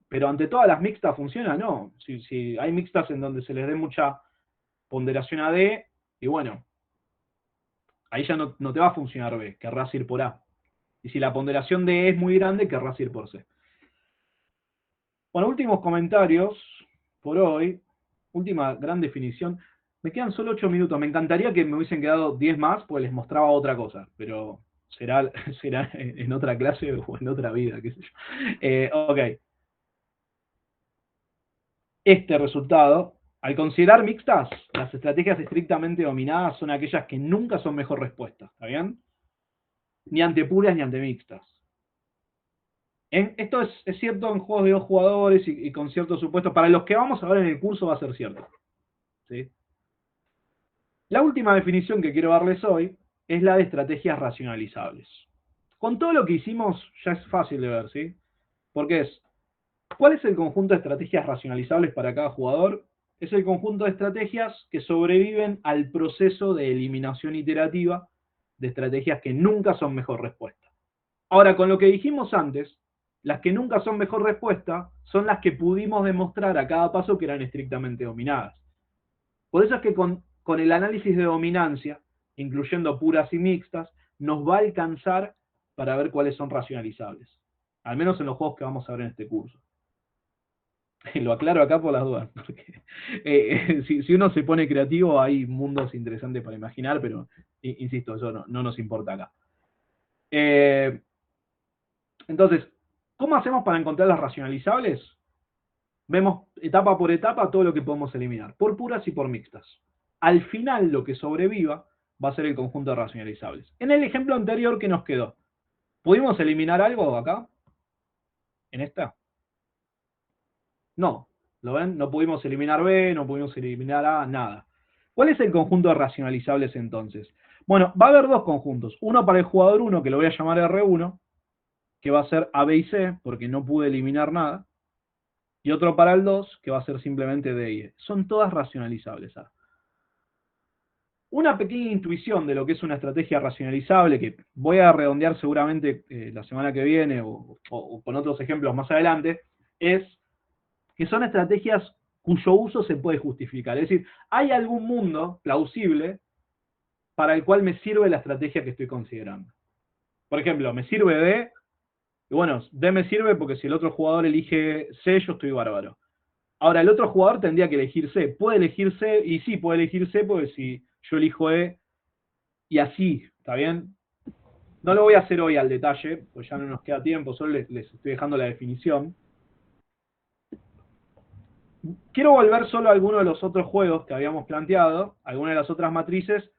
Pero ante todas las mixtas funciona, no. Si hay mixtas en donde se les dé mucha ponderación a D, y bueno, ahí ya no te va a funcionar B, querrás ir por A. Y si la ponderación de E es muy grande, querrás ir por C. Bueno, últimos comentarios por hoy. Última gran definición. Me quedan solo 8 minutos. Me encantaría que me hubiesen quedado 10 más, pues les mostraba otra cosa. Pero será en otra clase o en otra vida, qué sé yo. Ok. Este resultado, al considerar mixtas, las estrategias estrictamente dominadas son aquellas que nunca son mejor respuesta. ¿Está bien? Ni ante puras ni ante mixtas. Esto es cierto en juegos de 2 jugadores y con ciertos supuestos. Para los que vamos a ver en el curso va a ser cierto. ¿Sí? La última definición que quiero darles hoy es la de estrategias racionalizables. Con todo lo que hicimos ya es fácil de ver, ¿sí? Porque ¿cuál es el conjunto de estrategias racionalizables para cada jugador? Es el conjunto de estrategias que sobreviven al proceso de eliminación iterativa de estrategias que nunca son mejor respuesta. Ahora, con lo que dijimos antes, las que nunca son mejor respuesta son las que pudimos demostrar a cada paso que eran estrictamente dominadas. Por eso es que con el análisis de dominancia, incluyendo puras y mixtas, nos va a alcanzar para ver cuáles son racionalizables. Al menos en los juegos que vamos a ver en este curso. Lo aclaro acá por las dudas, porque si uno se pone creativo hay mundos interesantes para imaginar, pero insisto, eso no nos importa acá. Entonces, ¿cómo hacemos para encontrar las racionalizables? Vemos etapa por etapa todo lo que podemos eliminar, por puras y por mixtas. Al final lo que sobreviva va a ser el conjunto de racionalizables. En el ejemplo anterior, ¿qué nos quedó? ¿Pudimos eliminar algo acá? ¿En esta? No. ¿Lo ven? No pudimos eliminar B, no pudimos eliminar A, nada. ¿Cuál es el conjunto de racionalizables entonces? Bueno, va a haber dos conjuntos. Uno para el jugador 1, que lo voy a llamar R1, que va a ser A, B y C, porque no pude eliminar nada. Y otro para el 2, que va a ser simplemente D y E. Son todas racionalizables. Una pequeña intuición de lo que es una estrategia racionalizable, que voy a redondear seguramente la semana que viene o con otros ejemplos más adelante, es que son estrategias cuyo uso se puede justificar. Es decir, hay algún mundo plausible para el cual me sirve la estrategia que estoy considerando. Por ejemplo, me sirve D, y bueno, D me sirve porque si el otro jugador elige C, yo estoy bárbaro. Ahora, el otro jugador tendría que elegir C. Puede elegir C, y sí, puede elegir C, porque si yo elijo E, y así, ¿está bien? No lo voy a hacer hoy al detalle, pues ya no nos queda tiempo, solo les estoy dejando la definición. Quiero volver solo a algunos de los otros juegos que habíamos planteado, algunas de las otras matrices.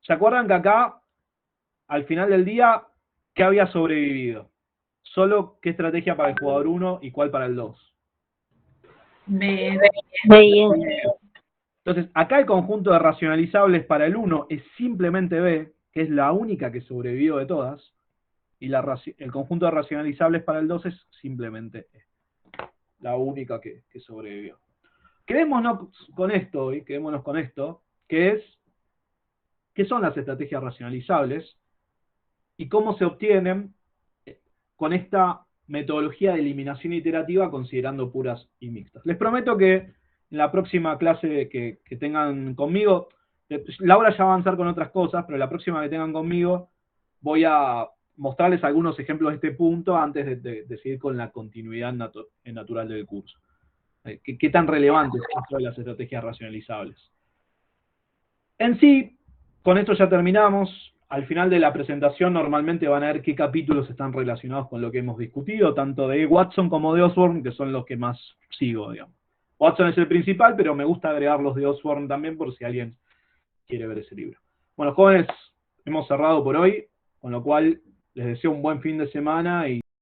¿Se acuerdan que acá, al final del día, qué había sobrevivido? Solo qué estrategia para el jugador 1 y cuál para el 2. B. Entonces, acá el conjunto de racionalizables para el 1 es simplemente B, que es la única que sobrevivió de todas, y el conjunto de racionalizables para el 2 es simplemente E, la única que sobrevivió. Quedémonos con esto hoy, que es, ¿qué son las estrategias racionalizables? Y cómo se obtienen con esta metodología de eliminación iterativa considerando puras y mixtas. Les prometo que en la próxima clase que tengan conmigo, Laura ya va a avanzar con otras cosas, pero la próxima que tengan conmigo voy a mostrarles algunos ejemplos de este punto antes de seguir con la continuidad natural del curso. ¿Qué tan relevantes son las estrategias racionalizables? En sí, con esto ya terminamos. Al final de la presentación normalmente van a ver qué capítulos están relacionados con lo que hemos discutido, tanto de Watson como de Osborne, que son los que más sigo, digamos. Watson es el principal, pero me gusta agregar los de Osborne también por si alguien quiere ver ese libro. Bueno, jóvenes, hemos cerrado por hoy, con lo cual les deseo un buen fin de semana y